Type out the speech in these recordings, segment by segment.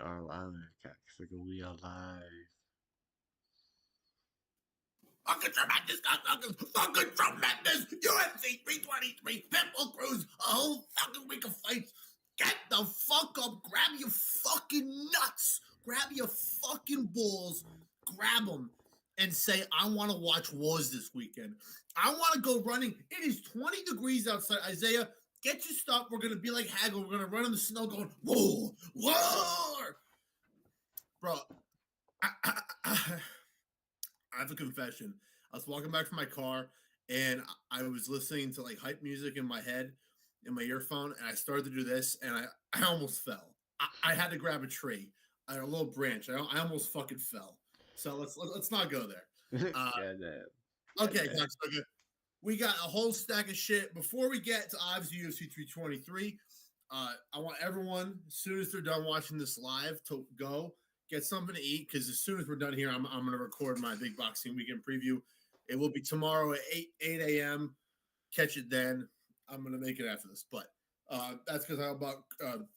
are live, Caxica. We are live. Fucking tremendous UFC 323 Pitbull Cruise, a whole fucking week of fights. Get the fuck up, grab your fucking nuts, grab your fucking balls, grab them, and say, I want to watch wars this weekend. I want to go running. It is 20 degrees outside. Isaiah, get your stuff. We're going to be like Hagel. We're going to run in the snow going, whoa, war. Bro, I have a confession. I was walking back from my car and I was listening to like hype music in my head, in my earphone, and I started to do this and I almost fell. I had to grab a tree, a little branch. I almost fucking fell. So let's not go there. Goddamn. Okay, guys. Okay. We got a whole stack of shit. Before we get to obviously UFC 323, I want everyone, as soon as they're done watching this live, to go get something to eat, because as soon as we're done here, I'm going to record my big boxing weekend preview. It will be tomorrow at 8 a.m. Catch it then. I'm going to make it after this. But that's because I have about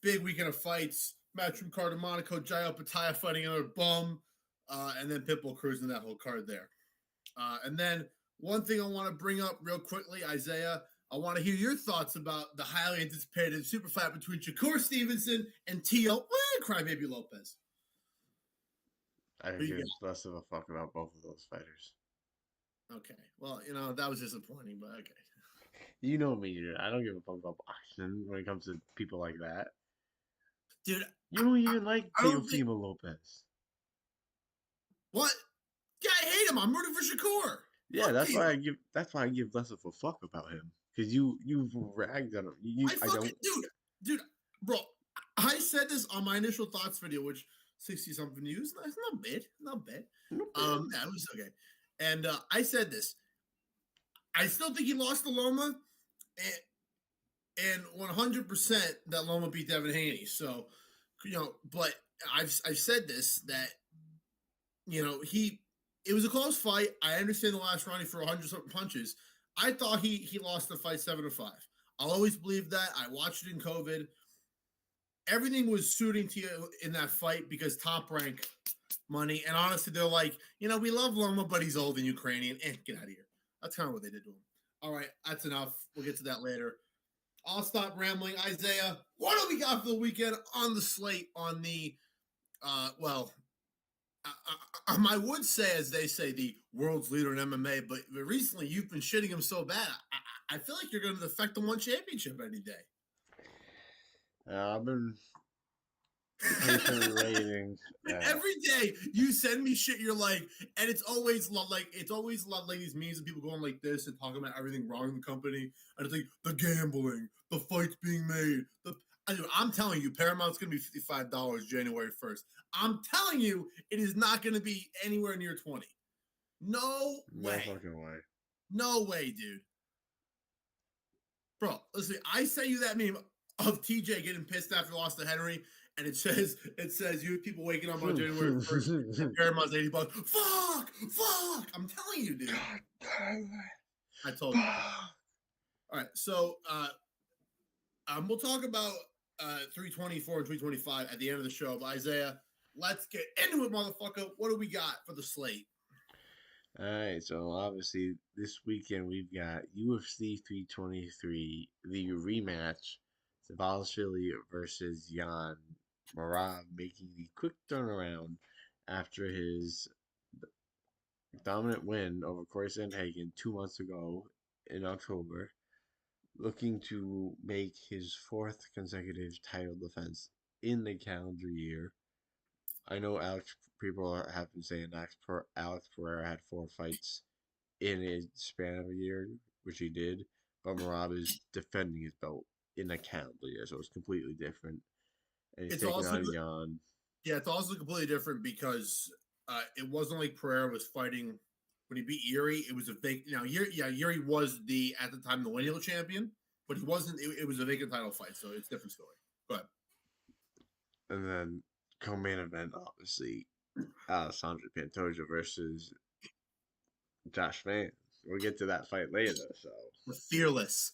big weekend of fights. Matchroom card in Monaco, Jai Opataya fighting another bum, and then Pitbull cruising that whole card there. And then one thing I want to bring up real quickly, Isaiah, I want to hear your thoughts about the highly anticipated super fight between Shakur Stevenson and Tio Crybaby Lopez. I could give less of a fuck about both of those fighters. Okay. Well, that was disappointing, but okay. You know me, dude. I don't give a fuck about boxing when it comes to people like that. Dude, you don't even like Teofimo Lopez. What? Yeah, I hate him. I'm rooting for Shakur. Yeah, that's why I give less of a fuck about him. Because you've ragged on him. Dude, bro, I said this on my initial thoughts video, which 60-something views. That's not bad. That was okay. And I said this. I still think he lost to Loma, and 100% that Loma beat Devin Haney. So, but I've said this, that, it was a close fight. I understand the last round he threw 100-something punches. I thought he lost the fight 7-5. I'll always believe that. I watched it in COVID. Everything was suiting to you in that fight because Top Rank money. And honestly, they're like, we love Loma, but he's old and Ukrainian. Get out of here. That's kind of what they did to him. All right, that's enough. We'll get to that later. I'll stop rambling. Isaiah, what do we got for the weekend on the slate on the, I would say, as they say, the world's leader in MMA, but recently you've been shitting him so bad. I feel like you're going to defect the one championship any day. I've been ratings. Every day you send me shit, you're like, and it's always like these memes of people going like this and talking about everything wrong in the company. And it's like the gambling, the fights being made. I'm telling you, Paramount's going to be $55 January 1st. I'm telling you, it is not going to be anywhere near 20. No way. No fucking way. No way, dude. Bro, listen, I sent you that meme of TJ getting pissed after he lost to Henry, and it says you have people waking up on January 1st and Paramount's $80. Fuck! I'm telling you, dude. I told you. All right, so we'll talk about 324 and 325 at the end of the show. But Isaiah, let's get into it, motherfucker. What do we got for the slate? All right, so obviously this weekend we've got UFC 323, the rematch, Dvalishvili versus Jan Marab, making the quick turnaround after his dominant win over Corey Sandhagen 2 months ago in October, looking to make his fourth consecutive title defense in the calendar year. I know people have been saying Alex Pereira had 4 fights in a span of a year, which he did, but Marab is defending his belt in a calendar year, so it's completely different. And he's taking on Jan. Yeah, it's also completely different because it wasn't like Pereira was fighting when he beat Yuri. It was a vacant. Now, Yuri was at the time the lineal champion, but he wasn't. It was a vacant title fight, so it's a different story. Go ahead. And then co-main event, obviously, Alessandro Pantoja versus Josh Vance. We'll get to that fight later. So fearless.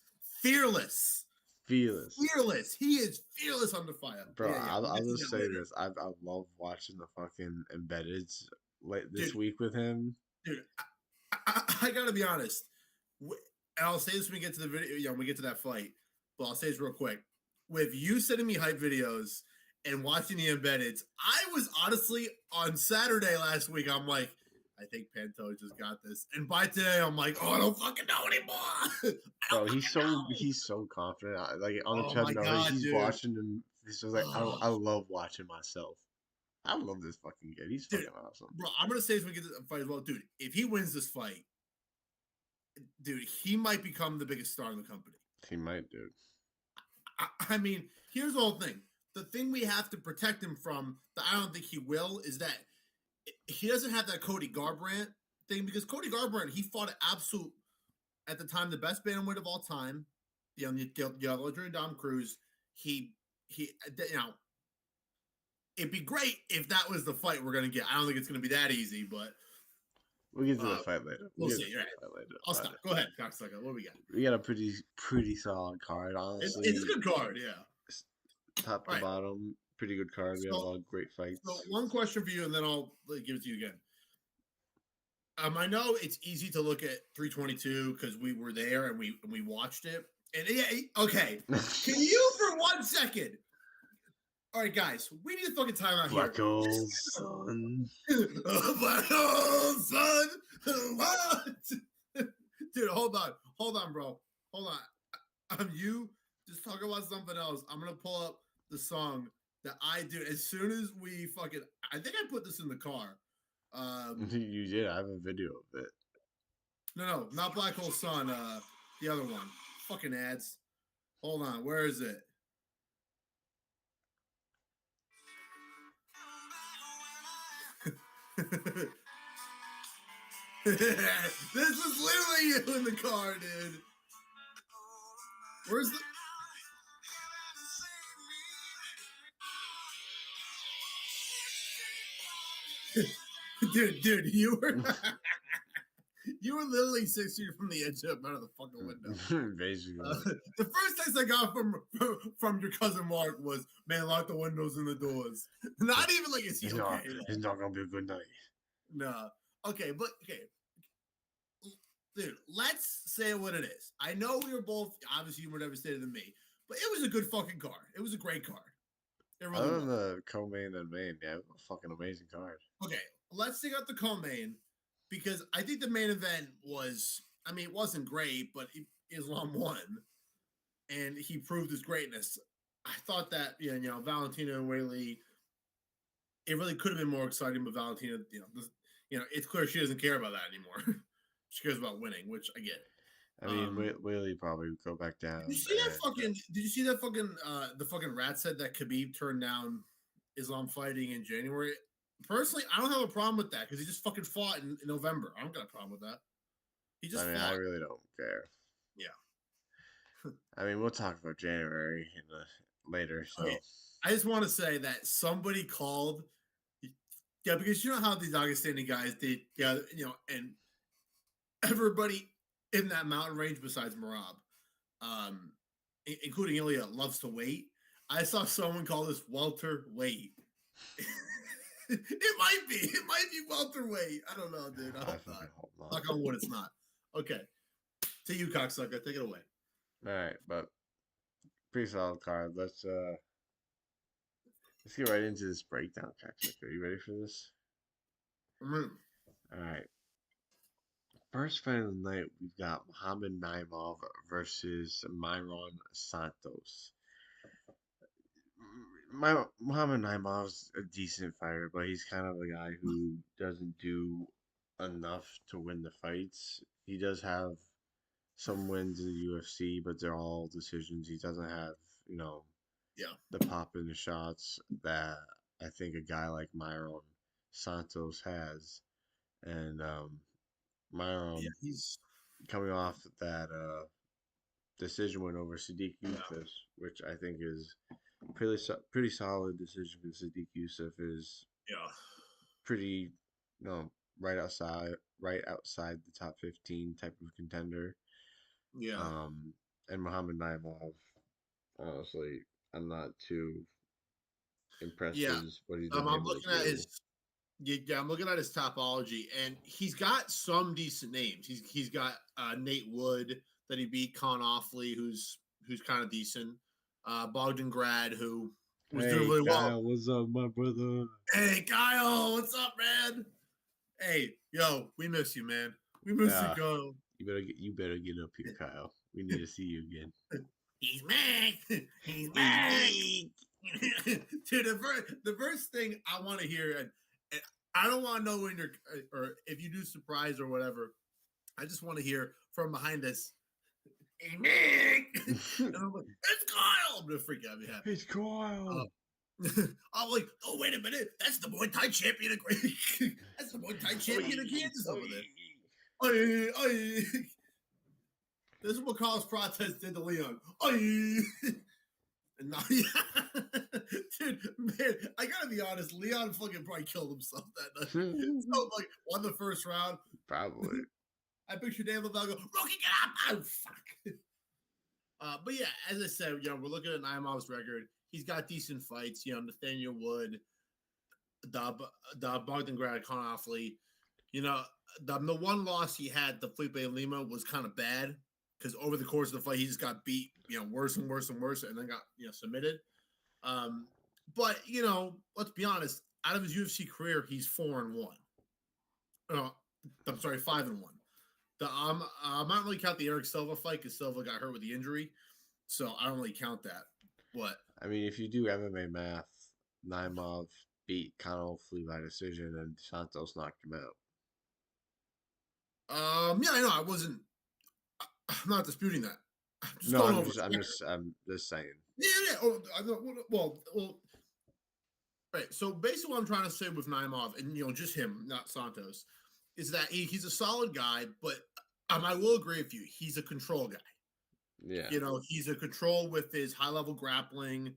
fearless. Fearless. He is fearless under fire. But Bro, yeah, we'll I'll get to just that say later. this. I love watching the fucking embeddeds like this Dude, week with him. dude, I gotta be honest. And I'll say this when we get to the video, when we get to that fight, but I'll say this real quick. With you sending me hype videos and watching the embeddeds, I was honestly on Saturday last week, I'm like, I think Panto just got this. And by today, I'm like, oh, I don't fucking know anymore. I Bro, don't fucking know. he's so confident. Like on the Oh my treadmill, god, he's dude. watching him. He's just like, Oh, I love watching myself. I love this fucking kid. He's dude, fucking awesome. bro, I'm gonna say this when we get to the fight as well, dude. If he wins this fight, dude, he might become the biggest star in the company. He might, dude. I mean, here's the whole thing. The thing we have to protect him from that I don't think he will is that he doesn't have that Cody Garbrandt thing because Cody Garbrandt, he fought an absolute, at the time, the best bantamweight of all time. During Dom Cruz, it'd be great if that was the fight we're gonna get. I don't think it's gonna be that easy, but We'll get to the fight later. We'll see. Right. I'll stop. Go ahead, cocksucker. What we got? We got a pretty solid card, honestly. It's a good card, yeah. Top to bottom, pretty good card. We have a lot of great fights. So one question for you, and then I'll give it to you again. I know it's easy to look at 322 because we were there and we watched it. And yeah, okay. Can you for 1 second? All right, guys, we need a fucking timeout here. Black hole, son. Black hole, son. What? Dude, hold on, bro. Hold on. You just talk about something else. I'm gonna pull up the song that I do as soon as we fucking. I think I put this in the car. You did. I have a video of it. No, not Black Hole Sun. The other one. Fucking ads. Hold on. Where is it? This is literally you in the car, dude. Where's the dude, you were you were literally 6 feet from the edge of out of the fucking window. Basically. The first text I got from your cousin Mark was, "Man, lock the windows and the doors." Not even like it's okay. It's not gonna be a good night. No. Okay, but okay. Dude, let's say what it is. I know we were both obviously you were devastated than me, but it was a good fucking card. It was a great card. It really Other was. than the co-main and main, yeah, a fucking amazing card. Okay, let's take out the co-main because I think the main event was, I mean, it wasn't great, but Islam won, and he proved his greatness. I thought that, Valentina and Whaley, it really could have been more exciting, but Valentina, it's clear she doesn't care about that anymore. She cares about winning, which I get. I mean, Whaley probably would go back down. Did you see that fucking the fucking rat said that Khabib turned down Islam fighting in January? Personally, I don't have a problem with that because he just fucking fought in November. I don't got a problem with that. He just fought. I really don't care. Yeah. I mean, we'll talk about January later. So okay. I just want to say that somebody called. Yeah, because you know how these Augustinian guys, and everybody in that mountain range besides Marab, including Ilya, loves to wait. I saw someone call this welterweight. It might be welterweight. I don't know, dude. I hope not. Knock on wood, it's not. Okay. To you, cocksucker. Take it away. All right, but pretty solid card. Let's get right into this breakdown, cocksucker. Are you ready for this? All right. First fight of the night, we've got Muhammad Naimov versus Myron Santos. Muhammad Naimov's a decent fighter, but he's kind of a guy who doesn't do enough to win the fights. He does have some wins in the UFC, but they're all decisions. He doesn't have, the pop in the shots that I think a guy like Myron Santos has. And Myron, he's coming off that decision win over Sadiq Youssef, which I think is pretty solid decision because Sadiq Youssef is pretty, right outside the top 15 type of contender. Yeah. And Muhammad Naimov, Honestly, I'm not too impressed Yeah. with what he's been I'm able to looking at do. his I'm looking at his topology, and he's got some decent names. He's got Nate Wood that he beat, Con Offley, who's kind of decent. Bogdan Grad, who was doing Hey, really well. Kyle, what's up, my brother? Hey, Kyle, what's up, man? Hey, yo, we miss you, man. We miss you, Yeah, Kyle. you better get up here, Kyle. We need to see you again. He's back. He's He's back. me. Dude, the first thing I want to hear, and I don't want to know when you're, or if you do surprise or whatever. I just want to hear from behind us. Hey, Mick. And I'm like, it's Kyle. I'm gonna freak out. I'll be happy. It's Kyle. I'm like, oh wait a minute, that's the Muay Thai champion of that's the Muay Thai champion of Kansas over there. Aye. This is what Carlos Prates did to Leon. And now, dude, man, I gotta be honest. Leon fucking probably killed himself that night. So like, won the first round. Probably. I picture Dave Lavelle go, Rocky, get up! Oh fuck. But yeah, as I said, we're looking at Naimov's record. He's got decent fights. Nathaniel Wood, the Bogdan Grad, Con Offley. The one loss he had to Felipe Lima was kind of bad because over the course of the fight, he just got beat, worse and worse and worse, and then got submitted. But let's be honest. Out of his UFC career, he's 4-1. I'm sorry, 5-1. I don't really count the Eric Silva fight because Silva got hurt with the injury, so I don't really count that. What? I mean, if you do MMA math, Naimov beat Conor Flee by decision, and Santos knocked him out. Yeah, I know. I'm not disputing that. I'm just saying. Yeah. Oh, well. Right. So basically, what I'm trying to say with Naimov, and just him, not Santos, is that he's a solid guy, but I will agree with you. He's a control guy. Yeah. He's a control with his high level grappling,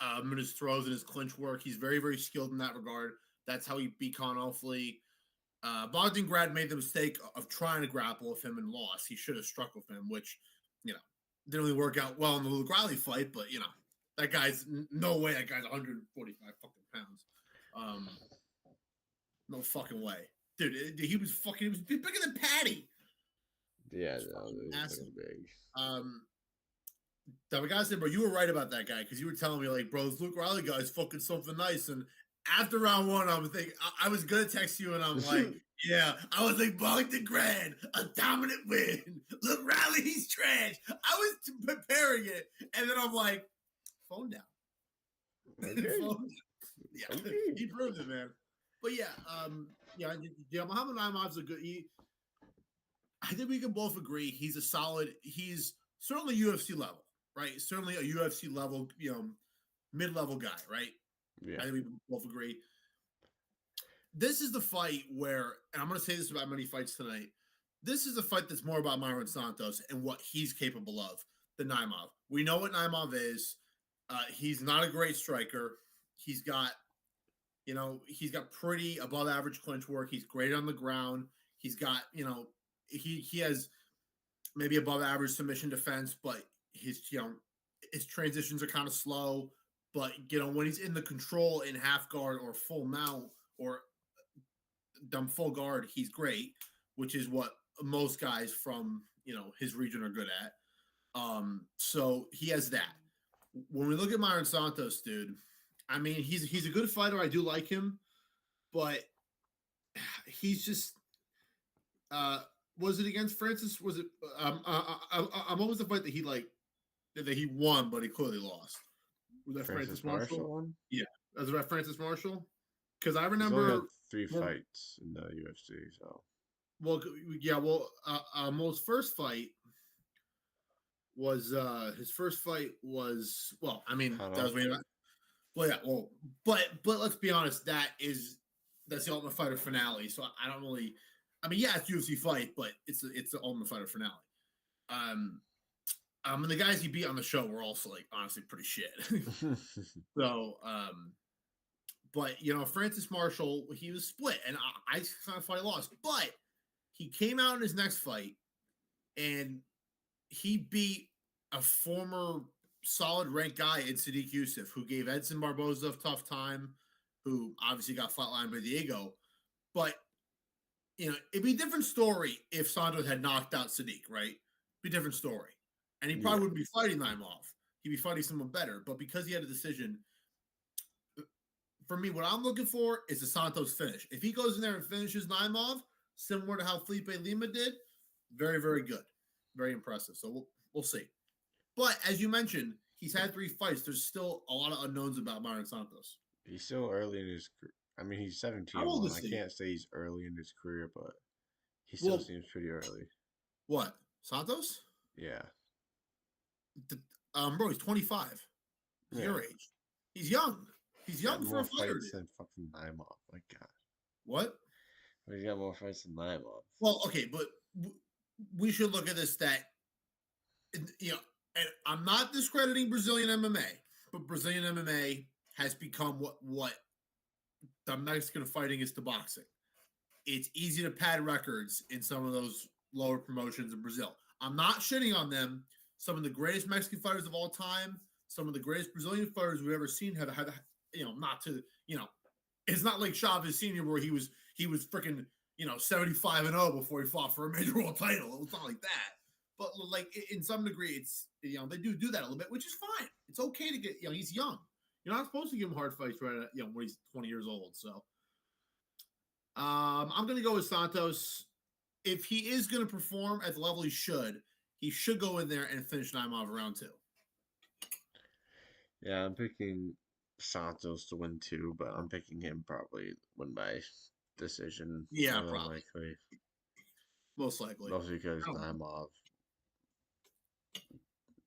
and his throws and his clinch work. He's very, very skilled in that regard. That's how he beat Con Offley. Bogdan Grad made the mistake of trying to grapple with him and lost. He should have struck with him, which, didn't really work out well in the Luke Riley fight, but, that guy's no way. That guy's 145 fucking pounds. No fucking way. Dude, he was bigger than Patty. Yeah, he's big. That guy said, bro, you were right about that guy because you were telling me, like, bro, this Luke Riley guy's fucking something nice. And after round one, I was thinking, I was gonna text you, and I'm like, yeah, I was like, Bogdan Grad, a dominant win. Luke Riley, he's trash. I was preparing it, and then I'm like, phone down. Okay. Phone down. Yeah, Okay. he proved it, man. But yeah, Muhammad Naimov's a good. I think we can both agree he's a solid. He's certainly UFC level, right? Certainly a UFC level, mid-level guy, right? Yeah. I think we both agree. This is the fight where, and I'm going to say this about many fights tonight. This is a fight that's more about Myron Santos and what he's capable of than Naimov. We know what Naimov is. He's not a great striker. He's got pretty above average clinch work. He's great on the ground. He's got, he has maybe above average submission defense, but his transitions are kind of slow. But, when he's in the control in half guard or full mount or full guard, he's great, which is what most guys from, his region are good at. So he has that. When we look at Myron Santos, dude, I mean, he's a good fighter. I do like him, but he's just. Was it against Francis? Was it? What was the fight that he won, but he clearly lost? Was that Francis Marshall? One? Yeah, was that Francis Marshall? Because I He's remember only had 3 fights in the UFC. So. Well, yeah. Well, Mo's first fight was his first fight was well. I mean, that was when. Well, yeah. Well, but let's be honest. That's the Ultimate Fighter finale. So I don't really. I mean, yeah, it's UFC fight, but it's the Ultimate Fighter finale. And the guys he beat on the show were also honestly pretty shit. So, but Francis Marshall, he was split, and I kind of thought he lost, but he came out in his next fight, and he beat a former solid ranked guy in Sadiq Youssef, who gave Edson Barboza a tough time, who obviously got flatlined by Diego. But, it'd be a different story if Santos had knocked out Sadiq, right? Be a different story. And he Yeah. probably wouldn't be fighting Naimov. He'd be fighting someone better. But because he had a decision, for me, what I'm looking for is a Santos finish. If he goes in there and finishes Naimov, similar to how Felipe Lima did, very, very good. Very impressive. So we'll see. But as you mentioned, he's had 3 fights. There's still a lot of unknowns about Myron Santos. He's still early in his career. I mean, he's 17 How and old 1. is I he? can't say he's early in his career, but he still Well, seems pretty early. what? Santos? Yeah. Bro, he's 25. He's Yeah. your age. He's young. He's Got young for more a fighter. fights than fucking Naimov. My God. What? He got more fights than Naimov. Well, okay, but we should look at this stat. And I'm not discrediting Brazilian MMA, but Brazilian MMA has become what the Mexican fighting is to boxing. It's easy to pad records in some of those lower promotions in Brazil. I'm not shitting on them. Some of the greatest Mexican fighters of all time, some of the greatest Brazilian fighters we've ever seen have had, not to, it's not like Chavez Sr. where he was freaking, 75-0 before he fought for a major world title. It's not like that. But like in some degree, it's, they do that a little bit, which is fine. It's okay to get, he's young. You're not supposed to give him hard fights right at, when he's 20 years old. So I'm going to go with Santos. If he is going to perform at the level he should go in there and finish Naimov round 2. Yeah, I'm picking Santos to win too, but I'm picking him probably win by decision. Yeah, more than probably. likely. Most likely. Mostly because Naimov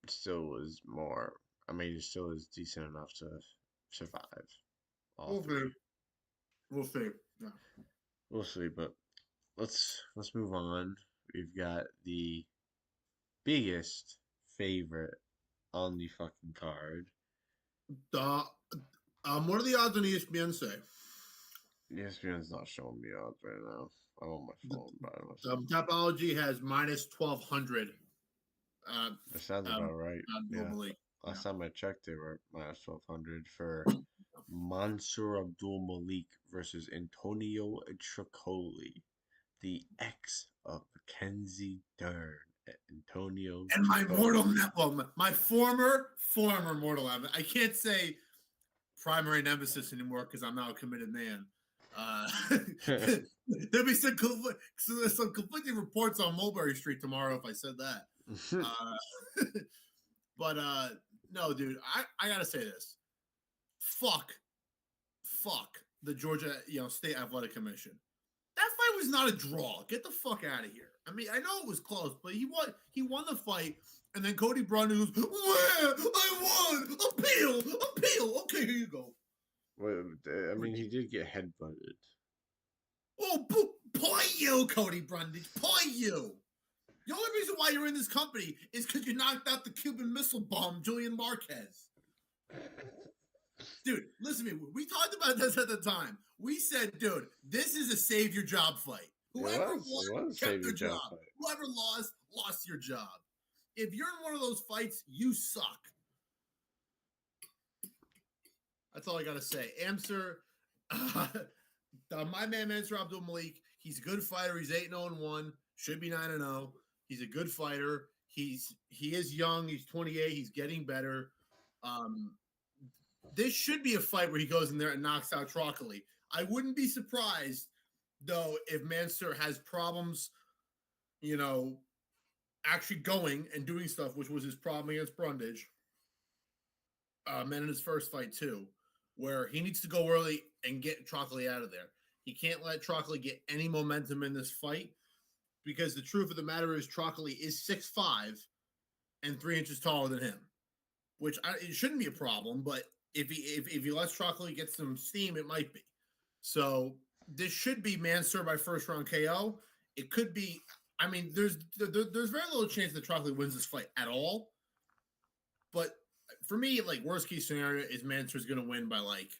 still was more. I mean, he still is decent enough to survive. We'll see. Yeah. We'll see, but let's move on. We've got the biggest favorite on the fucking card. What are the odds on ESPN say? ESPN's not showing me odds right now. I'm on my phone, but Topology has minus 1,200. That sounds about right. Normally. Yeah. Last time I checked, they were minus 1,200 for Mansour Abdul Malik versus Antonio Tricoli, the ex of Mackenzie Dern. Antonio and my Tricoli. my former mortal enemy. I can't say primary nemesis anymore because I'm now a committed man. There'll be some conflicting reports on Mulberry Street tomorrow if I said that. But no, dude, I gotta say this. Fuck the Georgia State Athletic Commission. That fight was not a draw. Get the fuck out of here. I mean, I know it was close, but he won the fight, and then Cody Brundle goes, "Where? I won! Appeal! Okay, here you go." Well, I mean, he did get headbutted. Oh, point you, Cody Brundage. Point you. The only reason why you're in this company is because you knocked out the Cuban Missile Bomb, Julian Marquez. Dude, listen to me. We talked about this at the time. We said, dude, this is a save your job fight. Whoever won kept their job. Whoever lost your job. If you're in one of those fights, you suck. That's all I got to say. Amsur, my man, Mansour Abdul Malik, he's a good fighter. He's 8-0-1. Should be 9-0. He's a good fighter. He is young. He's 28. He's getting better. This should be a fight where he goes in there and knocks out Trocoli. I wouldn't be surprised, though, if Mansour has problems, actually going and doing stuff, which was his problem against Brundage. And in his first fight, too, where he needs to go early and get Trocoli out of there. He can't let Trocoli get any momentum in this fight because the truth of the matter is Trocoli is 6'5" and 3 inches taller than him, which it shouldn't be a problem, but if he lets Trocoli get some steam, it might be. So this should be Mansour by first round KO. It could be. I mean, there's very little chance that Trocoli wins this fight at all. But for me, like worst case scenario is Mansour's going to win by like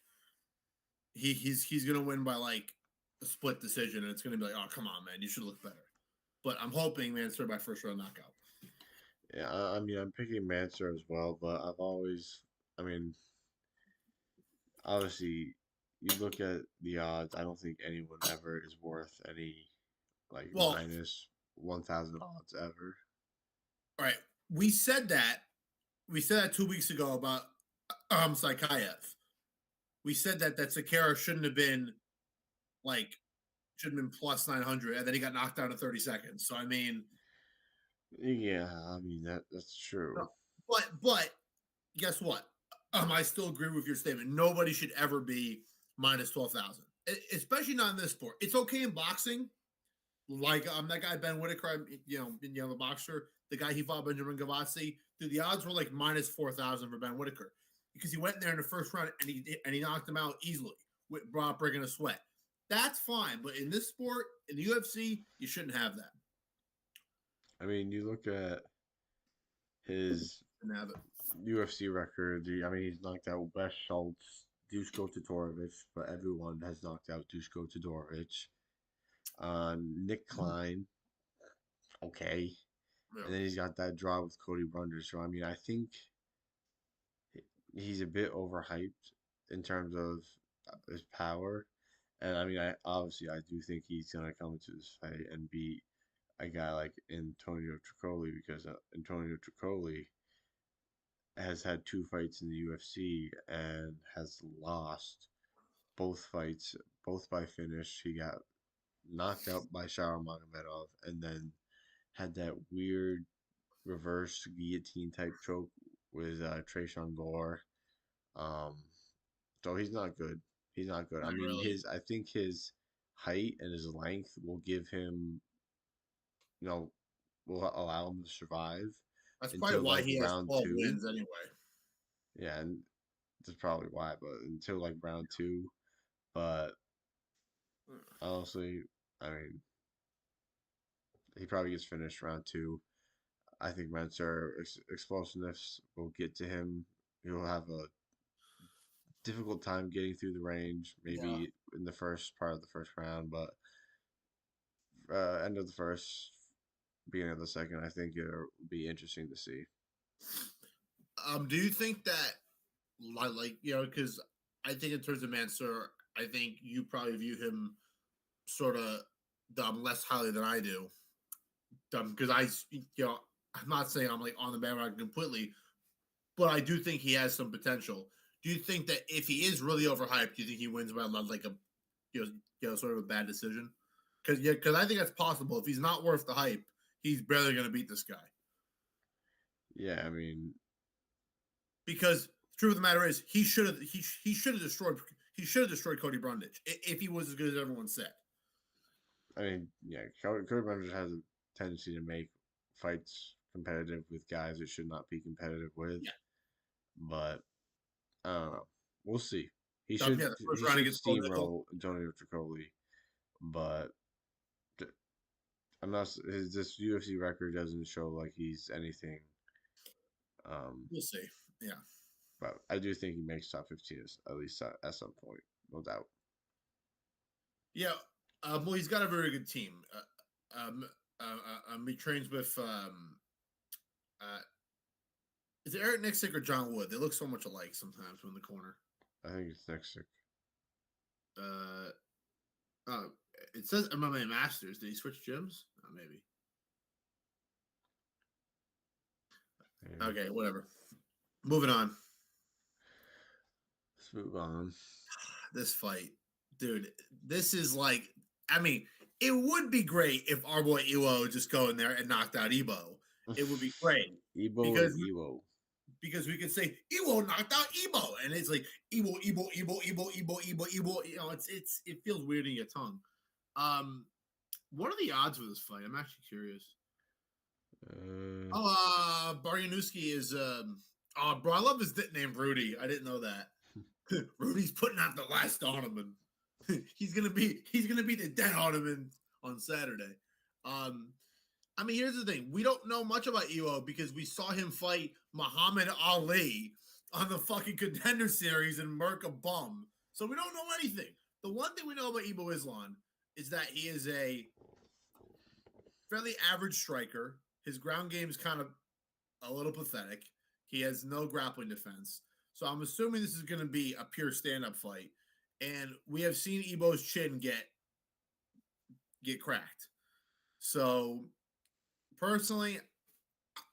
he's going to win by like a split decision, and it's going to be like, oh come on, man, you should look better. But I'm hoping Mansour by first round knockout. Yeah, I mean, I'm picking Mansour as well, but I've always, I mean, obviously, you look at the odds. I don't think anyone ever is worth any like Well, minus 1,000 odds ever. all right, we said that we said that 2 weeks ago about Psychaev. We said that Sakara shouldn't have been like shouldn't have been plus 900, and then he got knocked out in 30 seconds. So I mean, Yeah, I mean that's no, true. but guess what? I still agree with your statement. Nobody should ever be minus 12,000, especially not in this sport. It's okay in boxing, like that guy Ben Whitaker, the boxer, the guy he fought Benjamin Gavazzi. Dude, the odds were like minus 4,000 for Ben Whitaker because he went in there in the first round and he knocked him out easily without breaking a sweat. That's fine, but in this sport, in the UFC, you shouldn't have that. I mean, you look at his And have it. UFC record. I mean, he's knocked out Wes Schultz, Dusko Todorovic, but everyone has knocked out Dusko Todorovic. Nick Klein, okay, Yeah. and then he's got that draw with Cody Brunder. So I mean, I think he's a bit overhyped in terms of his power. And I mean, I do think he's gonna come into this fight and beat a guy like Antonio Tricoli because Antonio Tricoli has had two fights in the UFC and has lost both fights, both by finish. He got knocked out by Sharon Magomedov and then had that weird reverse guillotine type choke with Trayshawn Gore. Um, so he's not good. He's not good. I Not mean, really. I think his height and his length will give him, you know, will allow him to survive That's probably until why like he has round 12 two. wins anyway. Yeah, and that's probably why. But until like round two, but honestly, I mean, he probably gets finished round two. I think Mansour explosiveness will get to him. He'll have a difficult time getting through the range, Yeah. maybe in the first part of the first round, but end of the first, beginning of the second, I think it'll be interesting to see. Do you think that, because I think in terms of Mansour, I think you probably view him sort of less highly than I do. Because I'm not saying I'm like on the bandwagon completely, but I do think he has some potential. Do you think that if he is really overhyped, do you think he wins by like a sort of a bad decision? Because I think that's possible. If he's not worth the hype, he's barely going to beat this guy. Yeah, I mean, Because the truth of the matter is, he should have destroyed Cody Brundage if he was as good as everyone said. yeah, Cody Rogers has a tendency to make fights competitive with guys it should not be competitive with, Yeah, but I don't know. We'll see. yeah. The first He round should against Odell. steamroll Antonio Tricoli, but I'm not. His this UFC record doesn't show like he's anything. Um, We'll see. Yeah, but I do think he makes top 15 at least at some point, no doubt. yeah. Well, he's got a very good team. He trains with uh, is it Eric Nixick or John Wood? They look so much alike sometimes from the corner. I think it's next year. Uh, uh it says MMA Masters. Did he switch gyms? Oh, maybe. Maybe. Okay, whatever. Moving on. Let's move on. This fight, dude. This is like, I mean, it would be great if our boy Iwo just go in there and knocked out Ebo. It would be great Ebo and because Evo. we could say Iwo knocked out Ebo, and it's like Ebo. It feels weird in your tongue. What are the odds for this fight? I'm actually curious. Uh, Baryanuski is oh, bro, I love his nickname Rudy. I didn't know that. Rudy's putting out the last Ottoman. he's gonna be the dead Ottoman on Saturday. I mean, here's the thing: we don't know much about Iwo because we saw him fight Muhammad Ali on the fucking Contender Series and Merc a bum, so we don't know anything. The one thing we know about Ibo Islam is that he is a fairly average striker. His ground game is kind of a little pathetic. He has no grappling defense. So I'm assuming this is going to be a pure stand-up fight. And we have seen Ebo's chin get cracked. So personally,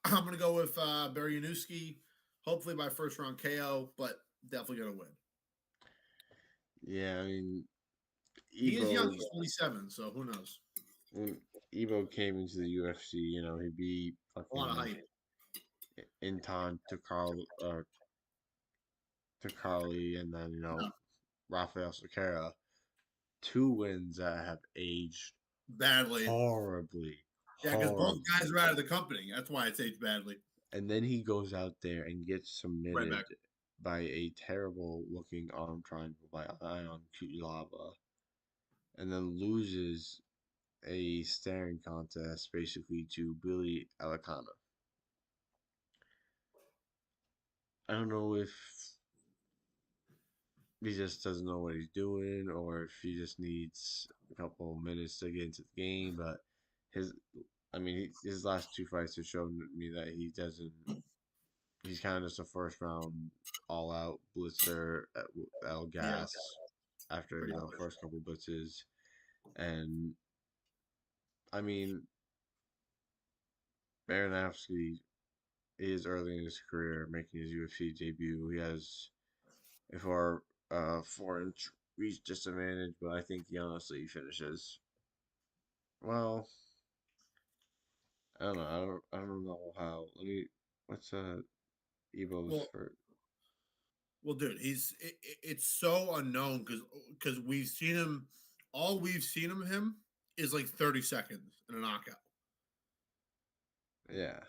I'm going to go with Beryanowski, hopefully by first round KO, but definitely going to win. Yeah, I mean, He is young. Ebo He's 27, so who knows? when Ebo came into the UFC, he beat A lot of fucking hype. Inton Takali, and then Yeah, Rafael Sakara. Two wins that have aged badly. horribly, Yeah, because both horribly. guys are out of the company. That's why it's aged badly. And then he goes out there and gets Right submitted back. by a terrible looking arm triangle by Ion Cutelaba, and then loses a staring contest basically to Billy Alicana. I don't know if he just doesn't know what he's doing or if he just needs a couple minutes to get into the game, but his his last two fights have shown me that he doesn't. He's kind of just a first round all out blitzer at El Yeah, Gas after pretty much. first couple blitzes, and I mean Baranowski is early in his career making his UFC debut. He has a 4-inch reach disadvantage, but I think he honestly finishes well. I don't know. I don't know how. What's Evo's Well, for? well, dude, it's so unknown because we've seen him. All we've seen of him is like 30 seconds in a knockout. Yeah.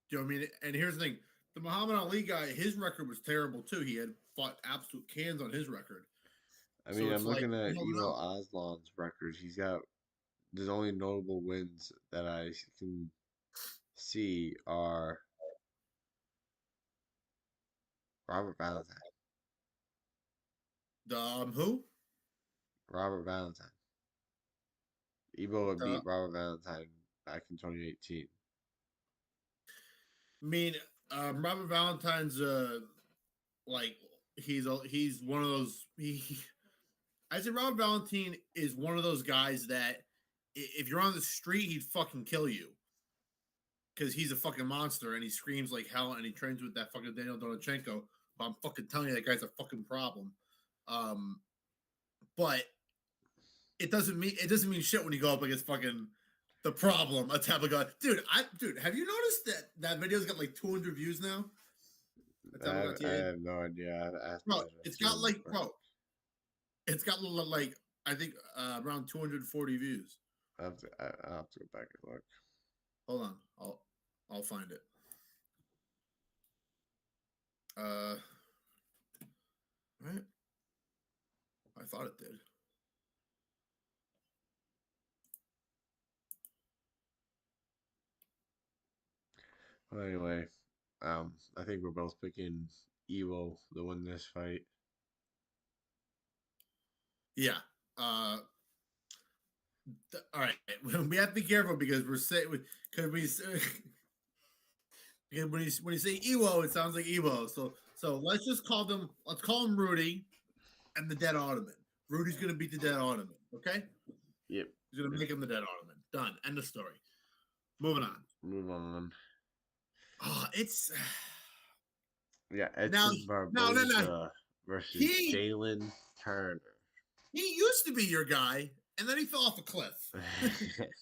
Do you know what I mean? And here's the thing: the Muhammad Ali guy, his record was terrible too. He had fought absolute cans on his record. I So mean, it's I'm like looking you at don't Evo know. Aslan's record. There's only notable wins that I can see are Robert Valentine. The who? Robert Valentine. Evo would The beat Robert Valentine back in 2018. I mean, Robert Valentine's like he's one of those I said Robert Valentine is one of those guys that if you're on the street, he'd fucking kill you because he's a fucking monster and he screams like hell and he trains with that fucking Daniel Donachenko. But I'm fucking telling you, that guy's a fucking problem. Um, but it doesn't mean shit when you go up against fucking the problem. A type of guy, dude. Have you noticed that video's got like 200 views now? I have no idea. I have Bro, to it's see got him like it's got like I think around 240 views. I'll have to go back and look. Hold on, I'll find it. Uh, right. I thought it did. Well, anyway, I think we're both picking Evo to win this fight. Yeah. All right. We have to be careful because we're saying because we because when you say Ewo, it sounds like Evo. So let's call him Rudy and the Dead Ottoman. Rudy's gonna beat the Dead Ottoman. Okay. Yep. He's gonna make him the Dead Ottoman. Done. End of story. Moving on. Move on. Oh, it's Yeah, now Edson no. Barboza versus He Jalen Turner. he used to be your guy, and then he fell off a cliff.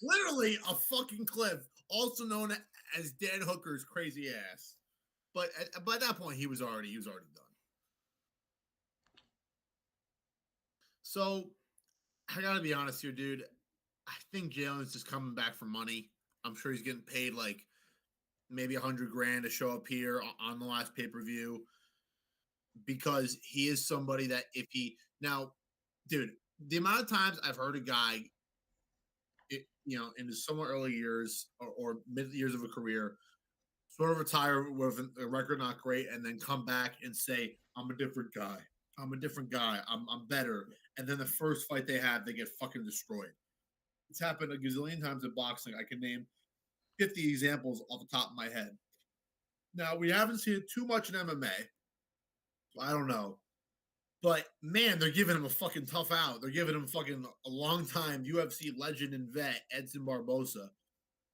Literally a fucking cliff, also known as Dan Hooker's crazy ass. But by that point, he was already done. So I gotta be honest here, dude. I think Jalen's just coming back for money. I'm sure he's getting paid like maybe $100,000 to show up here on the last pay per view because he is somebody that if he now, dude, the amount of times I've heard a guy, in his somewhat early years or mid years of a career, sort of retire with a record not great, and then come back and say, "I'm a different guy. I'm a different guy. I'm better." And then the first fight they have, they get fucking destroyed. It's happened a gazillion times in boxing. I can name 50 examples off the top of my head. Now we haven't seen it too much in MMA. So I don't know. But man, they're giving him a fucking tough out. They're giving him fucking a long time UFC legend and vet, Edson Barbosa,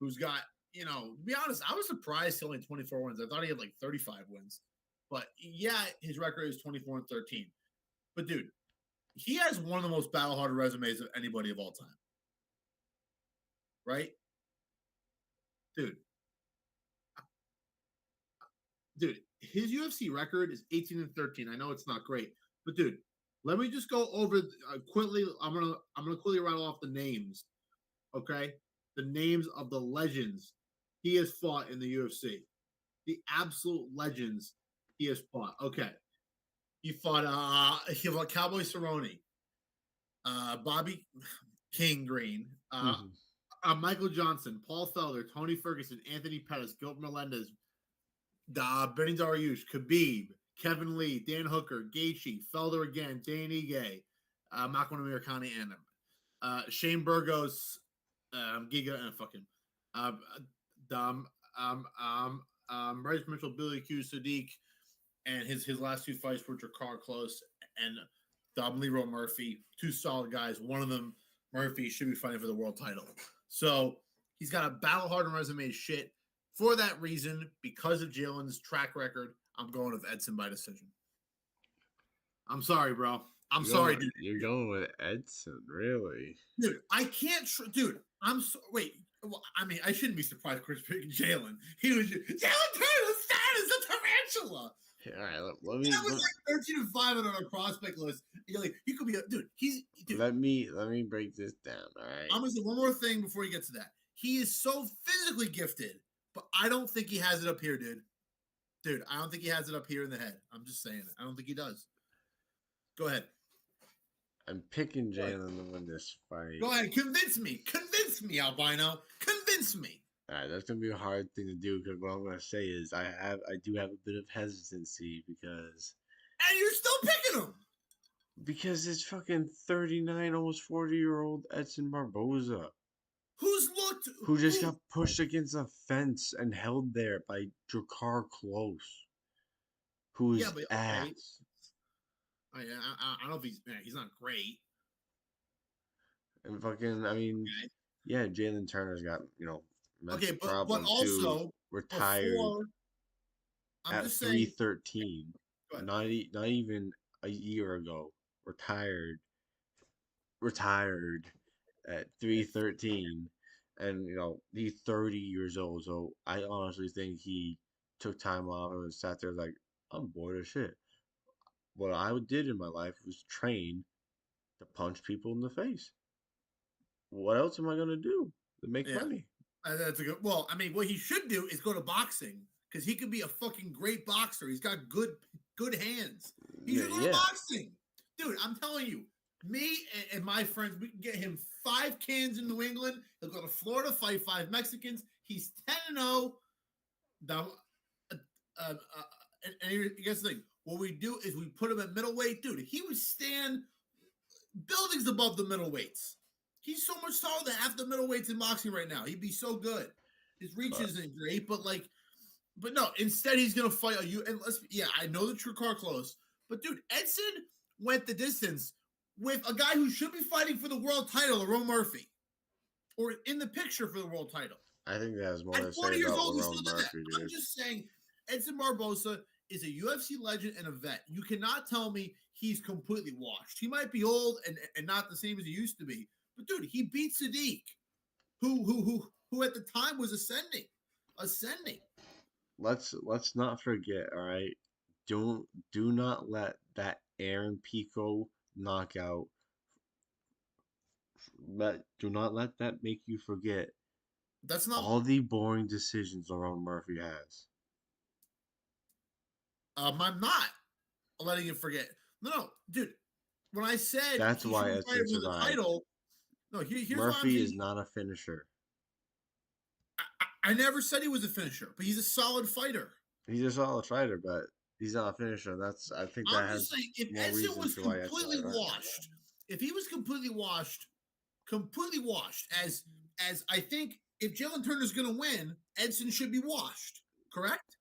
who's got, to be honest, I was surprised he only 24 wins. I thought he had like 35 wins. But yeah, his record is 24-13. But dude, he has one of the most battle hardened resumes of anybody of all time. Right? Dude. Dude, his UFC record is 18-13. I know it's not great, but dude, let me just go over quickly. I'm gonna quickly rattle off the names. Okay, the names of the legends he has fought in the UFC. The absolute legends he has fought. Okay, he fought Cowboy Cerrone, Bobby King Green, Michael Johnson, Paul Felder, Tony Ferguson, Anthony Pettis, Gilbert Melendez, Benny Dariush, Khabib, Kevin Lee, Dan Hooker, Gaethje, Felder again, Dan Ige, Makwan Amirkhani, and Shane Burgos, Giga, and fucking Bryce Mitchell, Billy Q, Sadiq, and his last two fights were Drakkar Close and Leroy Murphy, two solid guys. One of them, Murphy, should be fighting for the world title. So he's got a battle hardened resume as shit. For that reason, because of Jalen's track record, I'm going with Edson by decision. I'm sorry, bro. I'm sorry, dude. You're going with Edson, really? Dude, I can't. Dude, I'm so. Wait. Well, I mean, I shouldn't be surprised Chris picking Jalen. He was Jalen Turner's status a tarantula. All right, let me. That was like 13-5 on our prospect list. You're like, he could be a dude. Dude. Let me break this down. All right. I'm gonna say one more thing before you get to that. He is so physically gifted, but I don't think he has it up here, dude. Dude, I don't think he has it up here in the head. I'm just saying it. I don't think he does. Go ahead. I'm picking Jalen to win this fight. Go ahead. Convince me, Albino. Convince me. All right, that's gonna be a hard thing to do because what I'm gonna say is I do have a bit of hesitancy because. And you're still picking him. Because it's fucking 39, almost 40-year-old Edson Barboza. Who just got pushed against a fence and held there by Drakkar Close. Who's ass. I don't know if he's not great. And fucking, I mean, yeah, Jalen Turner's got, but also too. Retired at 313. Not even a year ago. Retired at 313. And, he's 30 years old. So I honestly think he took time off and sat there like, I'm bored as shit. What I did in my life was train to punch people in the face. What else am I going to do to make money? That's a good. Well, I mean, what he should do is go to boxing because he could be a fucking great boxer. He's got good hands. He should go to boxing. Dude, I'm telling you, me and my friends, we can get him 5 cans in New England. He'll go to Florida, fight 5 Mexicans. He's 10-0. And here's the thing. What we do is we put him at middleweight. Dude, he would stand buildings above the middleweights. He's so much taller than half the middleweights in boxing right now. He'd be so good. His reach isn't great, but no. Instead, he's gonna fight you. And I know the Drakkar Close, but dude, Edson went the distance with a guy who should be fighting for the world title, Lerone Murphy, or in the picture for the world title. I think that has more to say about Lerone Murphy. I'm just saying, Edson Barboza is a UFC legend and a vet. You cannot tell me he's completely washed. He might be old and not the same as he used to be. But dude, he beat Sadiq, who at the time was ascending. Let's not forget, all right? Do not let that Aaron Pico knockout do not let that make you forget that's not all the boring decisions Lerone Murphy has. I'm not letting you forget. No, dude. When I said that's why Edson survived. The title, no, here's Murphy is not a finisher. I never said he was a finisher, but he's a solid fighter. He's a solid fighter, but he's not a finisher. I think that has saying, if more Edson reasons was to why completely washed, if he was completely washed, as I think if Jalen Turner's going to win, Edson should be washed. Correct?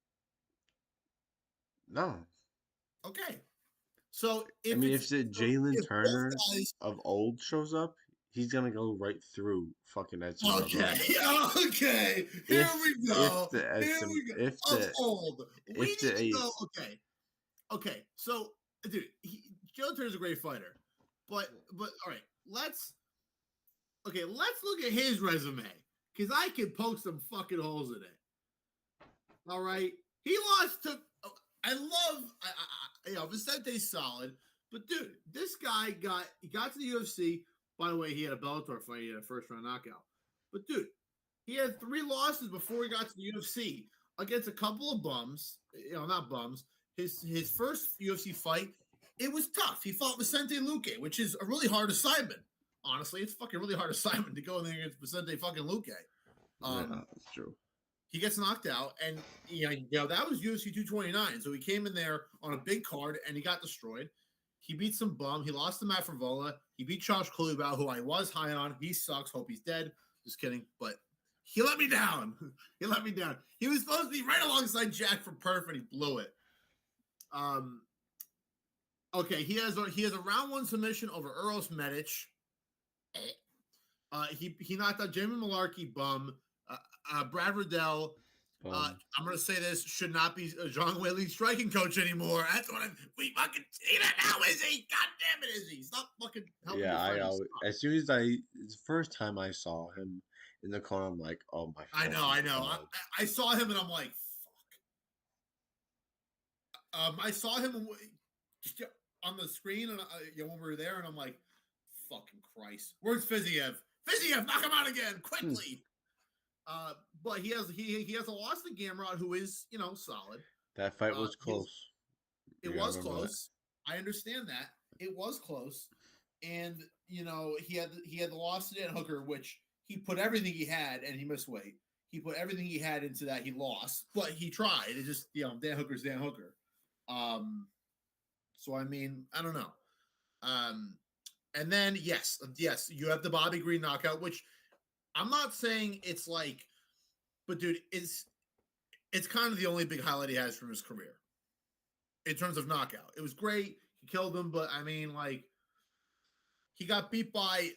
No. Okay. So I if mean, it's if the so Jalen if both Turner guys, of old shows up, he's gonna go right through fucking Edson Barboza. okay, okay, here If we if go, the here Edson we go. if Of the old, we if the need to go. Ace Okay, okay. So, dude, Joe Turner's a great fighter, but all right, let's look at his resume because I can poke some fucking holes in it. All right, he lost to. I love. Vicente's solid, but dude, this guy got to the UFC. By the way, he had a Bellator fight. He had a first round knockout. But dude, he had 3 losses before he got to the UFC against a couple of bums. Not bums. His first UFC fight, it was tough. He fought Vicente Luque, which is a really hard assignment. Honestly, it's fucking really hard assignment to go in there against Vicente fucking Luque. yeah, that's true. He gets knocked out, and that was UFC 229. So he came in there on a big card, and he got destroyed. He beat some bum. He lost to Matt Favola. He beat Josh Kulibau, who I was high on. He sucks. Hope he's dead. Just kidding. But he let me down. He let me down. He was supposed to be right alongside Jack from Perf, and he blew it. Okay, he has a round 1 submission over Eros Medic. He knocked out Jamie Malarkey, bum. Brad Riddell. I'm gonna say this should not be Zhang Weili's striking coach anymore. That's what we fucking see that now. Is he? God damn it, is he? Stop fucking helping Yeah, your I friends. always, as soon as it's the first time I saw him in the corner, I'm like, oh my. I know. I saw him and I'm like, fuck. I saw him just on the screen and when we were there, and I'm like, fucking Christ. Where's Fiziev? Fiziev, knock him out again quickly. But he has a loss to Gamrot, who is solid. That fight was close. It was close. That. I understand that it was close, and he had the loss to Dan Hooker, which he put everything he had, and he missed weight. He put everything he had into that. He lost, but he tried. It just Dan Hooker's Dan Hooker. So I mean, I don't know. And then yes, you have the Bobby Green knockout, which I'm not saying it's like, but dude, it's kind of the only big highlight he has from his career in terms of knockout. It was great. He killed him, but I mean, like, he got beat by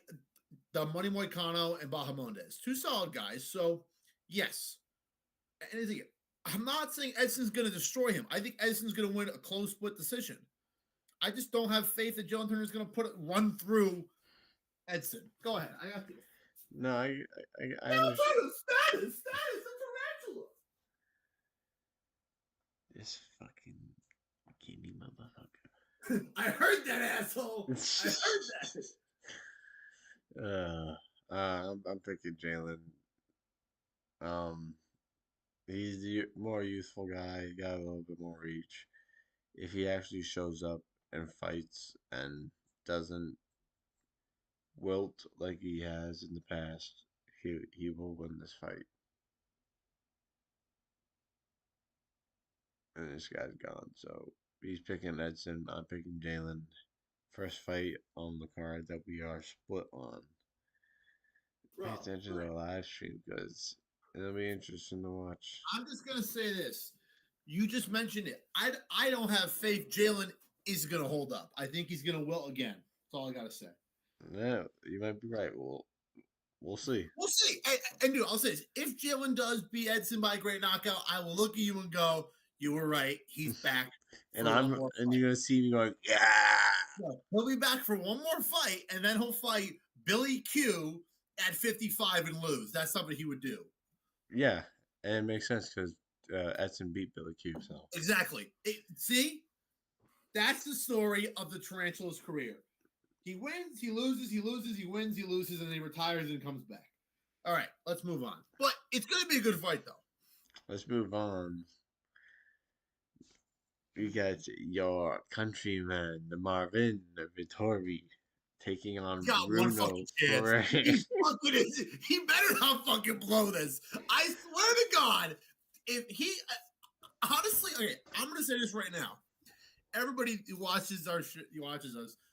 the Money Moicano and Bahamondes, 2 solid guys. So yes, and again, I'm not saying Edson's going to destroy him. I think Edson's going to win a close split decision. I just don't have faith that John Turner is going to run through Edson. Go ahead. I got you. No, I understand. Status, a tarantula. This fucking bikini motherfucker. I heard that, asshole. I heard that. I'm picking Jalen. He's the more youthful guy. He got a little bit more reach. If he actually shows up and fights and doesn't wilt like he has in the past, he will win this fight. And this guy's gone, so he's picking Edson. I'm picking Jalen. First fight on the card that we are split on. Pay attention to the live stream because it'll be interesting to watch. I'm just gonna say this. You just mentioned it. I don't have faith Jalen is gonna hold up. I think he's gonna wilt again. That's all I gotta say. Yeah, you might be right. We'll see. We'll see. And dude, I'll say this: if Jalen does beat Edson by a great knockout, I will look at you and go, "You were right. He's back." And you're gonna see me going, "Yeah." He'll be back for one more fight, and then he'll fight Billy Q at 55 and lose. That's something he would do. Yeah, and it makes sense because Edson beat Billy Q. So exactly. See, that's the story of the Tarantula's career. He wins, he loses, he loses, he wins, he loses, and then he retires and comes back. All right, let's move on. But it's going to be a good fight, though. Let's move on. We got your countryman, the Marvin Vittori, taking on Bruno. He better not fucking blow this. I swear to God, if he honestly, okay, I'm going to say this right now. Everybody who watches us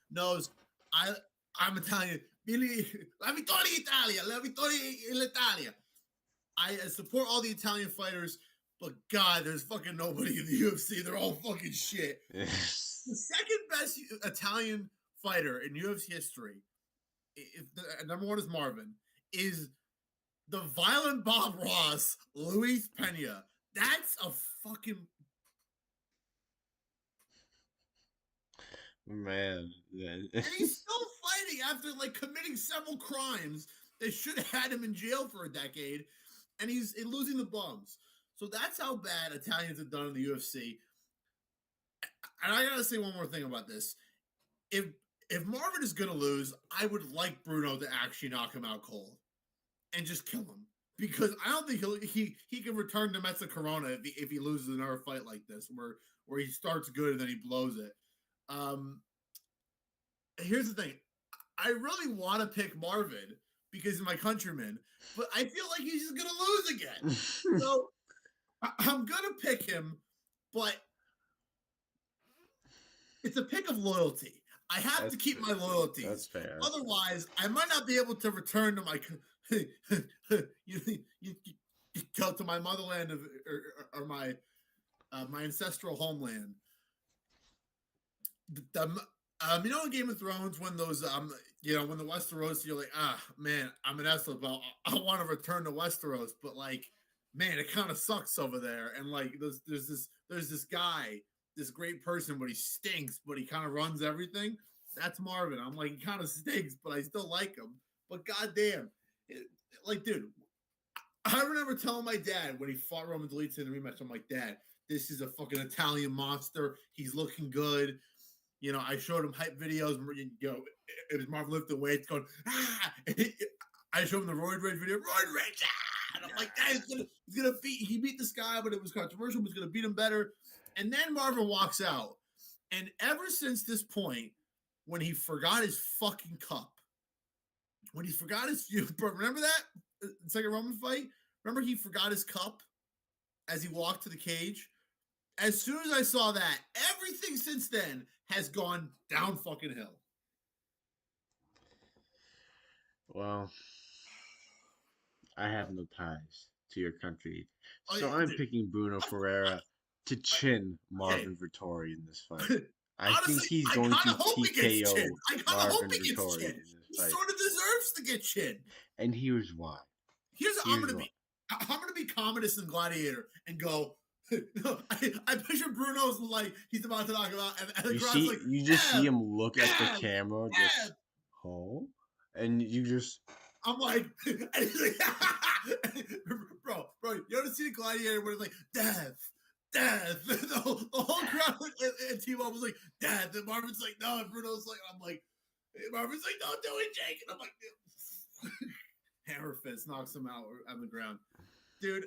knows I'm Italian. La vittoria Italia, la vittoria l'Italia. I support all the Italian fighters. But God, there's fucking nobody in the UFC. They're all fucking shit. The second best Italian fighter in UFC history, if the number one is Marvin, is the violent Bob Ross, Luis Pena. That's a fucking Man. and he's still fighting after like committing several crimes that should have had him in jail for a decade, and he's losing the bums. So that's how bad Italians have done in the UFC. And I gotta say one more thing about this. If if Marvin is gonna lose, I would like Bruno to actually knock him out cold and just kill him. Because I don't think he can return to Mezza Corona if he loses another fight like this, where he starts good and then he blows it. Um, Here's the thing: I really want to pick Marvin because he's my countryman, but I feel like he's just gonna lose again. So I'm gonna pick him, but it's a pick of loyalty. I have to keep my loyalties. That's fair. Otherwise, I might not be able to return to my you go to my motherland or my my ancestral homeland. You know in Game of Thrones when those when the Westeros, you're like, ah man, I'm an Estel, but I want to return to Westeros, but like man, it kind of sucks over there. And like there's this guy, this great person, but he stinks, but he kind of runs everything. That's Marvin. I'm like, he kind of stinks, but I still like him. But goddamn, like, dude, I remember telling my dad when he fought Roman Dolidze in the rematch, I'm like, Dad, this is a fucking Italian monster. He's looking good. You know, I showed him hype videos. You know, it was Marvin lifting weights, going ah. I showed him the Roid Rage video, Roid Rage, ah! And I'm like, Dad, he's gonna beat. He beat this guy, but it was controversial. But he's gonna beat him better. And then Marvin walks out, and ever since this point, when he forgot his fucking cup, when he forgot his, remember that second Roman fight? Remember he forgot his cup as he walked to the cage? As soon as I saw that, everything since then has gone down fucking hill. Well, I have no ties to your country, so I'm picking Bruno Ferreira to chin Marvin Vittori in this fight. I Honestly, think he's I going kind to of hope he gets TKO chin. I kind of hope Marvin he gets Vittori chin. in this He fight. sort of deserves to get chin. And here's why. I'm gonna be Commodus and Gladiator and go. I picture Bruno's like he's about to knock him out, and the crowd's like, you just see him look at the camera, just and you just. I'm like, bro, you ever see the Gladiator where it's like death? The whole crowd and T-Mobile was like, death. And Marvin's like, no. And Bruno's like, I'm like, Marvin's like, don't do it, Jake. And I'm like, hammer fist knocks him out on the ground, dude.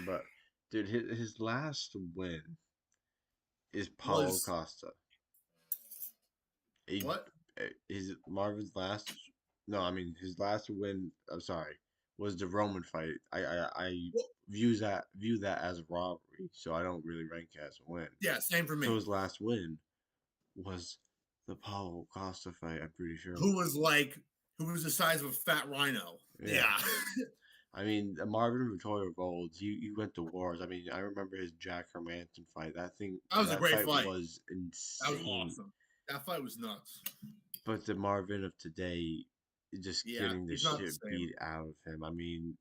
But dude, his last win is Paulo Costa. What? His Marvin's last? No, I mean his last win. I'm sorry, was the Roman fight. I view that as a robbery, so I don't really rank it as a win. Yeah, same for me. So his last win was the Paulo Costa fight. I'm pretty sure. Who was the size of a fat rhino? Yeah. I mean, Marvin Vittorio Gold, he went to wars. I mean, I remember his Jack Hermanson fight. That was a great fight. Was insane. That was awesome. That fight was nuts. But the Marvin of today, just getting the shit beat out of him. I mean,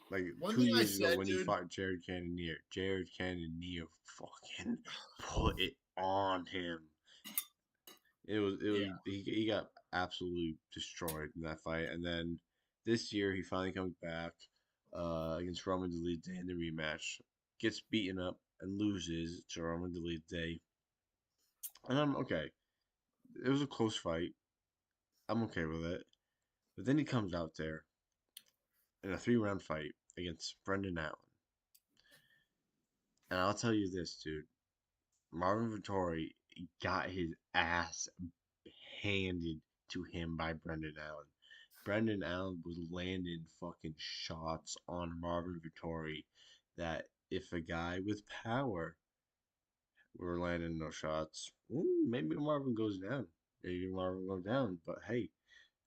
like 2 years ago when he fought Jared Cannonier fucking put it on him. He got absolutely destroyed in that fight, and then this year he finally comes back against Roman Dolidze in the rematch, gets beaten up and loses to Roman Dolidze, and I'm okay. It was a close fight. I'm okay with it. But then he comes out there in a 3-round fight against Brendan Allen. And I'll tell you this, dude. Marvin Vittori got his ass handed to him by Brendan Allen. Brendan Allen was landing fucking shots on Marvin Vittori that if a guy with power were landing those shots, maybe Marvin goes down. But hey,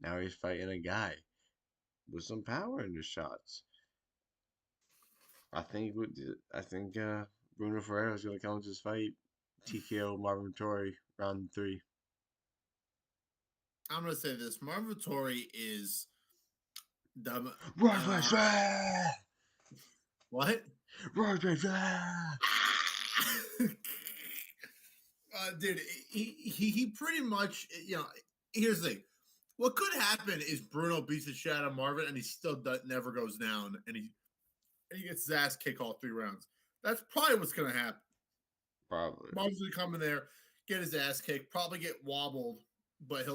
now he's fighting a guy with some power in his shots. I think Bruno Ferreira is gonna come to this fight. TKO Marvin Vettori round 3. I'm gonna say this: Marvin Vettori is the what? Dude, he pretty much, here's the thing. What could happen is Bruno beats the shit out of Marvin and he still never goes down and he gets his ass kicked all 3 rounds. That's probably what's going to happen. Probably. Marvin's going to come in there, get his ass kicked, probably get wobbled, but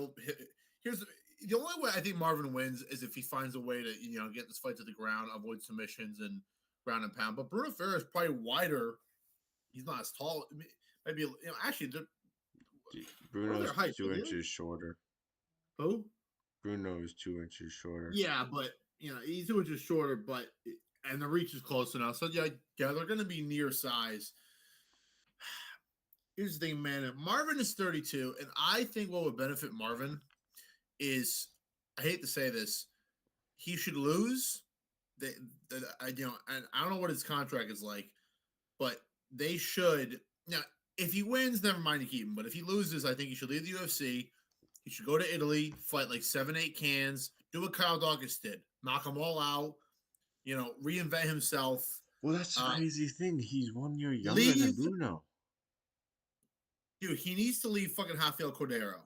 here's the only way I think Marvin wins is if he finds a way to, get this fight to the ground, avoid submissions and ground and pound. But Bruno Ferreira is probably wider. He's not as tall. Maybe, actually, Bruno's height, 2 inches shorter. Who? Bruno is 2 inches shorter. Yeah, but he's 2 inches shorter, and the reach is close enough. So yeah, they're going to be near size. Here's the thing, man. Marvin is 32, and I think what would benefit Marvin is, I hate to say this, he should lose. And I don't know what his contract is like, but they should. Now, if he wins, never mind to keep him. But if he loses, I think he should leave the UFC. He should go to Italy, fight like 7-8 cans, do what Kyle Dawkins did, knock them all out, reinvent himself. Well, that's the crazy thing. He's 1 year younger than Bruno. Dude, he needs to leave fucking Rafael Cordero.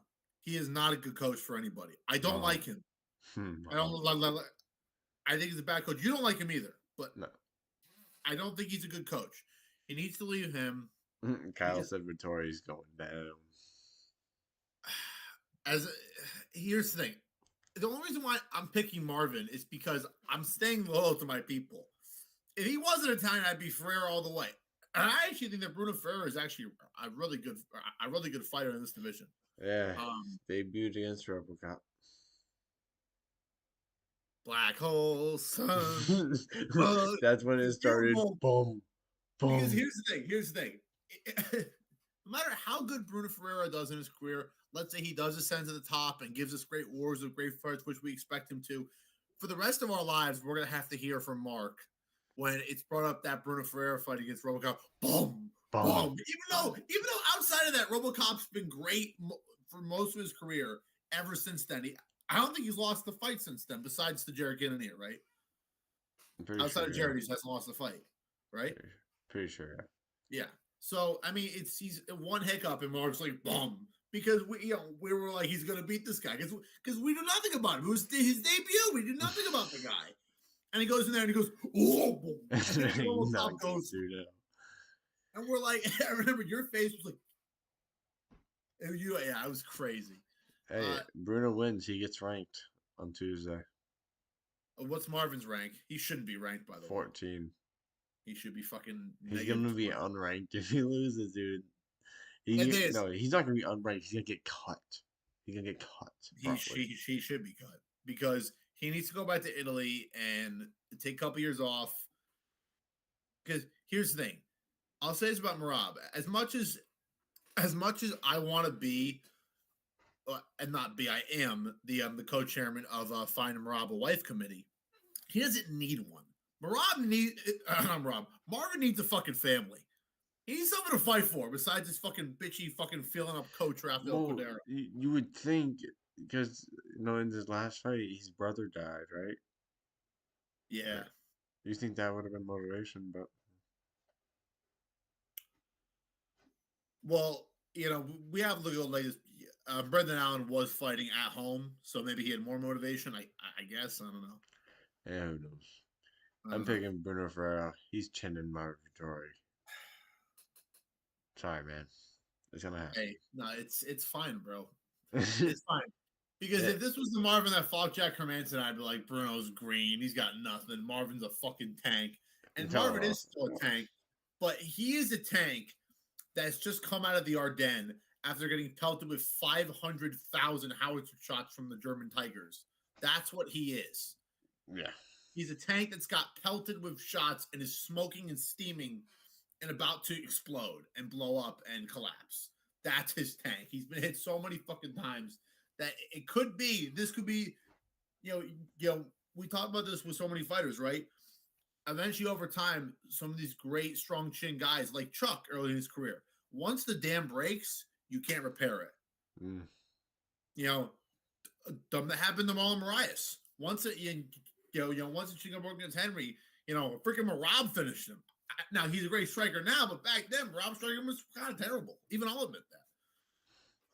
He is not a good coach for anybody. I don't like him. I think he's a bad coach. You don't like him either, but no. I don't think he's a good coach. He needs to leave him. Kyle said Vittori's going down. Here's the thing. The only reason why I'm picking Marvin is because I'm staying loyal to my people. If he wasn't Italian, I'd be Ferreira all the way. And I actually think that Bruno Ferreira is actually a really good fighter in this division. Yeah, debuted against RoboCop. Black hole sun. That's when it started. Boom, boom. Because here's the thing. No matter how good Bruno Ferreira does in his career, let's say he does ascend to the top and gives us great wars of great fights, which we expect him to. For the rest of our lives, we're gonna have to hear from Mark when it's brought up that Bruno Ferreira fight against RoboCop. Boom, boom. Even though outside of that, RoboCop's been great for most of his career ever since then. I don't think he's lost the fight since then, besides the Jared Cannonier, right? Outside of Jared, he hasn't lost the fight, right? Pretty sure, yeah. Yeah. So I mean, he's one hiccup and Mark's like, boom. Because we were like, he's gonna beat this guy because we knew nothing about him. It was his debut. We knew nothing about the guy, and he goes in there and he goes, "Oh!" And goes, and we're like, I remember your face was like, yeah, it was crazy. Hey, Bruno wins. He gets ranked on Tuesday. What's Marvin's rank? He shouldn't be ranked, by the 14. way. He should be fucking. He's gonna be unranked if he loses, dude. He's not gonna be unranked. He's gonna get cut. He's gonna get cut. He should be cut because he needs to go back to Italy and take a couple years off. Because here's the thing, I'll say this about Merab. As much as I want to be, and not be, I am the co-chairman of Find Merab a Wife Committee. He doesn't need one. Marvin needs a fucking family. He needs something to fight for besides this fucking bitchy fucking filling up coach Rafael Cordero. You would think, because in his last fight, his brother died, right? Yeah. You think that would have been motivation, but well, we have to look at the latest. Brendan Allen was fighting at home, so maybe he had more motivation. I guess, I don't know. Yeah, who knows? I'm picking Bruno Ferreira. He's chinning Marvin Vettori. Sorry, man. It's gonna happen. Hey, no, it's fine, bro. It's fine. Because if this was the Marvin that fought Jack Hermanson, I'd be like, Bruno's green. He's got nothing. Marvin's a fucking tank. And Marvin is still a tank. But he is a tank that's just come out of the Ardennes after getting pelted with 500,000 howitzer shots from the German Tigers. That's what he is. Yeah. He's a tank that's got pelted with shots and is smoking and steaming and about to explode and blow up and collapse. That's his tank. He's been hit so many fucking times that this could be, we talk about this with so many fighters, right? eventually over time, some of these great strong chin guys like Chuck early in his career, once the dam breaks, you can't repair it. Mm. You know, that happened to Marlon Marias. Once it, once the chin got broken against Henry, freaking Marab finished him. Now he's a great striker now, but back then Marab striking was kind of terrible. Even I'll admit that.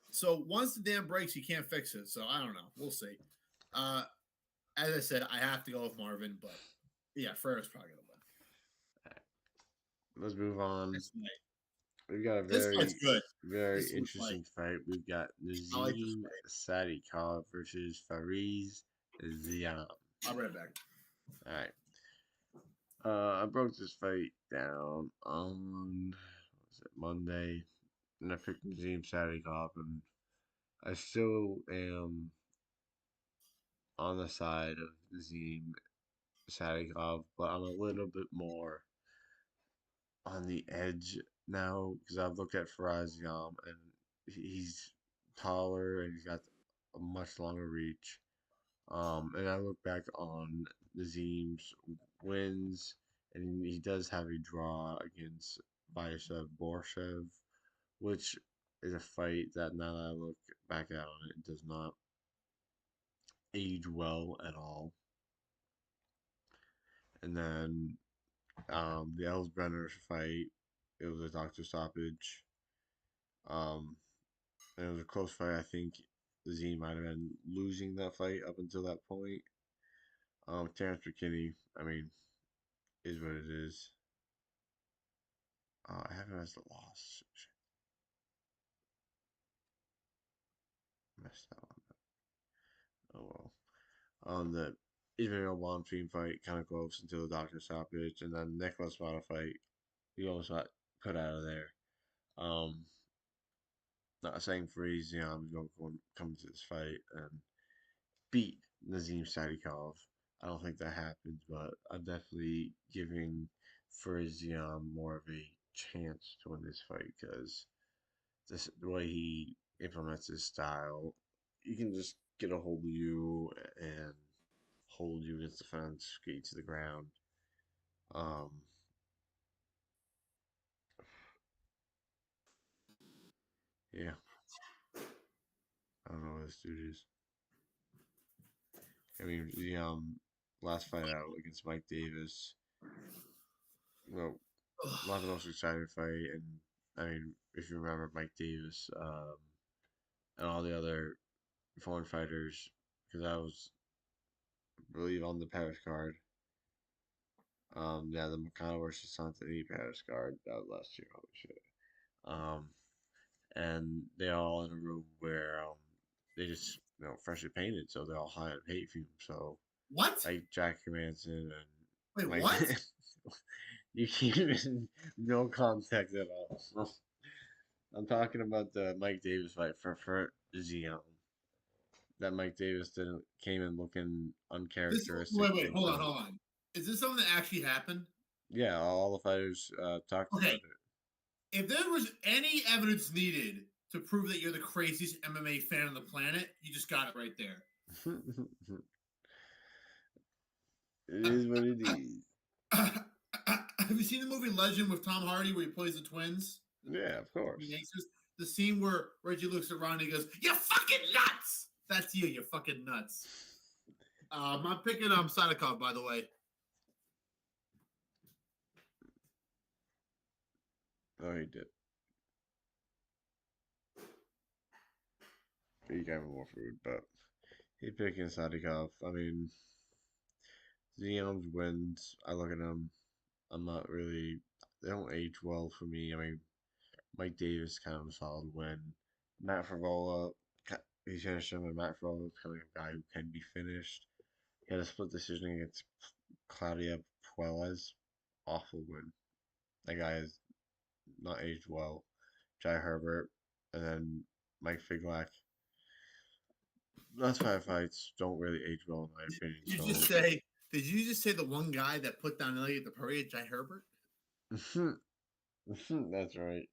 So once the dam breaks, you can't fix it. So I don't know. We'll see. As I said, I have to go with Marvin, but yeah, Ferrer's probably gonna Let's move on. win. We've got a This fight's very, good. very This is a good fight. interesting fight. We've got I like this Nazim fight. Sadikov versus Fariz Ziam. I'll be right back. All right. I broke this fight down on was it Monday, and I picked Nazim Sadikov, and I still am on the side of Nazim Sadikov, but I'm a little bit more on the edge now because I've looked at Faraz Yam and he's taller and he's got a much longer reach. And I look back on Nazim's wins, and he does have a draw against Vyacheslav Borshev, which is a fight that now that I look back at on it does not age well at all. And then the Ellsbrenner fight, it was a doctor stoppage. Um, and it was a close fight. I think Z might have been losing that fight up until that point. Terrence McKinney, I mean, is what it is. I have him as the loss. Shit, messed that one up. Oh well. The Israel Bonfim fight kind of close until the doctor stoppage, and then Nicholas Mata fight, he almost got put out of there. Um, Not saying Freeze, he's going to come to this fight and beat Nazim Sadikov. I don't think that happens, but I'm definitely giving Farizian more of a chance to win this fight because the way he implements his style, he can just get a hold of you and hold you against the fence, get you to the ground. Um, yeah, I don't know what this dude is. I mean, the last fight out against Mike Davis, well, not the most exciting fight, and I mean, if you remember Mike Davis, and all the other foreign fighters, because I was, I believe, on the Paris card. Yeah, the McConnell versus Santini Paris card that was last year. Holy shit. Um, and they all in a room where they just freshly painted, so they're all high on hate fumes. So What? like Jack Hermanson and Wait, Mike, what? you keep in no context at all. I'm talking about the Mike Davis fight for Zion. That Mike Davis didn't came in looking uncharacteristic Wait, and hold on. Is this something that actually happened? yeah, all the fighters talked about Okay, if there was any evidence needed to prove that you're the craziest MMA fan on the planet, you just got it right there. it. It is what it is. Have you seen the movie Legend with Tom Hardy where he plays the twins? Yeah, of course. The scene where Reggie looks at Ron and he goes, "You're fucking nuts!" That's you. You're fucking nuts. I'm picking Sadikov, by the way. Oh, he did. He gave him more food, but he picking Sadikov. I mean, Zion's wins. I look at him. I'm not really. They don't age well for me. I mean, Mike Davis kind of a solid win. Matt Favola, he finished him, and Matt Favola is kind of a guy who can be finished. He had a split decision against Claudia Puelles. Awful win. That guy is not aged well. Jai Herbert, and then Mike Figlak. Last five fights don't really age well in my opinion. Did you just say? Did you just say the one guy that put down Elliot the parade, Jai Herbert? That's right.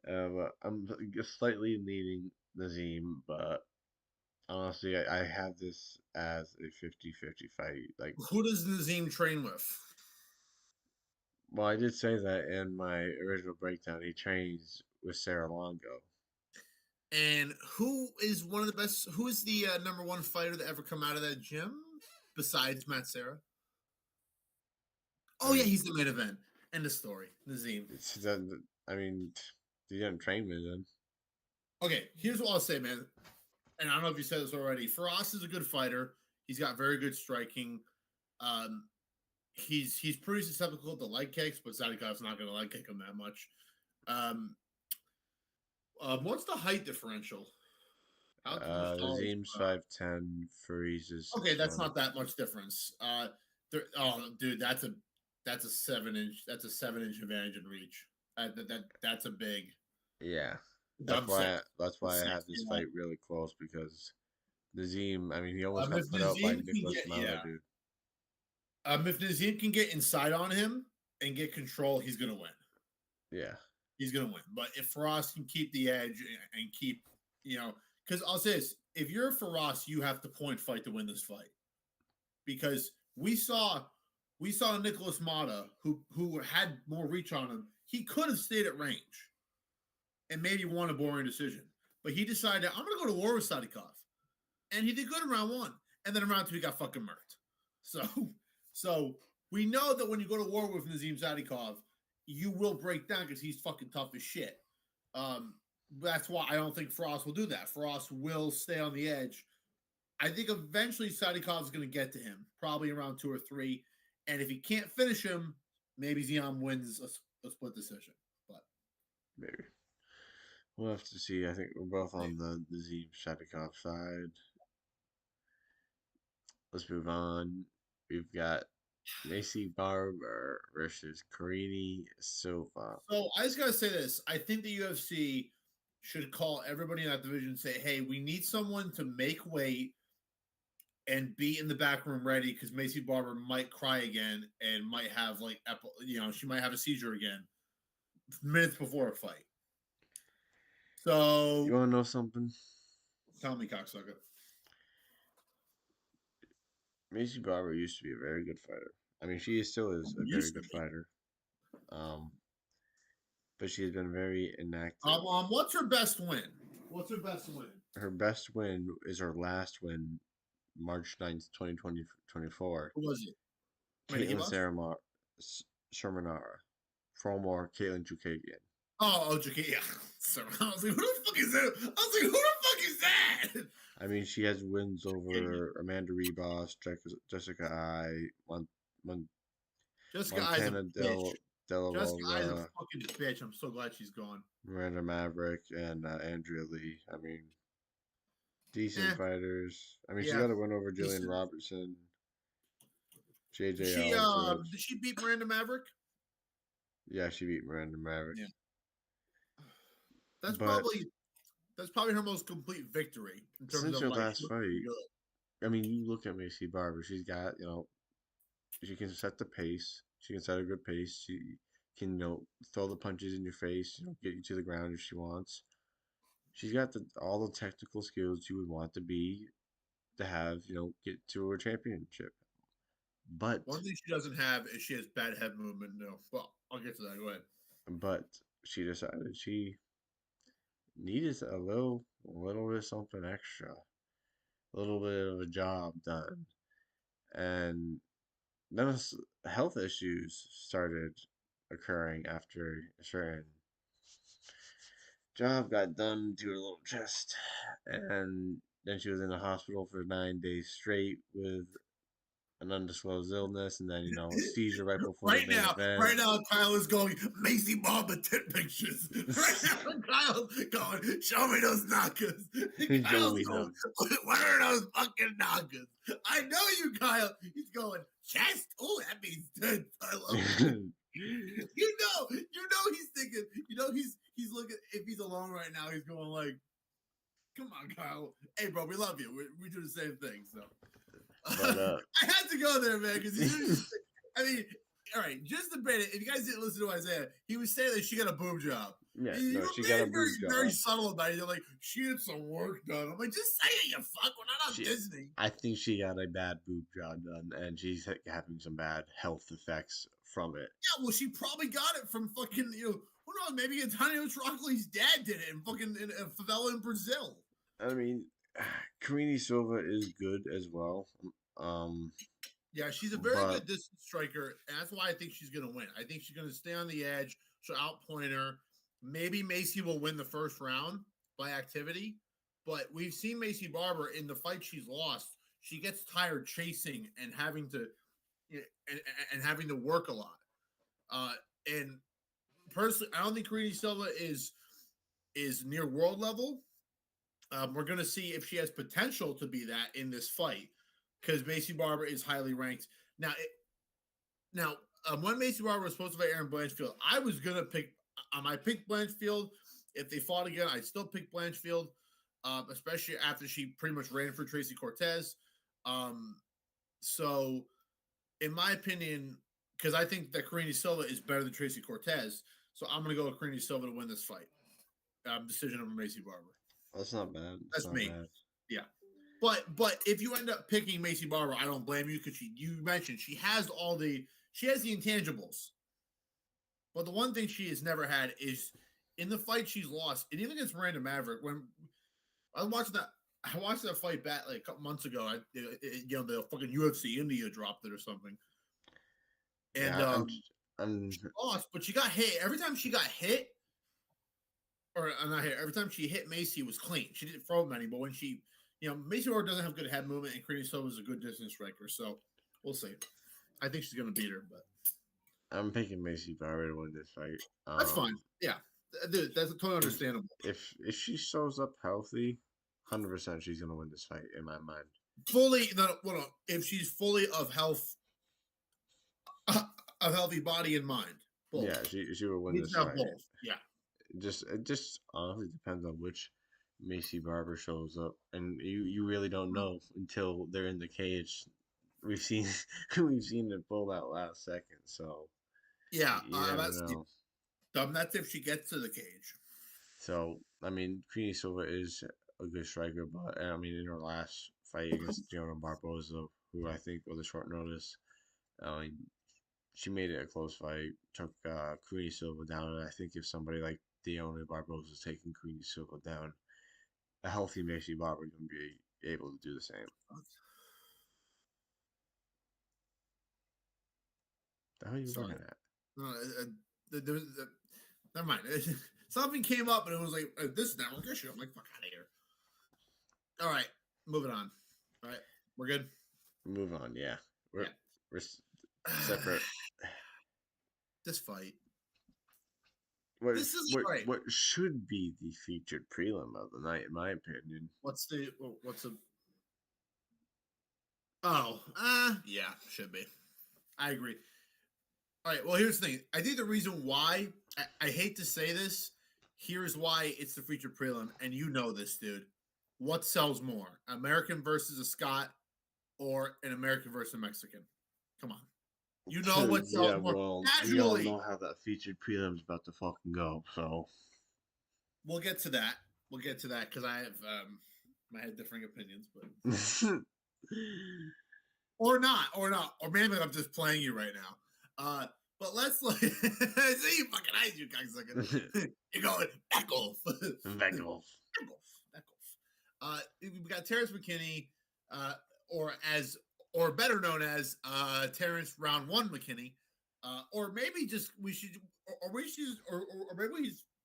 But I'm slightly leaning Nazim, but honestly, I have this as a 50-50 fight. Like, Who does Nazim train with? Well, I did say that in my original breakdown. He trains with Sarah Longo. And who is one of the best? Who is the number one fighter that ever come out of that gym besides Matt Serra? I Oh yeah, mean, he's the main event. End of story. Nazim. it's that. I mean, he didn't train with him. Okay, here's what I'll say, man. And I don't know if you said this already. Faraz is a good fighter. He's got very good striking. Um, he's pretty susceptible to leg kicks, but Zadikov's not going to leg kick him that much. Um, what's the height differential? How tall is Nazim's 5'10", Fariz Okay, that's 6'1". not that much difference. Oh, dude, that's a 7 inch. That's a 7 inch advantage in reach. That's a big. Yeah, I'm saying that's why I six. have this Yeah. fight really close because Nazim. I mean, he almost If got put out by Nazim can Nicholas get Mata, dude. if Nazim can get inside on him and get control, he's gonna win. Yeah, He's gonna win. But if Faraz can keep the edge and keep, because I'll say this: if you're Faraz, you have to point fight to win this fight because we saw Nicholas Mata who had more reach on him. He could have stayed at range and maybe won a boring decision, but he decided I'm gonna go to war with Sadikov, and he did good in round one, and then in round two he got fucking murked. So we know that when you go to war with Nazim Sadikov, you will break down because he's fucking tough as shit. That's why I don't think Frost will do that. Frost will stay on the edge. I think eventually Sadikov is going to get to him, probably around 2 or 3. And if he can't finish him, maybe Zion wins a split decision. But maybe we'll have to see. I think we're both on the Nazim Shatikov side. Let's move on. We've got Macy Barber versus Karini Silva. so I just gotta say this: I think the UFC should call everybody in that division and say, "Hey, we need someone to make weight and be in the back room ready because Macy Barber might cry again and might have she might have a seizure again minutes before a fight." You So want to know something? tell me, cocksucker. Macy Barber used to be a very good fighter. I mean, she still is a very Used to good be. fighter. Um, but she has been very inactive. What's her best win? What's her best win? Her best win is her last win, March 9th, 2024. Who was it? Caitlin Menahibas? Shermanara. Former Caitlin Chukagian. Oh, okay, yeah. So I was like, who the fuck is that? I was like, who the fuck is that? I mean, she has wins over Amanda Rebus, Jessica I, Jessica I's a Montana bitch. Della Jessica I's a Rosa, fucking bitch. I'm so glad she's gone. Miranda Maverick, and Andrea Lee. I mean, decent Eh, fighters. I mean, she yeah. got a win over Jillian Decent. Robertson, Did JJ she Aldridge. did she beat Miranda Maverick? Yeah, she beat Miranda Maverick. Yeah. That's But probably that's probably her most complete victory in terms since of her like last looking fight, good. I mean, you look at Macy Barber. She's got, she can set the pace. She can set a good pace. She can, throw the punches in your face. Get you to the ground if she wants. She's got all the technical skills you would want to have, get to a championship. But One thing she doesn't have is she has bad head movement. No, well, I'll get to that. Go ahead. but she decided she needed a little bit something extra, a little bit of a job done, and then health issues started occurring after a certain job got done to her little chest, and then she was in the hospital for 9 days straight with an undisclosed illness, and then a seizure right before the main event. Right now, Kyle is going Macy Barber tit pictures. Right now, Kyle's going, show me those knockers. Show Kyle's me going, those. what are those fucking knockers? I know you, Kyle. He's going chest. Oh, that means tits. I love it. He's thinking. He's looking. If he's alone right now, he's going like, "Come on, Kyle. Hey, bro, we love you. We do the same thing." So. But I had to go there, man, because I mean, all right, just to bait it, if you guys didn't listen to Isaiah, he was saying that she got a boob job. yeah, You no, were she got a very, boob job. very subtle about it. You're like, she had some work done. I'm like, just say it, you fuck. We're not on Disney. I think she got a bad boob job done, and she's having some bad health effects from it. Yeah, well, she probably got it from fucking, who knows? Maybe Antonio Trocoli's dad did it in fucking in a favela in Brazil. I mean, Karini Silva is good as well. Um, Yeah, she's a very but good distance striker, and that's why I think she's going to win. I think she's going to stay on the edge. She'll outpoint her. Maybe Macy will win the first round by activity, but we've seen Macy Barber in the fight she's lost. She gets tired chasing and having to and having to work a lot. And personally, I don't think Karini Silva is near world level. We're going to see if she has potential to be that in this fight because Macy Barber is highly ranked. When Macy Barber was supposed to fight Erin Blanchfield, I was going to pick. I picked Blanchfield. If they fought again, I'd still pick Blanchfield, especially after she pretty much ran for Tracy Cortez. So, in my opinion, because I think that Karini Silva is better than Tracy Cortez, so I'm going to go with Karini Silva to win this fight. Decision over Macy Barber. that's not bad. That's not me. Bad. Yeah. But if you end up picking Macy Barber, I don't blame you because you mentioned she has the intangibles. But the one thing she has never had is in the fight she's lost, and even against Miranda Maverick, when I watched that fight back like a couple months ago. The fucking UFC India dropped it or something. And Yeah, she lost, but she got hit. Every time she got hit, or not hit, every time she hit Macy, it was clean. She didn't throw many, but when she, Macy Barber doesn't have good head movement, and Karini Silva is a good distance striker. So we'll see. I think she's going to beat her, but I'm picking Macy Barber to win this fight. That's fine. Yeah, dude, that's totally understandable. If she shows up healthy, 100% she's gonna win this fight in my mind. Fully, no, if she's fully of health, a healthy body and mind. Both. Yeah, she will win this fight. Both. Yeah. It just honestly depends on which Macy Barber shows up, and you really don't know until they're in the cage. We've seen it pull out last second, so yeah, that's if she gets to the cage. So I mean, Karini Silva is a good striker, but I mean, in her last fight against Gianna Barboza, who I think was a short notice, she made it a close fight, took Karini Silva down, and I think if somebody like Deonna Barboza is taking Karini Silva down, a healthy Macy Barber is going to be able to do the same. How are you looking at? Never mind. Something came up and it was like, this network issue. I'm like, fuck out of here. All right, moving on. All right, we're good. Move on. Yeah, we're separate. This fight. This is what should be the featured prelim of the night, in my opinion. What's the? Yeah, should be. I agree. All right. Well, here's the thing. I think the reason why I hate to say this, here's why it's the featured prelim, and you know this, dude. What sells more, American versus a Scot, or an American versus a Mexican? Come on. You know what sells more. Well, we all know how that featured prelim is about to fucking go. So we'll get to that. Because I have I had differing opinions, but or not, or maybe I'm just playing you right now. But let's see you fucking eyes, you cocksucker. You're going back off. We got Terrence McKinney, or better known as Terrence Round One McKinney, or maybe his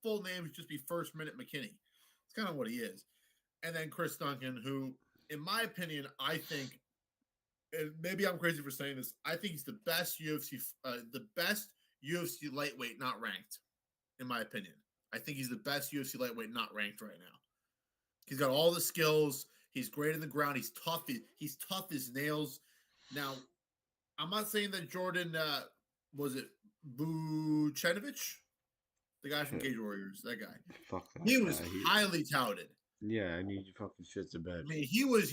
full name should just be First Minute McKinney. It's kind of what he is. And then Chris Duncan, who, in my opinion, I think, and maybe I'm crazy for saying this, I think he's the best UFC lightweight not ranked. In my opinion, I think he's the best UFC lightweight not ranked right now. He's got all the skills. He's great in the ground. He's tough. He's tough as nails. Now, I'm not saying that Jordan, was it Vucenovic? The guy from Cage Warriors, that guy. Fuck that he was highly touted. Yeah, I need you fucking shit to bed. I mean, he was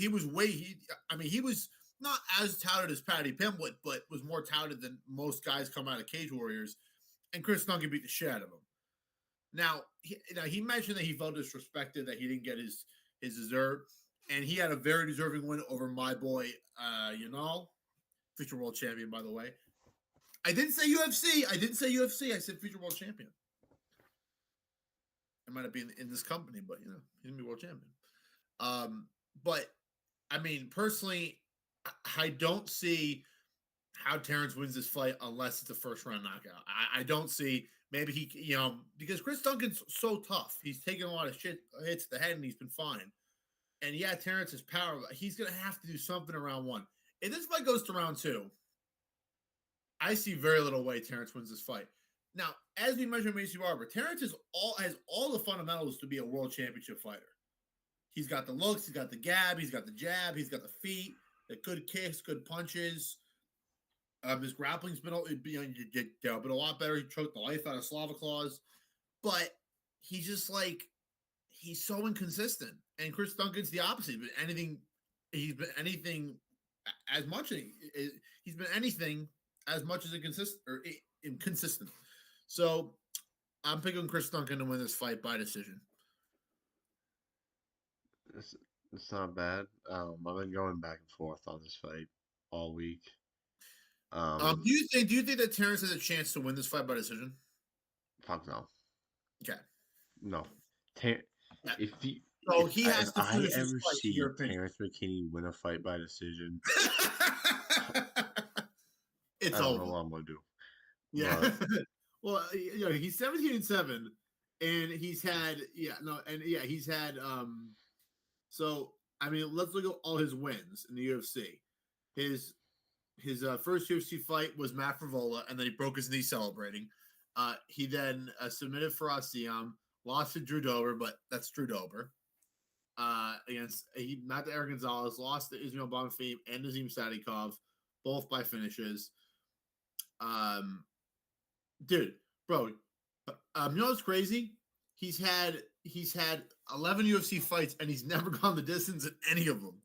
not as touted as Paddy Pimblett, but was more touted than most guys come out of Cage Warriors. And Chris Duncan beat the shit out of him. Now, he mentioned that he felt disrespected, that he didn't get his dessert. And he had a very deserving win over my boy, future world champion, by the way. I didn't say UFC. I didn't say UFC. I said future world champion. It might not be in this company, but he's gonna be world champion. But I mean, personally, I don't see how Terrence wins this fight unless it's a first round knockout. I don't see maybe he, because Chris Duncan's so tough. He's taken a lot of hits to the head and he's been fine. And yeah, Terrence is power, but he's gonna have to do something in round one. If this fight goes to round two, I see very little way Terrence wins this fight. Now, as we mentioned, Macy Barber, Terrence has all the fundamentals to be a world championship fighter. He's got the looks, he's got the gab, he's got the jab, he's got the feet, the good kicks, good punches. His grappling's been a lot better. He choked the life out of Slava Claus, but he's just he's so inconsistent. And Chris Duncan's the opposite. He's been anything as much as inconsistent. So I'm picking Chris Duncan to win this fight by decision. It's not bad. I've been going back and forth on this fight all week. Do you think that Terrence has a chance to win this fight by decision? Fuck no. Okay. No. If he has to finish ever his fight, see Terrence McKinney win a fight by decision, it's I don't over. know what I'm gonna do. Yeah. Well, he's 17-7, and he's had he's had So I mean, let's look at all his wins in the UFC. His first UFC fight was Matt Frivola, and then he broke his knee celebrating. He then submitted for Asiam, lost to Drew Dober, but that's Drew Dober. Not to Eric Gonzalez, lost to Ismail Bonfim and Nazim Sadikov, both by finishes. Dude, bro, you know what's crazy? He's had 11 UFC fights, and he's never gone the distance in any of them.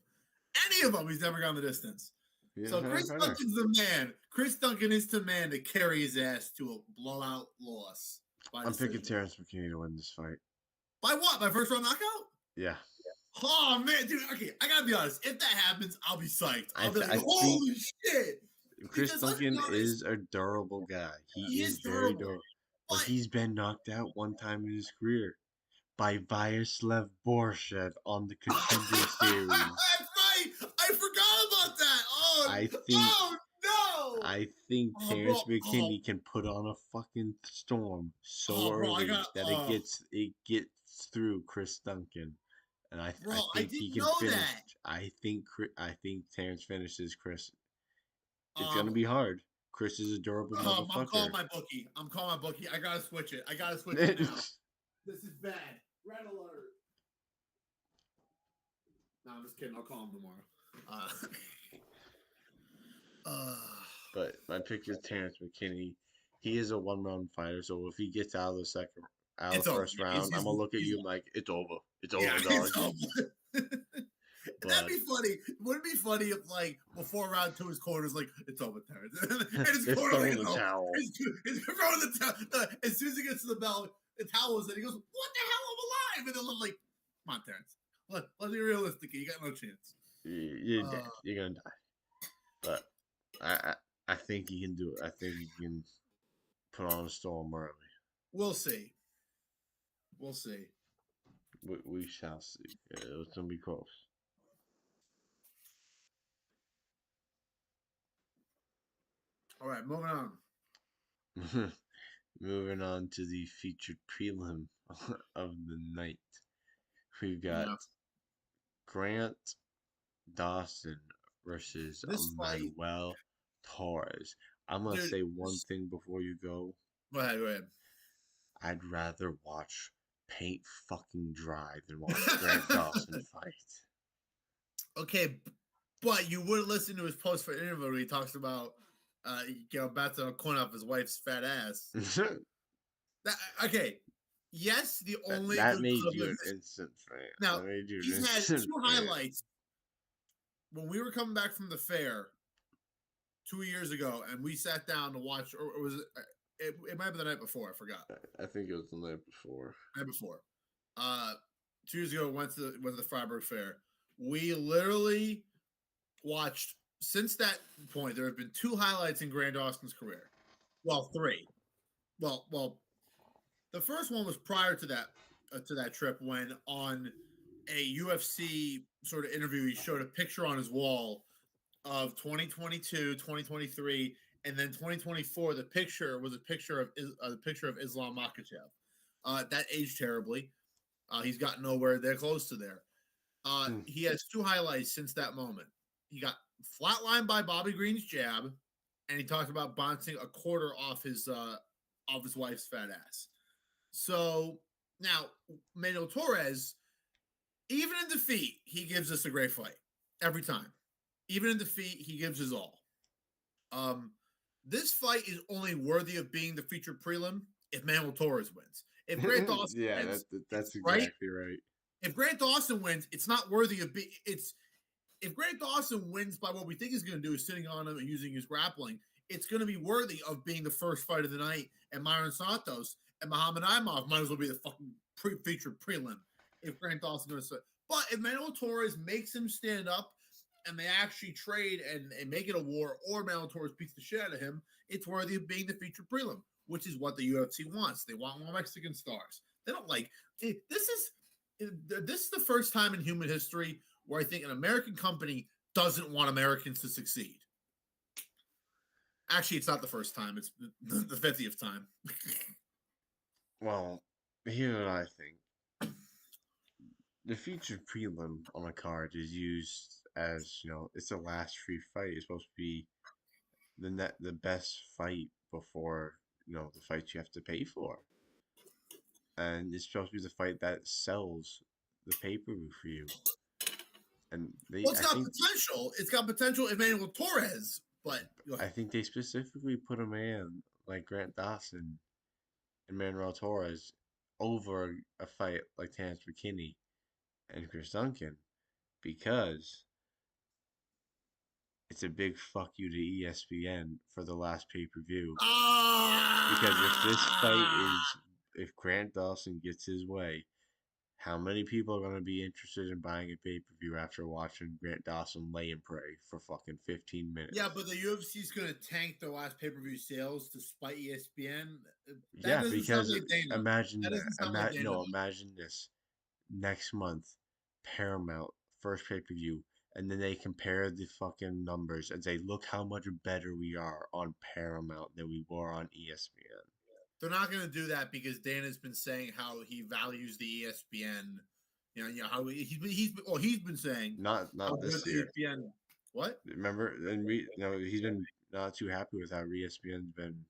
He's never gone the distance. Yeah, so Chris Duncan's the man. Chris Duncan is the man to carry his ass to a blowout loss. I'm picking Terrence McKinney to win this fight. By what? By first round knockout? Yeah. Oh man, dude. Okay, I gotta be honest. If that happens, I'll be psyched. I'll be like, holy shit! Chris Duncan is a durable guy. He is very durable. But he's been knocked out one time in his career by Vyacheslav Borshev on the Contender Series. That's right. I forgot about that. I think Terrence McKinney can put on a fucking storm so early that it gets through Chris Duncan, and I think he can finish. I think Terrence finishes Chris. It's gonna be hard. Chris is a durable motherfucker. I'm calling my bookie. I gotta switch it. now. This is bad. Red alert. No, I'm just kidding. I'll call him tomorrow. But my pick is Terrence McKinney. He is a one-round fighter, so if he gets out of the first round, I'm gonna look at you like it's over. It's over, dog. That'd be funny. Wouldn't it be funny if, before round two, his corner's like, it's over, Terrence. And his corner, throwing the towel. He's throwing the towel. As soon as he gets to the bell, the towel is in. He goes, what the hell? I'm alive. And then I'm like, come on, Terrence. Let's be realistic. You got no chance. You're dead. You're gonna die. But I think he can do it. I think he can put on a storm early. We'll see. We shall see. It's gonna be close. All right, moving on. Moving on to the featured prelim of the night. We've got Grant Dawson versus Manuel Torres. I'm going to say one thing before you go. Go ahead. I'd rather watch paint fucking dry than watch Grant Dawson fight. Okay, but you would listen to his post for interview where he talks about about to coin off his wife's fat ass. Okay. Yes, the only that made you an instant fan. Now he's had two highlights when we were coming back from the fair 2 years ago, and we sat down to watch. Or was it might have been the night before? I forgot. I think it was the night before. 2 years ago, went to the Freiburg Fair. We literally watched. Since that point, there have been two highlights in Grant Dawson's career. Well, three. Well, the first one was prior to that trip when on a UFC sort of interview he showed a picture on his wall of 2022, 2023, and then 2024. The picture was a picture of the picture of Islam Makhachev. That aged terribly. He's got nowhere there close to there. Hmm. He has two highlights since that moment. He got flatlined by Bobby Green's jab, and he talked about bouncing a quarter off his wife's fat ass. So now Manuel Torres, even in defeat, he gives us a great fight every time. Even in defeat, he gives his all. This fight is only worthy of being the featured prelim if Manuel Torres wins. If Grant Dawson Yeah, wins, that's right? exactly right. If Grant Dawson wins, it's not worthy of being. It's if Grant Dawson wins by what we think he's going to do is sitting on him and using his grappling, it's going to be worthy of being the first fight of the night. And Myron Santos and Muhammad Imov might as well be the fucking featured prelim if Grant Dawson goes. But if Manuel Torres makes him stand up and they actually trade and make it a war, or Manuel Torres beats the shit out of him, it's worthy of being the featured prelim, which is what the UFC wants. They want more Mexican stars. They don't like this is the first time in human history where I think an American company doesn't want Americans to succeed. Actually, it's not the first time. It's the 50th time. Well, here's what I think. The featured prelim on a card is used as, it's a last free fight. It's supposed to be the best fight before, the fight you have to pay for. And it's supposed to be the fight that sells the pay-per-view for you. And Well, it's got potential. It's got potential Emmanuel Torres, but I think they specifically put a man like Grant Dawson and Manuel Torres over a fight like Terrence McKinney and Chris Duncan because it's a big fuck you to ESPN for the last pay-per-view. Because if Grant Dawson gets his way, how many people are going to be interested in buying a pay-per-view after watching Grant Dawson lay and pray for fucking 15 minutes? Yeah, but the UFC is going to tank their last pay-per-view sales to spite ESPN. Yeah, because imagine That that. doesn't sound like Dana. Imagine this. Next month, Paramount first pay-per-view, and then they compare the fucking numbers and say, look how much better we are on Paramount than we were on ESPN. They're not going to do that because Dana's been saying how he values the ESPN. How he's been saying not this year. ESPN. What? Remember, and he's been not too happy with how ESPN's been,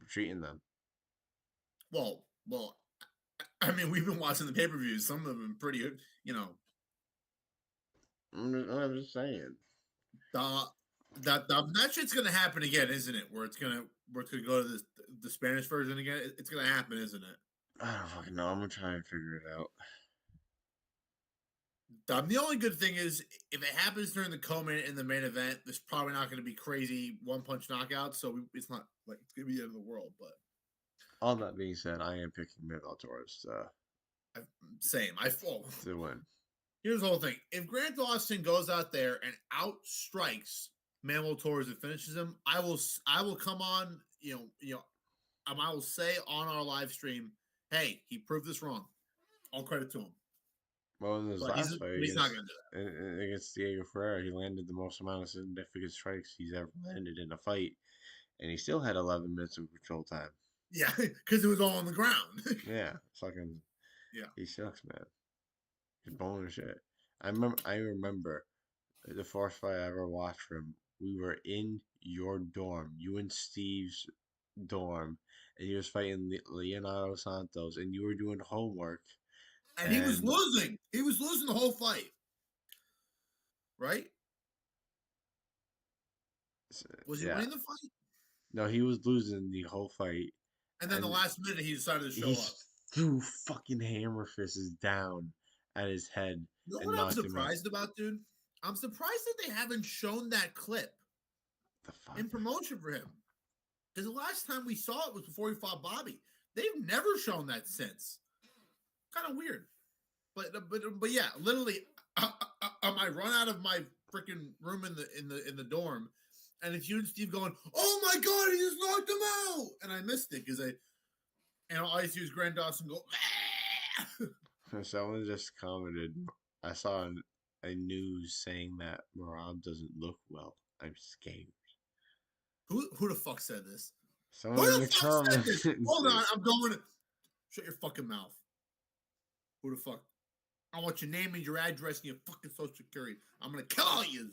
treating them. Well, I mean, we've been watching the pay-per-views. Some of them have been pretty, I'm just saying. That shit's gonna happen again, isn't it? Where it's gonna go to the Spanish version again. It's gonna happen, isn't it? I don't fucking know. I'm gonna try and figure it out. The only good thing is if it happens during the co-main and the main event, there's probably not going to be crazy one-punch knockouts. So it's not like it's going to be the end of the world. But all that being said, I am picking Manuel Torres. Same. I fall to win. Here's the whole thing: if Grant Dawson goes out there and outstrikes Manuel Torres and finishes him, I will come on. I will say on our live stream, hey, he proved this wrong. All credit to him. Well, in his last fight he's not going to do that. Against Diego Ferreira, he landed the most amount of significant strikes he's ever landed in a fight, and he still had 11 minutes of control time. Yeah, because it was all on the ground. Yeah, fucking. Yeah, he sucks, man. He's bone and shit. I remember the first fight I ever watched from. We were in your dorm, you and Steve's dorm, and he was fighting Leonardo Santos, and you were doing homework. And he was losing. He was losing the whole fight. Right? Was he winning the fight? No, he was losing the whole fight. And then the last minute, he decided to show up. Threw fucking hammer fists down at his head. You know what I'm surprised about, dude? I'm surprised that they haven't shown that clip in promotion for him. Because the last time we saw it was before he fought Bobby. They've never shown that since. Kind of weird, but yeah, literally, I run out of my freaking room in the dorm, and it's you and Steve going, "Oh my god, he just knocked him out!" And I missed it because all I see was Grant Dawson go. Someone just commented. I saw a news saying that Marab doesn't look well. I'm scared. Who the fuck said this? Who Someone in the the fuck said comments. this? Hold on, I'm going to shut your fucking mouth. Who the fuck? I want your name and your address and your fucking social security. I'm gonna kill all you.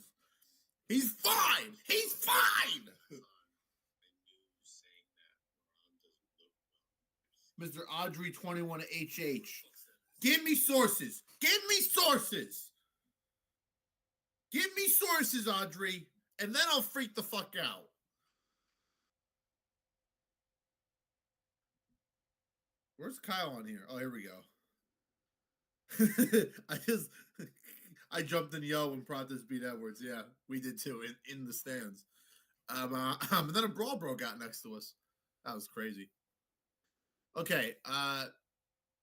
He's fine. He's fine. Mr. Audrey 21 HH. Give me sources. Give me sources. Give me sources, Audrey, and then I'll freak the fuck out. Where's Kyle on here? Oh, here we go. I jumped in yo when Pratis beat Edwards. Yeah, we did too in the stands. And then a brawl bro got next to us. That was crazy. Okay,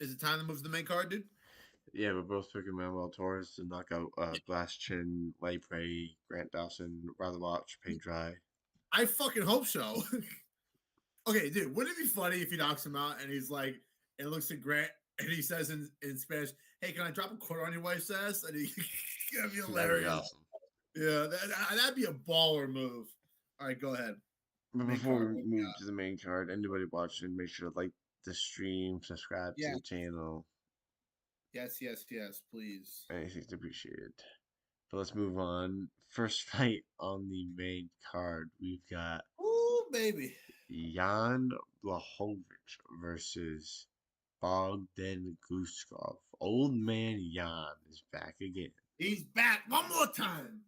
is it time to move to the main card, dude? Yeah, we're both picking Manuel Torres to knock out Glass Chin, Light Prey, Grant Dawson, Rather Watch, Paint Dry. I fucking hope so. Okay, dude, wouldn't it be funny if he knocks him out and he's like, and looks at Grant and he says in Spanish, "Hey, can I drop a quarter on your wife's ass?" And that'd be hilarious. That'd be awesome. Yeah, that'd be a baller move. All right, go ahead. But before we move to the main card, anybody watching, make sure to like the stream, subscribe to the channel. Yes, please. Anything's appreciated. But let's move on. First fight on the main card, we've got baby. Jan Blachowicz versus Bogdan Guskov. Old man Jan is back again. He's back one more time.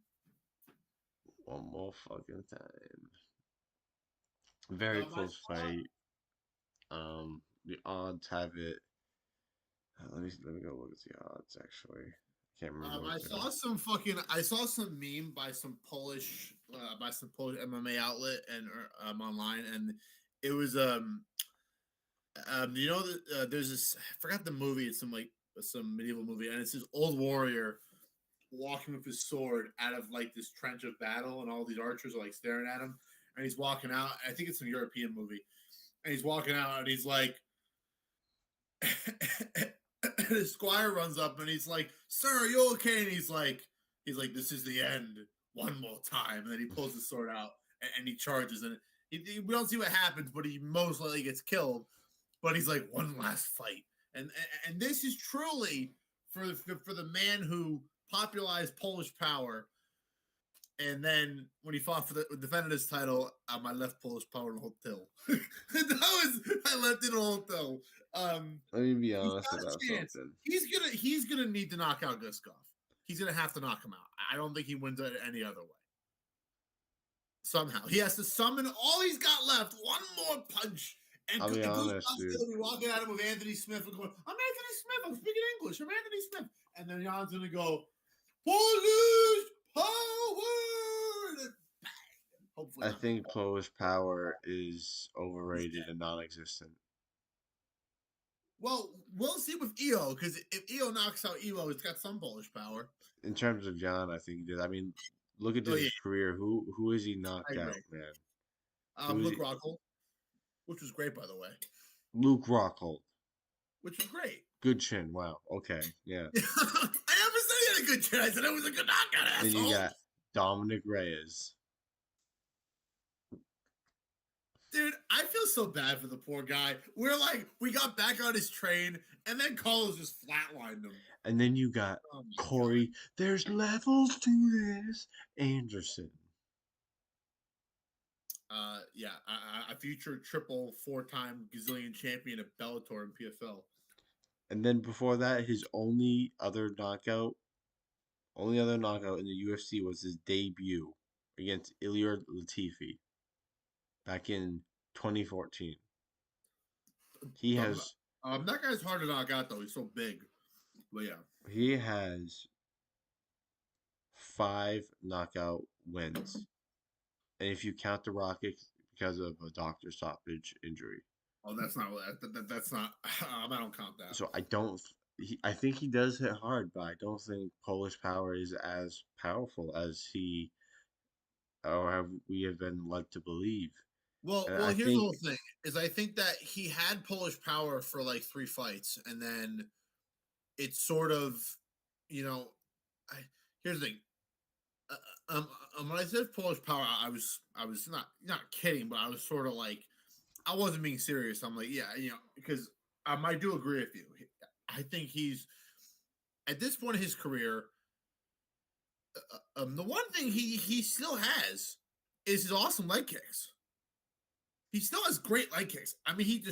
One more fucking time. Very close fight. The odds have it. Let me go look at the odds. Actually, can't remember. I saw some meme by some Polish MMA outlet and online, and it was there's this, I forgot the movie. It's some medieval movie, and it's this old warrior walking with his sword out of like this trench of battle, and all these archers are like staring at him, and he's walking out. I think it's some European movie, and he's walking out, and he's like. And his squire runs up and he's like, "Sir, are you okay?" And he's like, "This is the end. One more time." And then he pulls his sword out and he charges. And we don't see what happens, but he most likely gets killed. But he's like, "One last fight." And this is truly for the man who popularized Polish power. And then when he fought defended his title, I left Polish power in a hotel. I left it in a hotel. Let me be honest about something. He's gonna need to knock out Guskov. He's gonna have to knock him out. I don't think he wins it any other way. Somehow he has to summon all he's got left. One more punch, and I'll be honest, dude. Gonna be walking at him with Anthony Smith and going, "I'm Anthony Smith. I'm speaking English. I'm Anthony Smith." And then Jan's gonna go, "Polish power." Hopefully I think Polish power is overrated and non-existent. Well, we'll see with EO, because if EO knocks out EO, it's got some Polish power. In terms of Jan, I think he did. I mean, look at his career. Who has he knocked out, man? Luke Rockhold, which was great, by the way. Luke Rockhold. Which was great. Good chin. Wow. Okay. Yeah. I never said he had a good chin. I said it was a good knockout, asshole. Then you got Dominic Reyes. Dude, I feel so bad for the poor guy. We got back on his train, and then Carlos just flatlined him. And then you got Corey. God. There's levels to this. Anderson. Yeah, a future triple 4-time gazillion champion of Bellator and PFL. And then before that, his only other knockout in the UFC was his debut against Ilir Latifi. Back in 2014. He has... that guy's hard to knock out, though. He's so big. But yeah. He has 5 knockout wins. And if you count the Rocket because of a doctor stoppage injury. Oh, that's not... That's not... I don't count that. So I think he does hit hard, but I don't think Polish power is as powerful as he or have we have been led to believe. Well, And well, I here's the think, whole thing: is I think that he had Polish power for like 3 fights, and then it's sort of, you know, I, here's the thing. Uh, when I said Polish power, I was not kidding, but I was sort of like I wasn't being serious. I'm like, yeah, because I do agree with you. I think he's at this point in his career. The one thing he still has is his awesome leg kicks. He still has great leg kicks. I mean,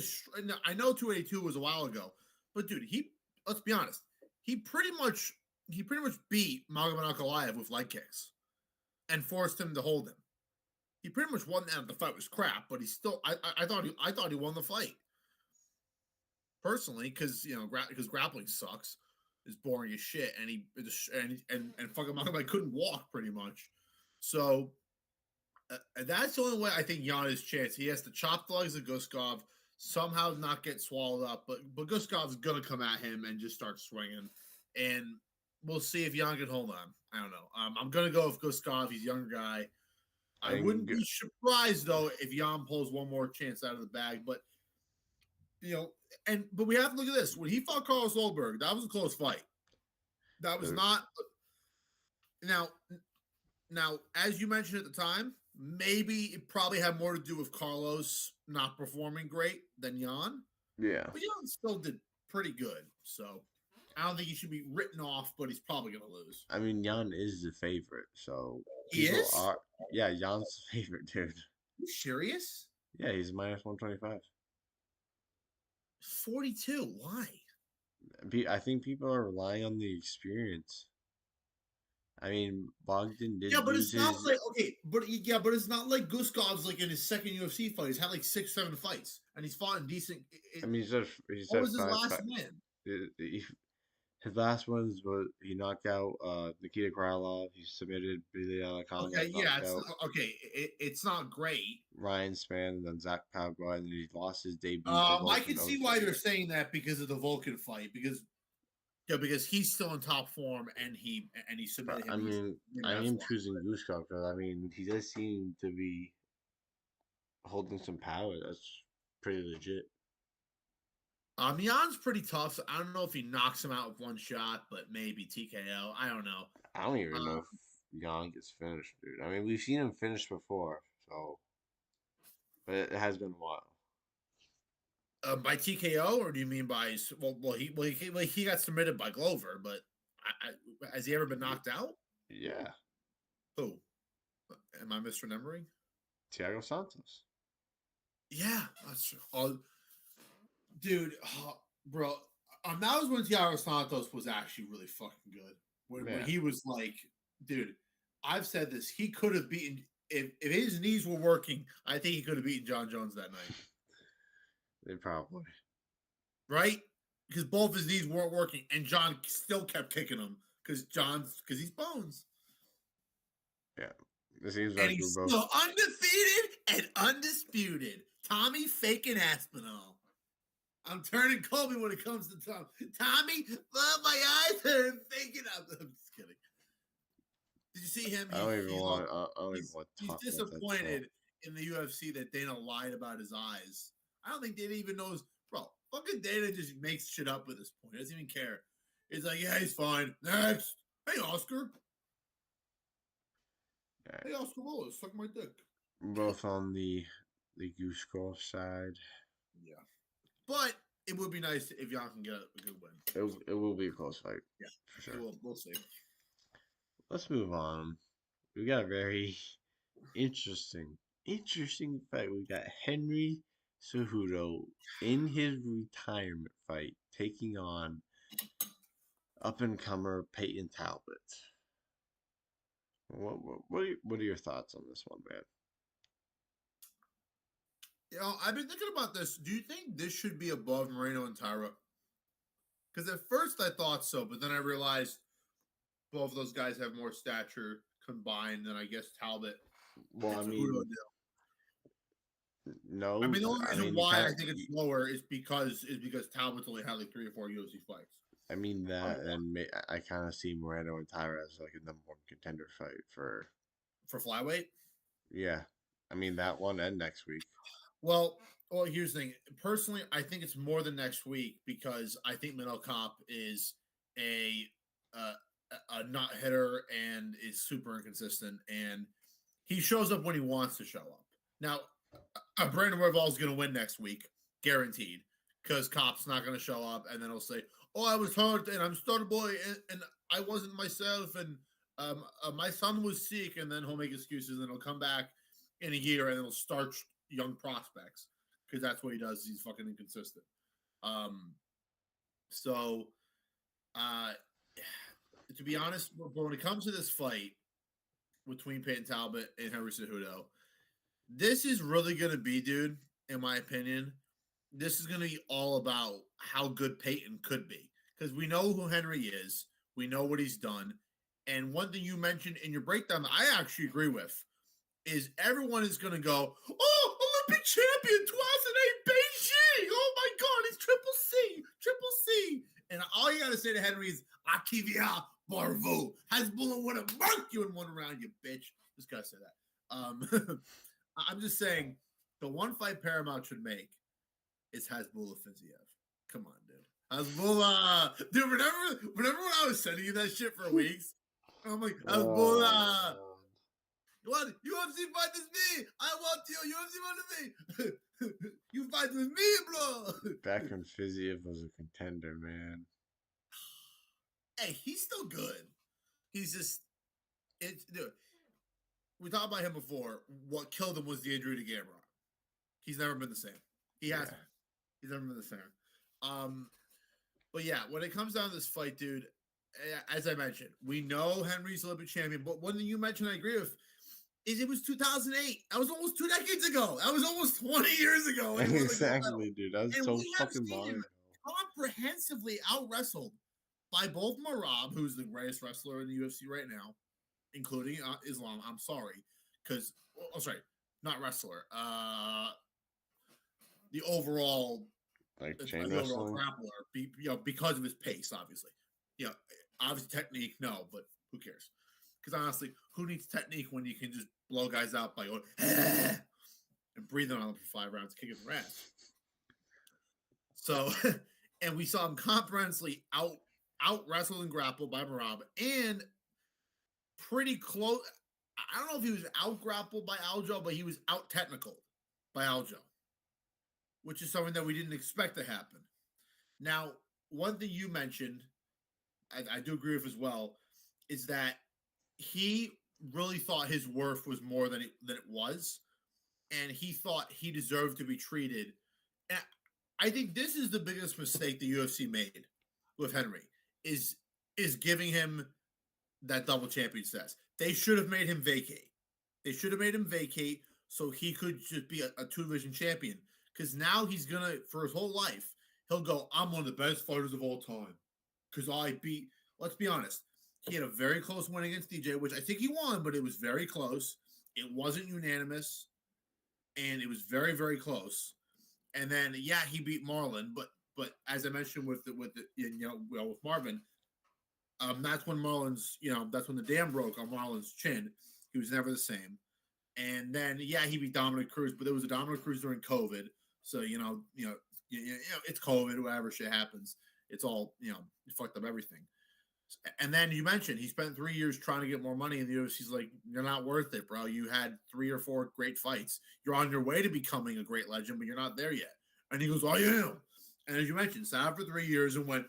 I know 282 was a while ago, but dude, let's be honest, he pretty much beat Magomed Ankalaev with leg kicks and forced him to hold him. He pretty much won that. The fight was crap, but he still I thought he won the fight personally because because grappling sucks, is boring as shit, and and fucking Magomed couldn't walk pretty much. So that's the only way I think Jan has chance. He has to chop the legs of Guskov, somehow not get swallowed up, but Guskov's gonna come at him and just start swinging, and we'll see if Jan can hold on. I don't know. I'm gonna go with Guskov. He's a younger guy. I and wouldn't be surprised though if Jan pulls one more chance out of the bag, but but we have to look at this. When he fought Carlos Goldberg, that was a close fight. That was not now. Now, as you mentioned at the time, maybe it probably had more to do with Carlos not performing great than Jan, yeah, but Jan still did pretty good. So I don't think he should be written off, but he's probably going to lose. I mean, Jan is the favorite, so He people is? are. Yeah, Jan's the favorite, dude. You serious? Yeah, he's minus 125. 42. Why? I think people are relying on the experience. I mean, Bogdan Yeah, did but lose it's not his. like but it's not like Guskov's like in his second UFC fight. He's had like 6, 7 fights, and he's fought in decent. I mean, he What said was his five. last win? His last ones was he knocked out Nikita Krylov. He submitted Billy Alakhan, got Okay, yeah, knocked out. okay. It's not great. Ryan Spann, and then Zach Pagua, and he lost his debut to I Volkan can see why Ozdemir. they're saying that because of the Vulcan fight, because he's still in top form and he But submitted I him easily. mean, Maybe I that's am why. choosing Guskov because I mean he does seem to be holding some power. That's pretty legit. Jan's pretty tough. So I don't know if he knocks him out with one shot, but maybe TKO. I don't know. I don't even know Uh, if Jan gets finished, dude. I mean, we've seen him finish before, so but it has been a while. by TKO, or do you mean by he got submitted by Glover, but has he ever been knocked out? Yeah, Who? Am I misremembering? Thiago Santos. Yeah, that's true. Dude, bro, that was when Thiago Santos was actually really fucking good. When Yeah, he was like, dude, I've said this. He could have beaten if his knees were working. I think he could have beaten John Jones that night, they probably. right? Because both his knees weren't working, and John still kept kicking him because he's Bones, Yeah, it seems and like we're he's both. still undefeated and undisputed. Tommy faking Aspinall. I'm turning Colby when it comes to Tom. Tommy, my eyes are thinking. I'm just kidding. Did you see him? I don't even want. I don't even want to He's talk about that show. disappointed in the UFC that Dana lied about his eyes. I don't think Dana even knows, bro. Fucking Dana just makes shit up at this point. He doesn't even care. He's like, yeah, he's fine. Next, hey Oscar, Yeah, hey Oscar Willis, suck my dick. we're both on the Goose Golf side. Yeah, but it would be nice if y'all can get a good win. It will be a close fight Yeah, for sure. we'll see. Let's move on. We got a very interesting fight. We got Henry Cejudo in his retirement fight taking on up and comer Peyton Talbot. What are your thoughts on this one, man? I've been thinking about this. Do you think this should be above Moreno and Tyra? Because at first I thought so, but then I realized both of those guys have more stature combined than I guess Talbot Well, and I Cejudo mean, do. I no. mean, the only I reason mean, you why I kind think it's lower is because Talbot's only had like 3 or 4 UFC fights. I mean Under that, and I kind of see Moreno and Tyra as like a number one contender fight for. for flyweight. Yeah. I mean that one and next week. Well, here's the thing. Personally, I think it's more than next week because I think Minnow Cop is a uh, a nut hitter and is super inconsistent, and he shows up when he wants to show up. Now, Brandon Royval is going to win next week, guaranteed, because Cop's not going to show up, and then he'll say, "Oh, I was hurt, and I'm starter boy, and I wasn't myself, and my son was sick," and then he'll make excuses, and he'll come back in a year, and he'll start young prospects because that's what he does. He's fucking inconsistent. Um, so, uh, to be honest, but when it comes to this fight between Peyton Talbot and Henry Cejudo, this is really going to be, dude, in my opinion, this is going to be all about how good Peyton could be because we know who Henry is, we know what he's done, and one thing you mentioned in your breakdown that I actually agree with is everyone is going to go, "Oh, Olympic champion, 2008 Beijing! Oh my God, he's triple C, triple C!" And all you got to say to Henry is, "Akivia Barvu, Hezbollah would have marked you in one round, you bitch." Just gotta say that. I'm just saying, the one fight Paramount should make is Hasbulla Fiziev. Come on, dude. Hasbulla, dude. Whenever when I was sending you that shit for weeks, I'm like, Hasbulla. Oh, You want UFC fight with me? I want you. UFC fight with me. You fight with me, bro. back when Fiziev was a contender, man. Hey, he's still good. He's just dude. We talked about him before. What killed him was the injury to Gamrot. He's never been the same. He hasn't. Yeah. He's never been the same. But yeah, when it comes down to this fight, dude, as I mentioned, we know Henry's Olympic champion. But one thing you mentioned, I agree with, is it was 2008. That was almost 2 decades ago. That was almost 20 years ago. Exactly, dude. That was And so we have fucking seen long him ago. comprehensively out wrestled by both Marab, who's the greatest wrestler in the UFC right now, including Islam. I'm sorry, because sorry, not wrestler. The overall, Like the chain overall wrestling. grappler, because of his pace, obviously. Obviously technique, no, but who cares? Because honestly, who needs technique when you can just blow guys out by going and breathing on them for 5 rounds, kicking their ass? So, and we saw him comprehensively out wrestled and grappled by Marab, and pretty close. I don't know if he was out grappled by Aljo, but he was out technical by Aljo, which is something that we didn't expect to happen. Now, one thing you mentioned, I do agree with as well, is that he really thought his worth was more than it was, and he thought he deserved to be treated. And I think this is the biggest mistake the UFC made with Henry is giving him that double champion status. They should have made him vacate. They should have made him vacate so he could just be a two-division champion. Because now he's gonna, for his whole life, he'll go, "I'm one of the best fighters of all time." Because I beat, let's be honest, he had a very close win against DJ, which I think he won, but it was very close. It wasn't unanimous, and it was very, very close. And then, yeah, he beat Marlon, but as I mentioned with with Marvin, that's when that's when the dam broke on Marlon's chin. He was never the same. And then, yeah, he beat Dominic Cruz, but there was a Dominic Cruz during COVID. So, it's COVID, whatever shit happens. It's all, you fucked up everything. And then you mentioned he spent 3 years trying to get more money in the UFC's like, "You're not worth it, bro. You had 3 or 4 great fights. You're on your way to becoming a great legend, but you're not there yet." And he goes, "I am." And as you mentioned, sat out for 3 years and went,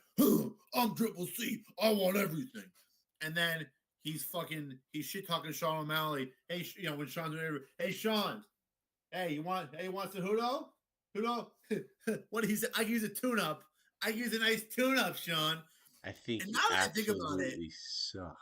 "I'm Triple C. I want everything." And then he's shit talking Sean O'Malley. Hey, when Sean's over, "Hey, Sean, hey, you want some Hudo? Hudo? What do he say? I use a tune up. I use a nice tune up, Sean." I think And you now that I think about it, absolutely suck.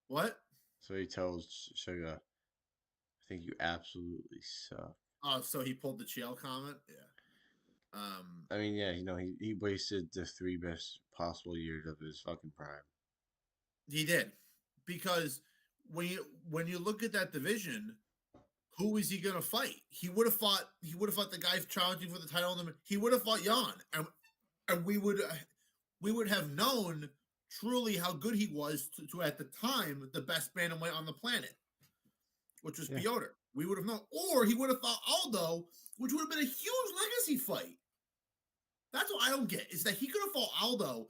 what? So he tells Sugar, I think you absolutely suck. Oh, so he pulled the Chael comment? Yeah. I mean, yeah, he wasted the 3 best possible years of his fucking prime. He did. Because when you look at that division, who is he gonna fight? He would have fought the guy challenging for the title. He would have fought Jan. And we would have known truly how good he was to at the time the best bantamweight on the planet. which was Yeah. Piotr. We would have known. Or he would have fought Aldo, which would have been a huge legacy fight. That's what I don't get, is that he could have fought Aldo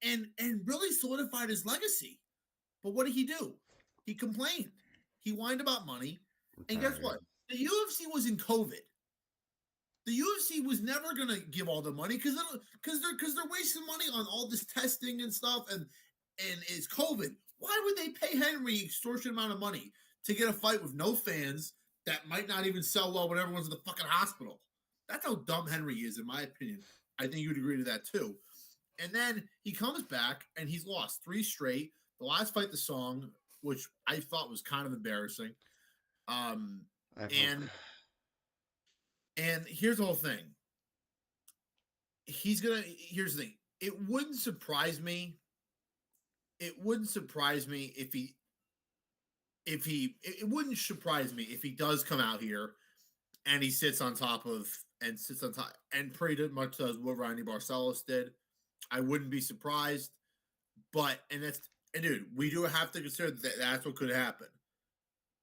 and really solidified his legacy. But what did he do? He complained. He whined about money. I'm And guess tired. what? The UFC was in COVID. The UFC was never gonna give all the money because they're wasting money on all this testing and stuff, and it's COVID. Why would they pay Henry extortionate amount of money to get a fight with no fans that might not even sell well when everyone's in the fucking hospital? That's how dumb Henry is, in my opinion. I think you'd agree to that too. And then he comes back and he's lost 3 straight. The last fight, the Song, which I thought was kind of embarrassing. And here's the whole thing. Here's the thing. It wouldn't surprise me. It wouldn't surprise me if he does come out here and he sits on top and pretty much does what Ronnie Barcelos did. I wouldn't be surprised. But dude, we do have to consider that that's what could happen.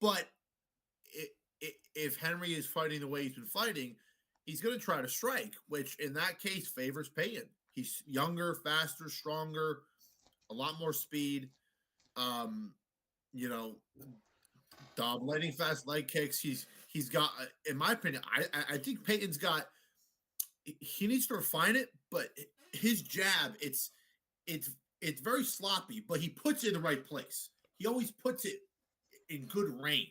But if Henry is fighting the way he's been fighting, he's going to try to strike, which in that case favors Payton. He's younger, faster, stronger, a lot more speed. Dominating fast leg kicks. He's got, in my opinion, I think Payton's got. He needs to refine it, but his jab, it's very sloppy, but he puts it in the right place. He always puts it in good range.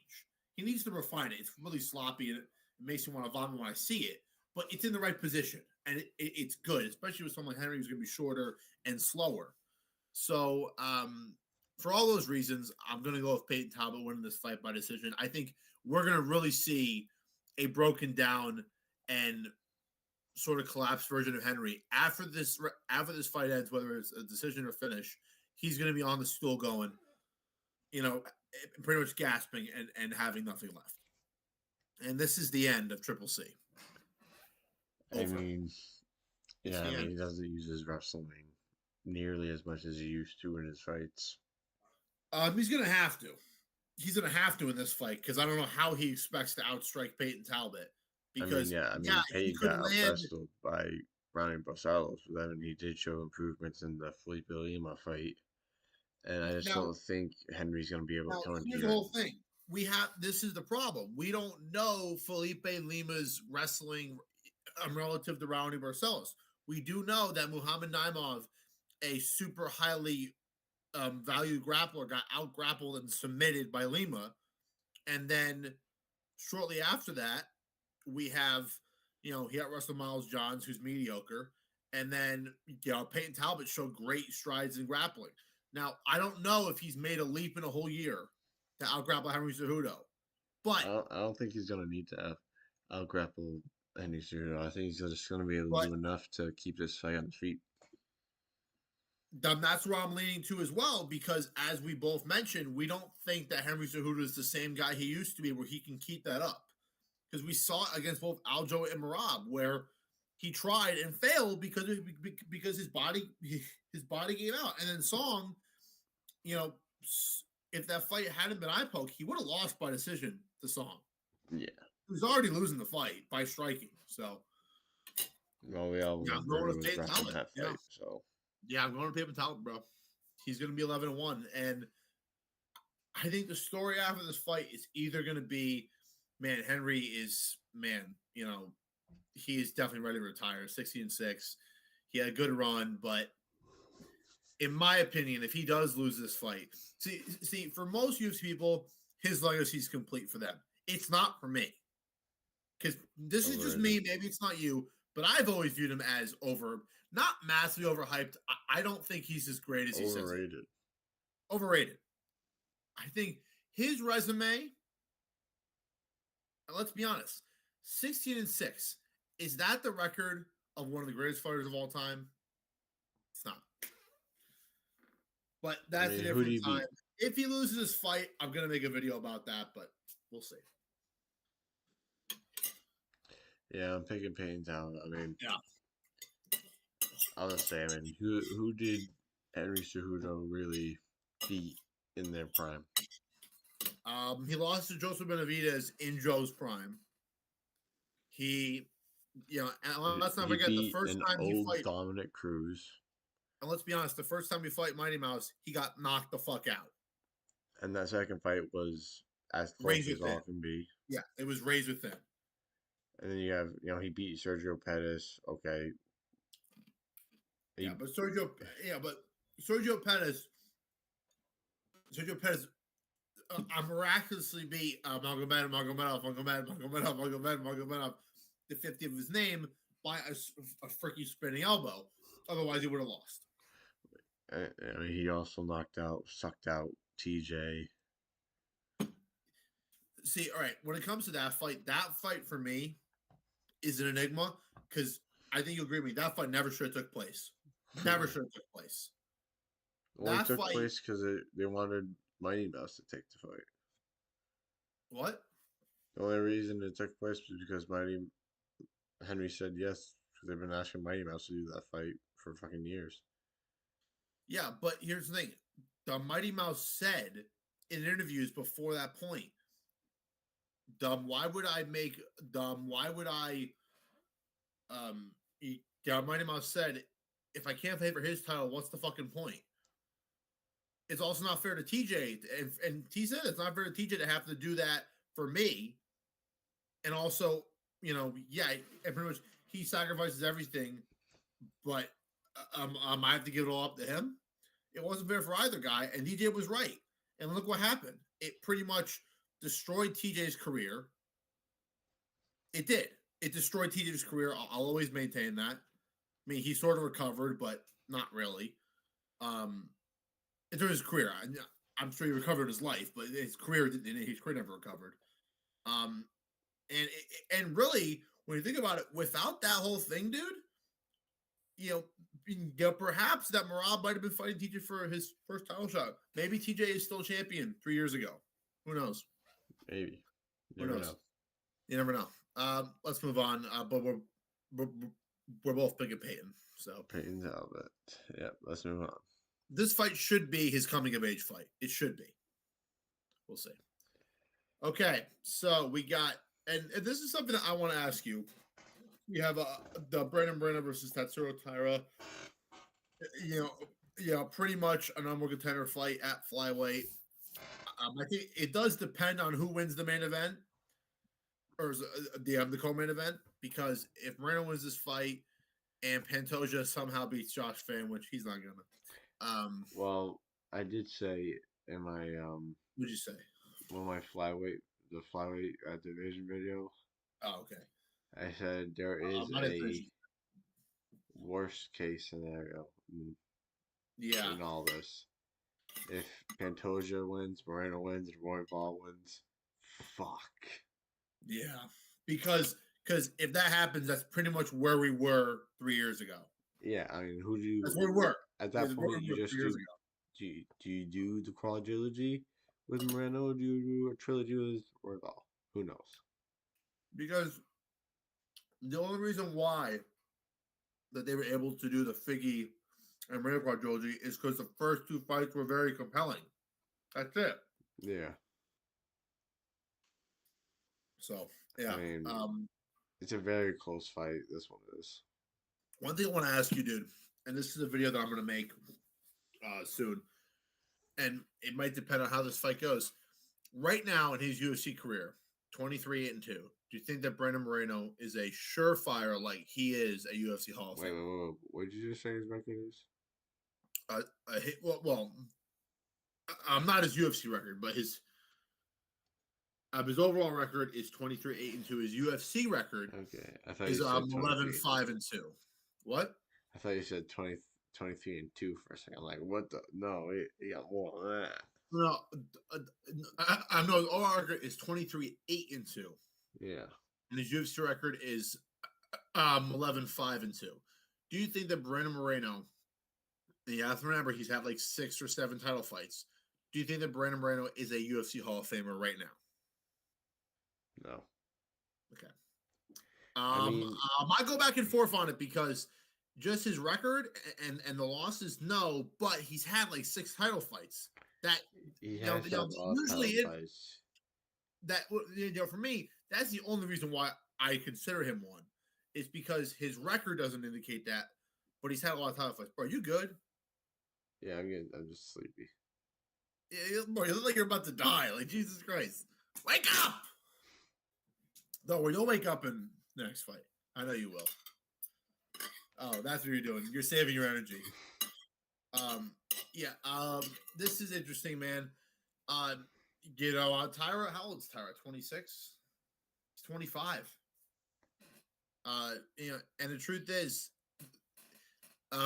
He needs to refine it. It's really sloppy, and it makes me want to vomit when I see it. But it's in the right position, and it's good, especially with someone like Henry who's going to be shorter and slower. So, for all those reasons, I'm going to go with Payton Talbot winning this fight by decision. I think we're going to really see a broken down and sort of collapsed version of Henry after this fight ends, whether it's a decision or finish. He's going to be on the stool going, pretty much gasping and having nothing left. And this is the end of Triple C. Over. He doesn't use his wrestling nearly as much as he used to in his fights. He's going to have to. He's going to have to in this fight because I don't know how he expects to outstrike Payton Talbot. Because Payton got out-wrestled by Ronnie Barcelos, but then he did show improvements in the Felipe Lima fight. And I just don't think Henry's going to be able to come in here. Here's the whole thing. This is the problem. We don't know Felipe Lima's wrestling relative to Ronnie Barcelos. We do know that Muhammad Naimov, a super highly valued grappler, got out-grappled and submitted by Lima. And then shortly after that, we have, he out-wrestled Miles Johns, who's mediocre. And then, Payton Talbot showed great strides in grappling. Now, I don't know if he's made a leap in a whole year to out-grapple Henry Cejudo. But I don't think he's going to need to out-grapple Henry Cejudo. I think he's just going to be able to do enough to keep this fight on his feet. That's where I'm leaning to as well, because as we both mentioned, we don't think that Henry Cejudo is the same guy he used to be where he can keep that up. Because we saw it against both Aljo and Merab, where he tried and failed because his body gave out. And then Song, if that fight hadn't been eye poke, he would have lost by decision to Song. Yeah. He was already losing the fight by striking. So, well, we all I'm going to Payton Talbot. That fight, so. Yeah, I'm going to Payton Talbot, bro. He's going to be 11-1. And I think the story after this fight is either going to be, Henry is, he is definitely ready to retire. 60-6. He had a good run, but in my opinion, if he does lose this fight, see, for most UFC people, his legacy is complete for them. It's not for me. Because this is just me. Maybe it's not you, but I've always viewed him as not massively overhyped. I don't think he's as great as he says. Overrated. I think his resume, let's be honest, 16-6. Is that the record of one of the greatest fighters of all time? It's not. But that's a different time. If he loses this fight, I'm going to make a video about that, but we'll see. Yeah, I'm picking Payton Talbot. Yeah. I'll just say, who did Henry Cejudo really beat in their prime? He lost to Joseph Benavidez in Joe's prime. He, and let's not He forget the beat first an time he old fight. Dominic Cruz. And let's be honest, the first time he fight Mighty Mouse, he got knocked the fuck out. And that second fight was as close Razor as thin. all can be. Yeah, it was razor thin. And then you have, he beat Sergio Pettis. Okay. But Sergio Pettis, miraculously beat Magomedov, the 50th of his name, by a freaking spinning elbow. Otherwise, he would have lost. He also sucked out TJ. See, all right, when it comes to that fight for me is an enigma because I think you agree with me. That fight never should have took place. Never should have took place. Well, it took place because they wanted Mighty Mouse to take the fight. What? The only reason it took place was because Henry said yes because they've been asking Mighty Mouse to do that fight for fucking years. Yeah, but here's the thing: the Mighty Mouse said in interviews before that point, Mighty Mouse said, if I can't pay for his title, what's the fucking point? It's also not fair to TJ, and he said it's not fair to TJ to have to do that for me. And also, and pretty much he sacrifices everything, but I have to give it all up to him. It wasn't fair for either guy, and TJ was right. And look what happened. It pretty much destroyed TJ's career. It did. It destroyed TJ's career. I'll always maintain that. I mean, he sort of recovered, but not really. In terms of his career, I'm sure he recovered his life, but his career never recovered. And really, when you think about it, without that whole thing, dude, perhaps that Merab might have been fighting TJ for his first title shot. Maybe TJ is still champion 3 years ago. Who knows? Maybe. Who knows? You never know. Let's move on. But we're both picking Peyton. So Peyton's out of it. Yeah, let's move on. This fight should be his coming of age fight. It should be. We'll see. Okay, so we got, and this is something that I want to ask you. We have the Brandon Moreno versus Tatsuro Taira. Pretty much a number contender fight at flyweight. I think it does depend on who wins the main event or the co-main event, because if Moreno wins this fight and Pantoja somehow beats Josh Fan, which he's not gonna. Well, I did say in my what'd you say? Well, the flyweight division video. Oh, okay. I said there is a worst case scenario. In all this, if Pantoja wins, Moreno wins, and Royval wins, fuck. Yeah, because if that happens, that's pretty much where we were 3 years ago. Yeah, I mean, who do you? That's where we were at that point. You just do you do the quadrilogy with Moreno, or do you do a trilogy with Royval? Who knows? Because the only reason why that they were able to do the Figgy and Moreno quadrilogy is because the first two fights were very compelling. That's it. Yeah. So, yeah. I mean, it's a very close fight, this one is. One thing I want to ask you, dude, and this is a video that I'm going to make soon, and it might depend on how this fight goes. Right now in his UFC career, 23-2, do you think that Brandon Moreno is a surefire like he is a UFC Hall of Fame? Wait. What did you just say his record is? I'm not his UFC record, but his overall record is 23-8-2. His UFC record is 11-5-2. What? I thought you said 23-2 for a second. I'm like, what the? No, he got more than that. No, I know his overall record is 23-8-2. Yeah. And his UFC record is 11-5-2. Do you think that Brandon Moreno, and you have to remember he's had like 6 or 7 title fights, do you think that Brandon Moreno is a UFC Hall of Famer right now? No. Okay. I might go back and forth on it because just his record and the losses, no, but he's had like 6 title fights. That He has to have all usually title it fights. that for me, that's the only reason why I consider him one. Is because his record doesn't indicate that, but he's had a lot of title fights. Bro, you good? Yeah, I'm just sleepy. Yeah, bro, you look like you're about to die. Like Jesus Christ, wake up! Don't worry, you'll wake up in the next fight. I know you will. Oh, that's what you're doing. You're saving your energy. Um, yeah. This is interesting, man. Tyra, how old is Tyra? 26. He's 25. And the truth is,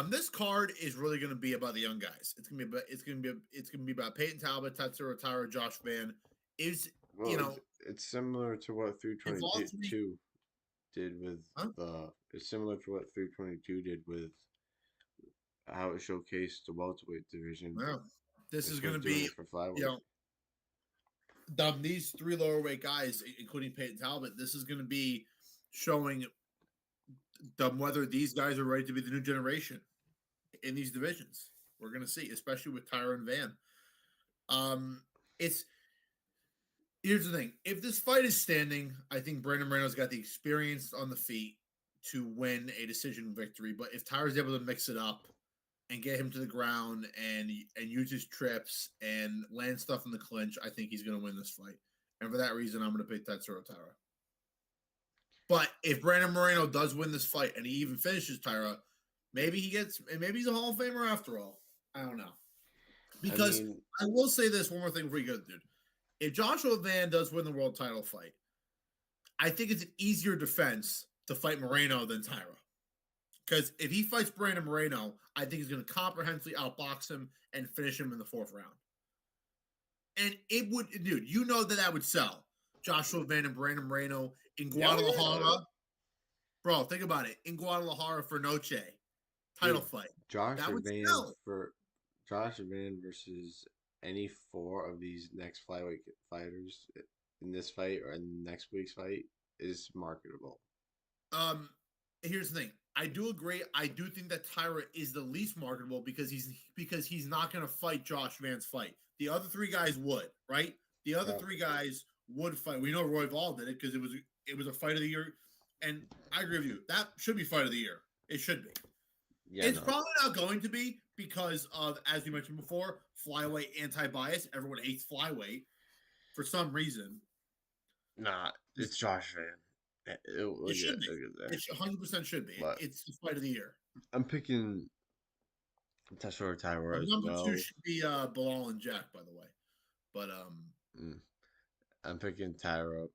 this card is really going to be about the young guys. It's gonna be about Peyton Talbot, Tatsuro Tyra, Josh Van. Is Well, it's similar to what it's all 322 three. did with Huh? the. It's similar to what 322 did with how it showcased the welterweight division. Well, this is This going one's to doing be, it for you flyweight. know, these three lower weight guys, including Peyton Talbot. This is going to be showing them whether these guys are ready to be the new generation in these divisions. We're going to see, especially with Tyra and Van. It's Here's the thing: if this fight is standing, I think Brandon Moreno's got the experience on the feet to win a decision victory. But if Tyra's able to mix it up and get him to the ground and use his trips and land stuff in the clinch, I think he's going to win this fight. And for that reason, I'm going to pick Tatsuro Tyra. But if Brandon Moreno does win this fight and he even finishes Tyra, maybe he's a Hall of Famer after all. I don't know. I Because mean, I will say this one more thing before you go, dude. If Joshua Van does win the world title fight, I think it's an easier defense to fight Moreno than Tyra. Because if he fights Brandon Moreno, I think he's going to comprehensively outbox him and finish him in the fourth round. And it would, dude, you know that would sell. Joshua Van and Brandon Moreno in Guadalajara. yeah. Bro, think about it. In Guadalajara for Noche. Title Dude, fight. Josh That would Van sell. Josh Van versus any four of these next flyweight fighters in this fight or in next week's fight is marketable. Um, Here's the thing. I do agree. I do think that Tyra is the least marketable because he's not going to fight Josh Van's fight. The other three guys would, right? The other Yep. three guys would fight. We know Roy Vall did it because it was a fight of the year, and I agree with you. That should be fight of the year. It should be. Yeah, It's probably not going to be because of, as you mentioned before, flyweight anti-bias. Everyone hates flyweight for some reason. nah, it's Josh Van. It should be. It 100% should be. But It's the fight of the year. I'm picking Tatsuro Taira as Number two well. should be Bilal and Jack, by the way. But I'm picking Tyra.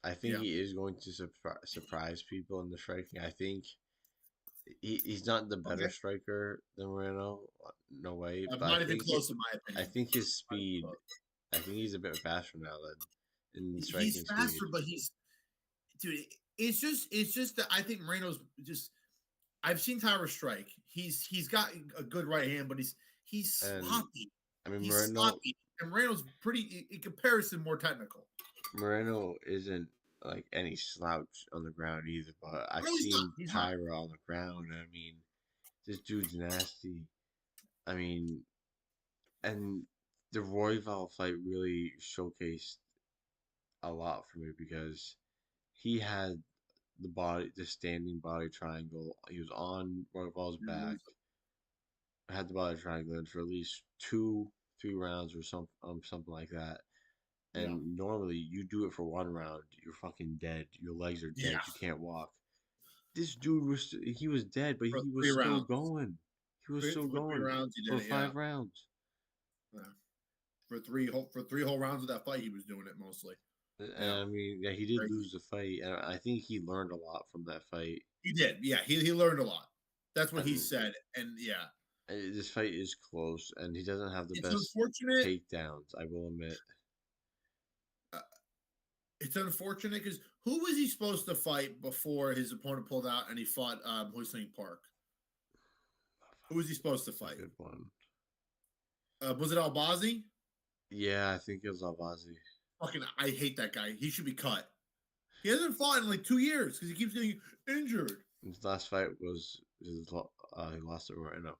I think yeah, he is going to surprise people in the striking. I think he's not the better okay. striker than Moreno, no way. But Not even close in my I opinion. think his speed. I think he's a bit faster now than in He's striking faster, speed. but dude. It's just that I think Moreno's just. I've seen Tyra strike. He's got a good right hand, but he's And sloppy. I mean He's sloppy, and Moreno's pretty in comparison more technical. Moreno isn't like any slouch on the ground either. But I've No, he's not. seen He's not. Tyra on the ground. And I mean, this dude's nasty. I mean, and the Royval fight really showcased a lot for me because he had the standing body triangle. He was on Royval's back, had the body triangle in for at least 2, 3 rounds or something like that. Yeah. And normally you do it for 1 round, you're fucking dead. Your legs are dead. Yeah. You can't walk. This dude was dead, but For he was three still rounds. going. He was still For three going rounds, he for did it. Yeah. 5 rounds. Yeah. For three whole rounds of that fight, he was doing it mostly. And I mean, yeah, he did lose the fight, and I think he learned a lot from that fight. He did. Yeah, he learned a lot. That's what he said. And yeah, This fight is close, and he doesn't have the it's best unfortunate. takedowns. I will admit. It's unfortunate because who was he supposed to fight before his opponent pulled out and he fought Hussein Park? Who was he supposed to fight? Good one. Was it Albazi? Yeah, I think it was Albazi. Fucking, I hate that guy. He should be cut. He hasn't fought in like 2 years because he keeps getting injured. His last fight was he lost to Moreno.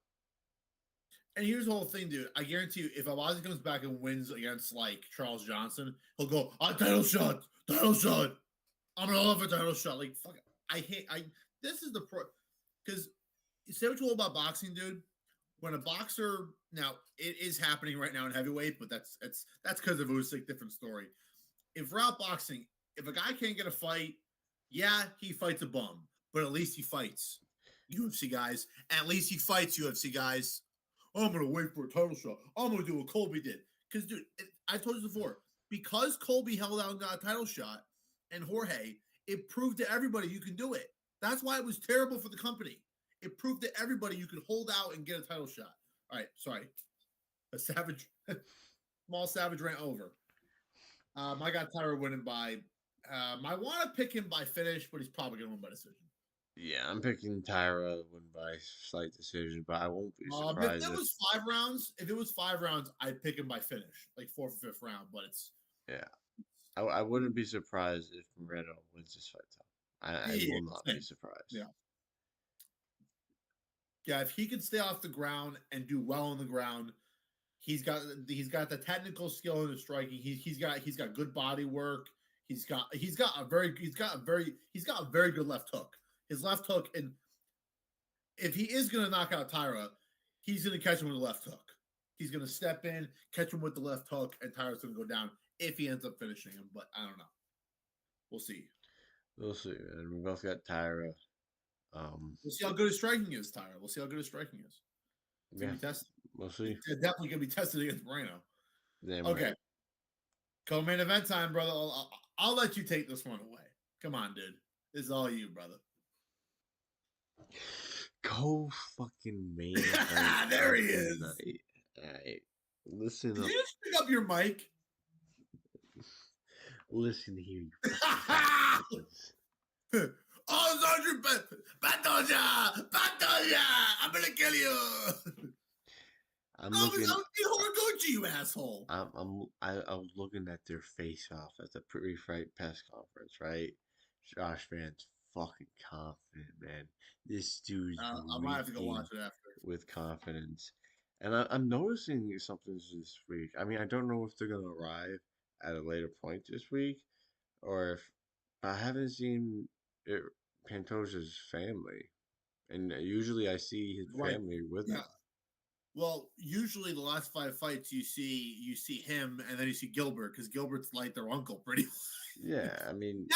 And here's the whole thing, dude. I guarantee you, if Albazi comes back and wins against like Charles Johnson, he'll go, title shot, title shot. I'm gonna love a title shot. Like fuck, I hate. This is the pro because say what you will about boxing, dude. When a boxer now it is happening right now in heavyweight, but that's because of Usyk. Different story. If we're out boxing, if a guy can't get a fight, yeah, he fights a bum, but at least he fights. UFC guys, at least he fights. UFC guys. Oh, I'm gonna wait for a title shot. I'm gonna do what Colby did. Because, dude, I told you before, because Colby held out and got a title shot, and Jorge, it proved to everybody you can do it. That's why it was terrible for the company. It proved to everybody you could hold out and get a title shot. All right, sorry, a small savage rant over. I got Tyra winning by. I want to pick him by finish, but he's probably gonna win by decision. Yeah, I'm picking Tyra win by slight decision, but I won't be If surprised it was 5 rounds, I'd pick him by finish, like fourth or fifth round. But it's yeah. I wouldn't be surprised if Moreno wins this fight. Though I will not be surprised. Yeah, yeah. If he can stay off the ground and do well on the ground, he's got the technical skill in the striking. He's got good body work. He's got a very good left hook. His left hook, and if he is going to knock out Tyra, he's going to catch him with the left hook. He's going to step in, catch him with the left hook, and Tyra's going to go down if he ends up finishing him. But I don't know. We'll see. We'll see. And we both got Tyra. We'll see how good his striking is, Tyra. We'll see how good his striking is. It's going to be tested. We'll see. It's definitely going to be tested against Moreno. Damn okay. Right. Co-main event time, brother. I'll let you take this one away. Come on, dude. This is all you, brother. Go fucking main event. There he is. All right. Listen Did up. you just pick up your mic? Listen here, you Oh, Sergeant Patoja! I'm gonna kill you! I'm looking. Horiguchi, you asshole! I was looking at their face off at the pre-fight press conference, right? Josh Van's fucking confident, man. This dude's I might have to go watch it after. with confidence. And I'm noticing something this week. I mean, I don't know if they're gonna arrive at a later point this week, or if I haven't seen Pantoja's family, and usually I see his family with him. Well, usually the last 5 fights you see him, and then you see Gilbert because Gilbert's like their uncle, pretty much. Yeah, I mean,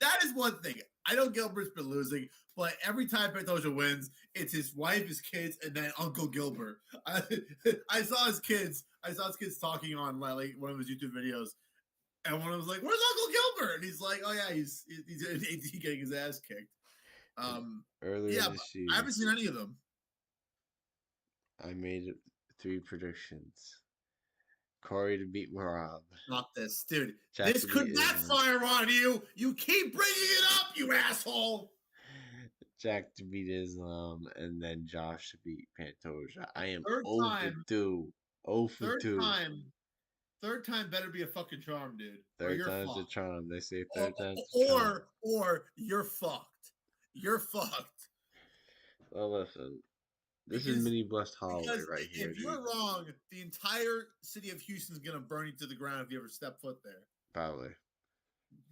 that is one thing. I know Gilbert's been losing, but every time Pantoja wins, it's his wife, his kids, and then Uncle Gilbert. I saw his kids. Talking on like one of his YouTube videos, and one of them was like, "Where's Uncle Gilbert?" And he's like, "Oh yeah, he's getting his ass kicked." Earlier this year, I haven't seen any of them. I made 3 predictions. Corey to beat Marab. Not this, dude. This could backfire on you. You keep bringing it up, you asshole. Jack to beat Islam, and then Josh to beat Pantoja. I am 0 for 2. 0 for 2. Third time better be a fucking charm, dude. Third time's a charm. They say third time's a charm. Or you're fucked. You're fucked. Well, listen. This is mini blessed Holloway right here. If you're wrong, the entire city of Houston's gonna burn you to the ground if you ever step foot there. Probably.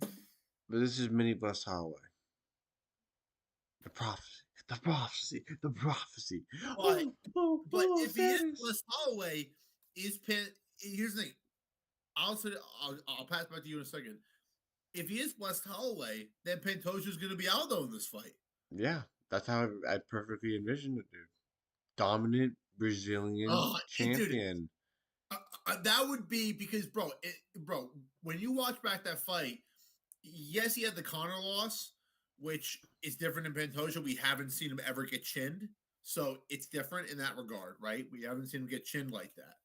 But this is mini blessed Holloway. The prophecy. But if he is blessed Holloway, here's the thing. I'll pass back to you in a second. If he is blessed Holloway, then Pantoja's gonna be Aldo in this fight. Yeah, that's how I perfectly envisioned it, dude. Dominant Brazilian champion. Dude, that would be because, bro, when you watch back that fight, yes, he had the Conor loss, which is different in Pantoja. We haven't seen him ever get chinned, so it's different in that regard, right? We haven't seen him get chinned like that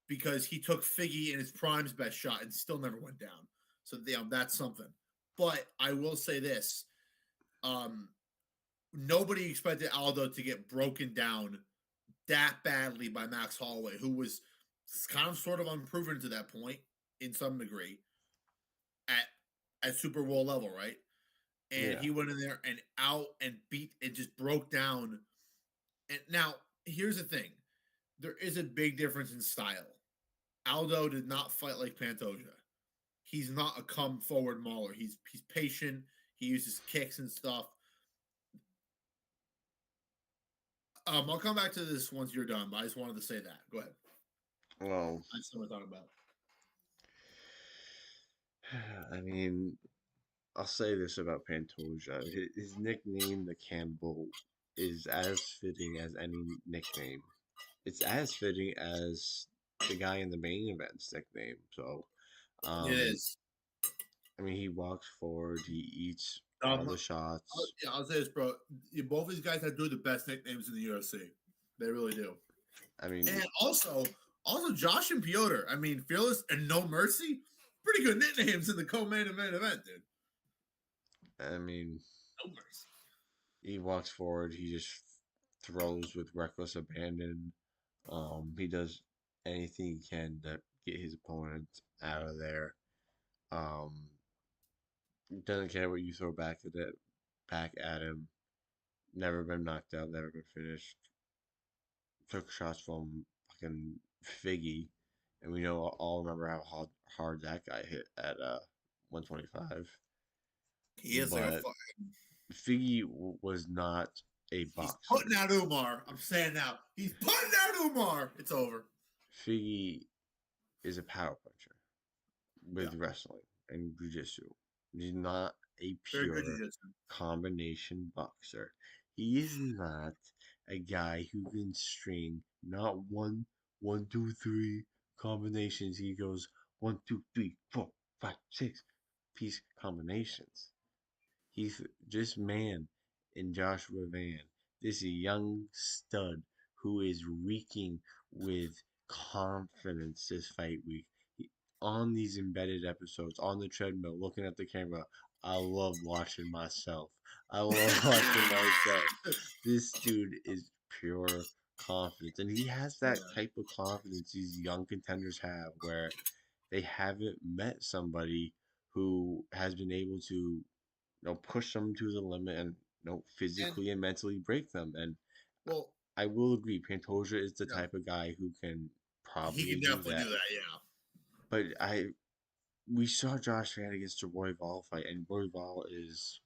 because he took Figgy in his prime's best shot and still never went down. So that's something. But I will say this. Nobody expected Aldo to get broken down that badly by Max Holloway, who was kind of sort of unproven to that point in some degree at Super Bowl level, right? And he went in there and out and beat and just broke down. And now, here's the thing. there is a big difference in style. Aldo did not fight like Pantoja. He's not a come forward mauler. He's patient. He uses kicks and stuff. I'll come back to this once you're done, but I just wanted to say that. Go ahead. Well, I just know what we're talking about. I mean, I'll say this about Pantoja. His nickname, the Cannibal, is as fitting as any nickname. It's as fitting as the guy in the main event's nickname. So, It um, is. I mean, he walks forward, he eats all Um, the shots. yeah, I'll say this, bro. Both these guys have two of the best nicknames in the UFC. They really do. I mean, And also Josh and Piotr. I mean, Fearless and No Mercy. Pretty good nicknames in the co-main event, dude. I mean, No Mercy. he walks forward, he just throws with reckless abandon. He does anything he can to get his opponent out of there. Um, doesn't care what you throw back at him. Never been knocked out, never been finished. Took shots from fucking Figgy, and we know all remember how hard that guy hit at 125. He is like a But fucking. Figgy was not a He's boxer. putting out Umar. I'm saying now. He's putting out Umar. It's over. Figgy is a power puncher with Yeah. wrestling and jiu-jitsu. He's not a Very good pure jiu-jitsu. combination boxer. He is not a guy who can string not one, two, three combinations. He goes 1, 2, 3, 4, 5, 6 piece combinations. He's this man in Joshua Van, this young stud who is reeking with confidence this fight week. On these embedded episodes, on the treadmill, looking at the camera, I love watching myself. I love watching myself. This dude is pure confidence, and he has that Yeah. type of confidence these young contenders have, where they haven't met somebody who has been able to push them to the limit and And physically and mentally break them. And well, I will agree, Pantoja is the yeah, type of guy who can he can probably do definitely that. do that. Yeah. But we saw Josh Fan against the Royval fight, and Royval is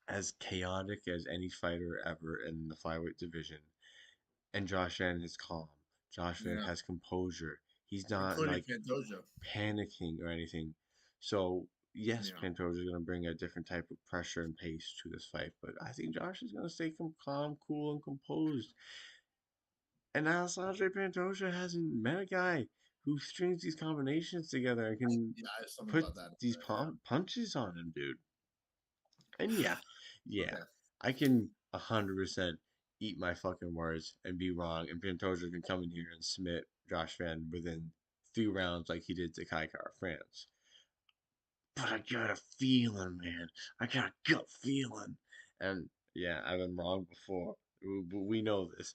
as chaotic as any fighter ever in the flyweight division. And Josh Fan is calm. Josh Fan Yeah. has composure. He's not Including like Pantoja. panicking or anything. So yes, Yeah. Pantoja is going to bring a different type of pressure and pace to this fight, but I think Josh is going to stay calm, cool, and composed. And Alessandro Pantoja hasn't met a guy who strings these combinations together and can Yeah, I have something put about that. these Yeah. punches on him, dude. And yeah, Okay. I can 100% eat my fucking words and be wrong, and Pantoja can come in here and submit Josh Van within 3 rounds like he did to Kai Kara France. But I got a feeling, man. I got a gut feeling. And yeah, I've been wrong before. We know this.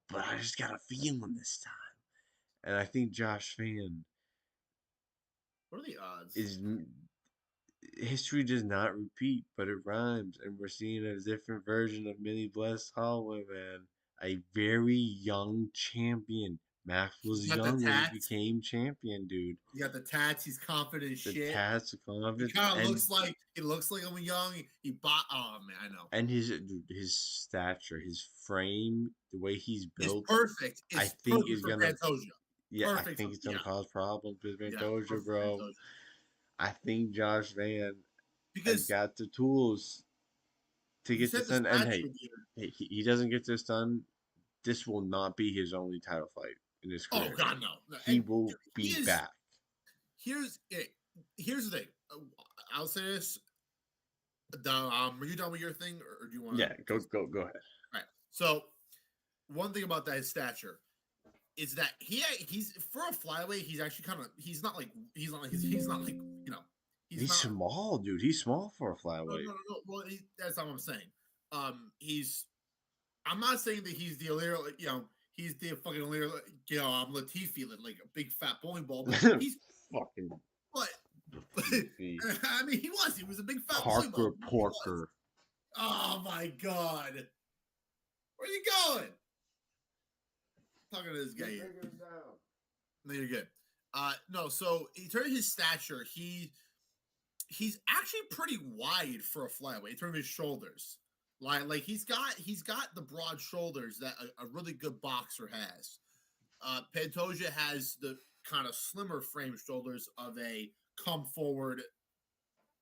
But I just got a feeling this time. And I think Josh Fan What are the odds? is history does not repeat, but it rhymes, and we're seeing a different version of Millie Bless Holloway, man. A very young champion. Max was He's got the young when he tats. became champion, dude. He got the tats. He's confident as The shit. tats, the He confidence, kind of looks like him young. He bought. Oh man, I know. and his stature, his frame, the way he's It's built, perfect. I It's think perfect is for gonna Pantoja. I Perfect for think it's gonna cause problems with yeah, Pantoja, perfect for bro. Pantoja. I think Josh Van has Because got the tools to you get said this the done. And stature, hey, dude. he doesn't get this done. This will not be his only title fight in his Oh career. God, no. He And will he be is. back. Here's the thing. I'll say this. Are you done with your thing, or do you want to? Yeah, go ahead. Right. So, one thing about that his stature is that he's for a flyweight. He's actually kind of he's not like he's not like He's not. small, dude. He's small for a No, flyweight. no, no, no. Well, that's not what I'm saying. He's. I'm not saying that he's the Illyria, he's the fucking Illyria, Latifi, like a big fat bowling ball, but he's Fucking but Latifi. I mean, he was a big fat bowling Parker ball. Porker. Oh my god, where are you going? talking to this guy here. Fingers down. No, you're good. No, so in terms of his stature, he's actually pretty wide for a flyweight in terms of his shoulders. Like he's got the broad shoulders that a really good boxer has. Pantoja has the kind of slimmer frame shoulders of a come forward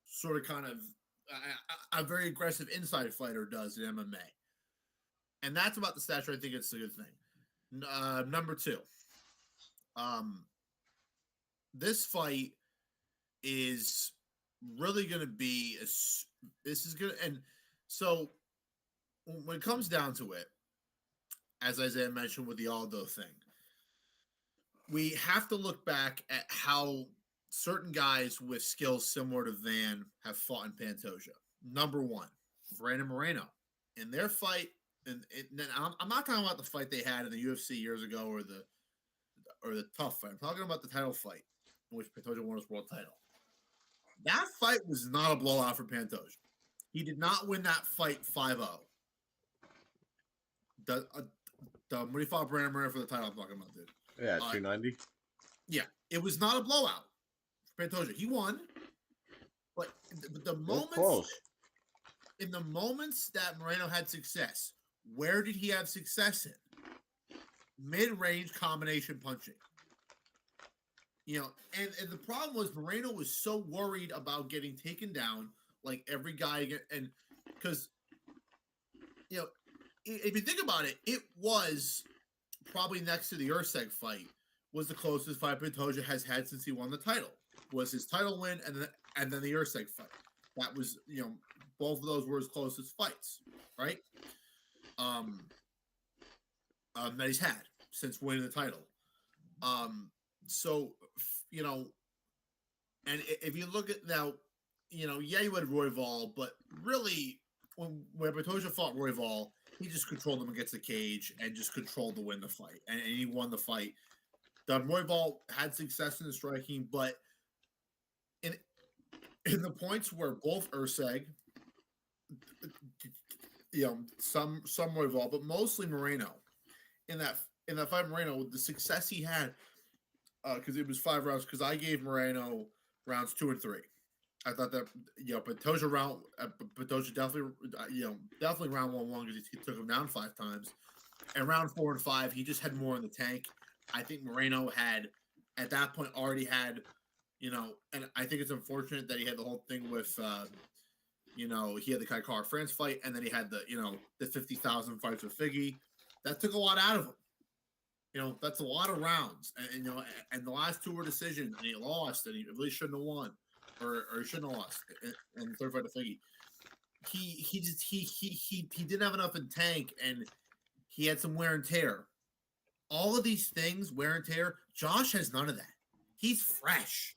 sort of kind of a very aggressive inside fighter does in MMA. And that's about the stature. I think it's a good thing. Number two, this fight is really going to be this is going to, and so when it comes down to it, as Isaiah mentioned with the Aldo thing, we have to look back at how certain guys with skills similar to Van have fought in Pantoja. Number one, Brandon Moreno. In their fight, and I'm not talking about the fight they had in the UFC years ago or the tough fight. I'm talking about the title fight in which Pantoja won his world title. That fight was not a blowout for Pantoja. He did not win that fight 5-0. When he fought Brandon Moreno for the title, I'm talking about, dude. Yeah, 290. Yeah, it was not a blowout for Pantoja. He won, but the moments close. In the moments that Moreno had success, where did he have success in? Mid-range combination punching. You know, and the problem was Moreno was so worried about getting taken down, like every guy, and because, you know, if you think about it, it was probably next to the Usyk fight was the closest fight Pantoja has had since he won the title. Was his title win and then the Usyk fight. That was, you know, both of those were his closest fights, right? That he's had since winning the title. So, you know, and if you look at now, you know, yeah, you had Royval, but really, when Pantoja fought Royval, he just controlled him against the cage and just controlled to win the fight, and he won the fight. Royval had success in the striking, but in the points where both Usyk, you know, some Royval, but mostly Moreno, in that fight, Moreno, the success he had, because it was 5 rounds, because I gave Moreno rounds 2 and 3. I thought that, you know, Pantoja definitely round 1 won because he took him down 5 times, and round 4 and 5 he just had more in the tank. I think Moreno had at that point already had, you know, and I think it's unfortunate that he had the whole thing with, you know, he had the Kai Kara France fight, and then he had the, you know, the 50,000 fights with Figgy. That took a lot out of him. You know, that's a lot of rounds, and you know, and the last 2 were decisions, and he lost, and he really shouldn't have won. Or he shouldn't have lost in the third fight to Figgy. He didn't have enough in tank, and he had some wear and tear. All of these things, wear and tear. Josh has none of that. He's fresh.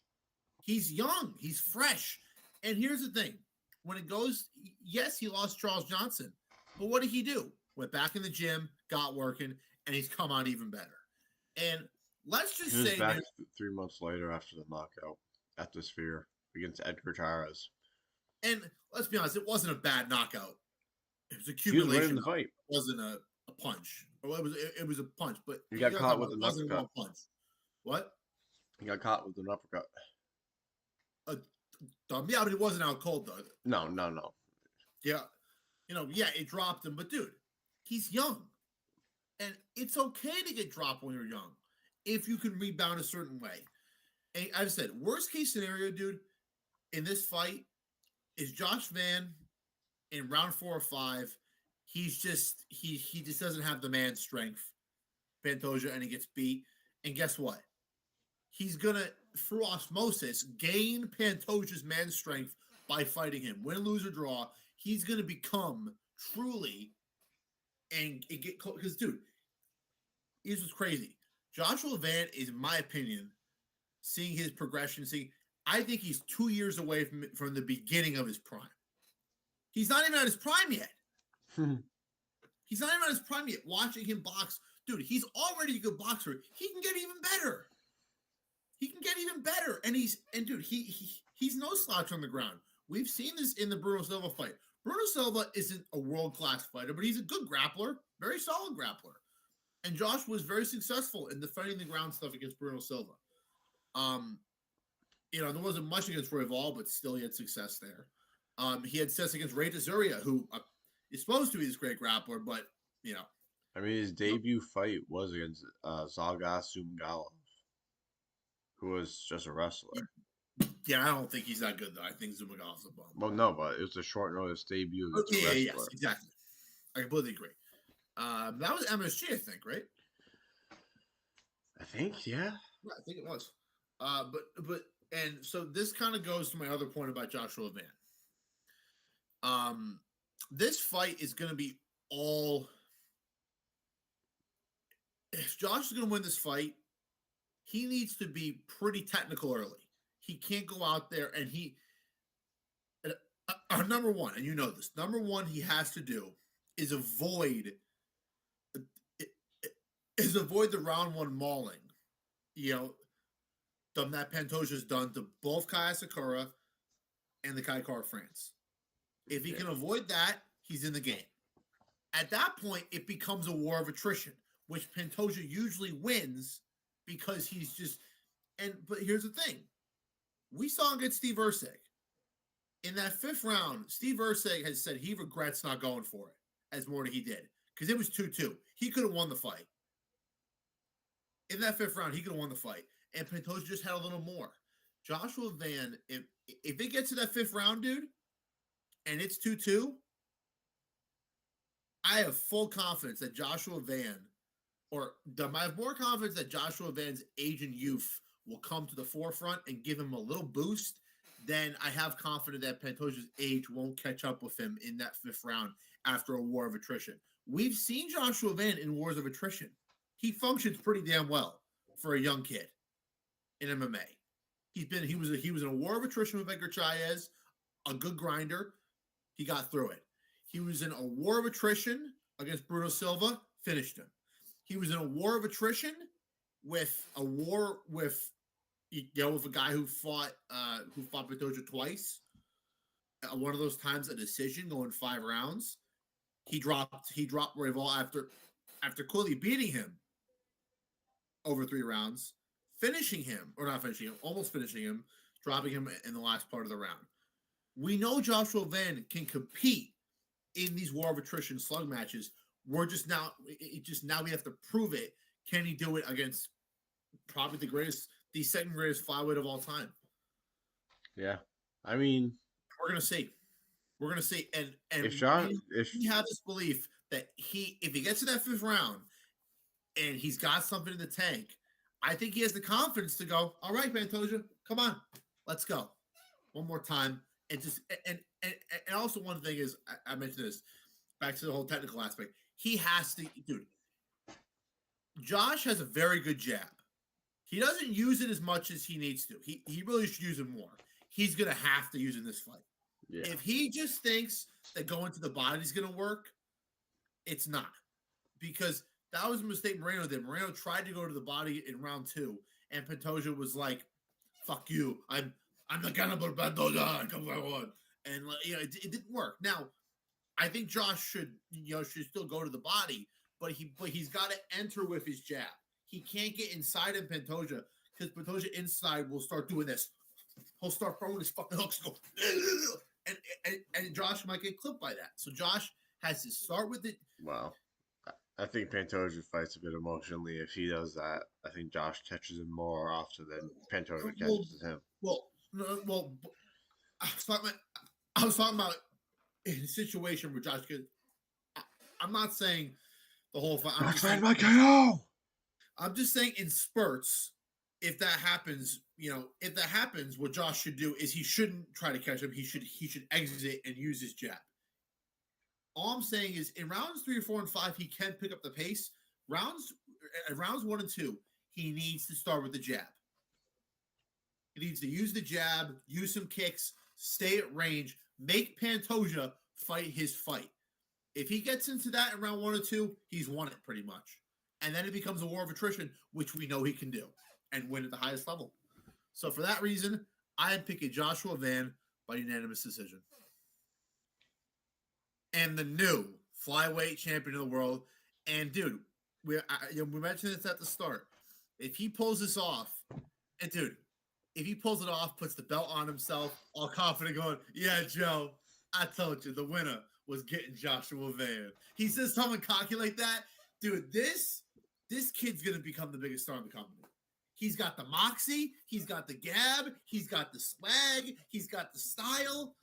He's young. He's fresh. And here's the thing: when it goes, yes, he lost Charles Johnson, but what did he do? Went back in the gym, got working, and he's come out even better. And let's just He was say, back 3 months later after the knockout at the Sphere against Edgar Chairez. And let's be honest, it wasn't a bad knockout. It was accumulation. He was winning the fight. It wasn't a punch. Or it was a punch, but he got caught with an wasn't uppercut. One punch. What? He got caught with an uppercut. Yeah, but it wasn't out cold though. No. Yeah, you know, yeah, it dropped him, but dude, he's young, and it's okay to get dropped when you're young if you can rebound a certain way. And I've said, worst case scenario, dude, in this fight is Josh Van in round 4 or 5. He's just he just doesn't have the man strength, Pantoja, and he gets beat. And guess what? He's gonna, through osmosis, gain Pantoja's man strength by fighting him. Win, lose, or draw, he's gonna become truly and get close. Because, dude, here's what's crazy. Joshua Van is, in my opinion, seeing his progression, I think he's 2 years away from the beginning of his prime. He's not even at his prime yet. He's not even at his prime yet. Watching him box, dude, he's already a good boxer. He can get even better. And he's no slouch on the ground. We've seen this in the Bruno Silva fight. Bruno Silva isn't a world-class fighter, but he's a good grappler, very solid grappler. And Josh was very successful in defending the ground stuff against Bruno Silva. Um, there wasn't much against Royval, but still he had success there. He had success against Ray Dezuria, who is supposed to be this great grappler, but I mean, his debut fight was against Zalgas Zumgalov, who was just a wrestler. yeah, I don't think he's that good though. I think Zumagalov's a bum. Well, no, but it was a short notice debut against a Yeah, wrestler. yes, exactly. I completely agree. That was MSG, I think, right? I think, yeah. Yeah, I think it was. And so this kind of goes to my other point about Joshua Van. This fight is going to be all. If Josh is going to win this fight, he needs to be pretty technical early. He can't go out there and number one, and you know this. Number one, he has to do is avoid the round one mauling. That Pantoja's done to both Kaya Sakura and the Kai Kara France. If he can avoid that, he's in the game. At that point, it becomes a war of attrition, which Pantoja usually wins because he's just. But here's the thing: we saw him get Steve Erceg in that fifth round. Steve Erceg has said he regrets not going for it as more than he did because it was 2-2. He could have won the fight in that fifth round. He could have won the fight, and Pantoja just had a little more. Joshua Van, if it gets to that fifth round, dude, and it's 2-2, I have full confidence that Joshua Van, I have more confidence that Joshua Van's age and youth will come to the forefront and give him a little boost than I have confidence that Pantoja's age won't catch up with him in that fifth round after a war of attrition. We've seen Joshua Van in wars of attrition. He functions pretty damn well for a young kid in MMA. He was in a war of attrition with Edgar Chaez, a good grinder. He got through it. He was in a war of attrition against Bruno Silva, finished him. He was in a war of attrition with a guy who fought Pantoja twice. One of those times, a decision going 5 rounds. He dropped Royval after clearly beating him over 3 rounds, almost finishing him, dropping him in the last part of the round. We know Joshua Van can compete in these war of attrition slug matches. We're just now we have to prove it. Can he do it against probably the second greatest flyweight of all time? Yeah, I mean, we're gonna see. And we have this belief that if he gets to that fifth round and he's got something in the tank, I think he has the confidence to go, all right, Pantoja, come on, let's go one more time. And also one thing is, I mentioned this, back to the whole technical aspect. He has to, dude. Josh has a very good jab. He doesn't use it as much as he needs to. He really should use it more. He's gonna have to use it in this fight. Yeah. If he just thinks that going to the body is gonna work, it's not. Because that was a mistake Moreno did. Moreno tried to go to the body in round 2, and Pantoja was like, "Fuck you! I'm the cannibal Pantoja. Come on!" And it didn't work. Now, I think Josh should still go to the body, but he's got to enter with his jab. He can't get inside of Pantoja because Pantoja inside will start doing this. He'll start throwing his fucking hooks, and Josh might get clipped by that. So Josh has to start with it. Wow. I think Pantoja fights a bit emotionally. If he does that, I think Josh catches him more often than Pantoja catches him. I was talking about in a situation where Josh could. I'm not saying the whole fight. I'm just saying in spurts, if that happens, what Josh should do is he shouldn't try to catch him. He should exit and use his jab. All I'm saying is in rounds 3, 4, and 5, he can pick up the pace. Rounds 1 and 2, he needs to start with the jab. He needs to use the jab, use some kicks, stay at range, make Pantoja fight his fight. If he gets into that in round 1 or 2, he's won it pretty much. And then it becomes a war of attrition, which we know he can do and win at the highest level. So for that reason, I am picking Joshua Van by unanimous decision. And the new flyweight champion of the world. And dude, we mentioned this at the start. If he pulls this off, and dude, if he pulls it off, puts the belt on himself, all confident, going, "Yeah, Joe, I told you the winner was getting Joshua Van." He says something cocky like that, dude. This kid's gonna become the biggest star in the company. He's got the moxie, he's got the gab, he's got the swag, he's got the style.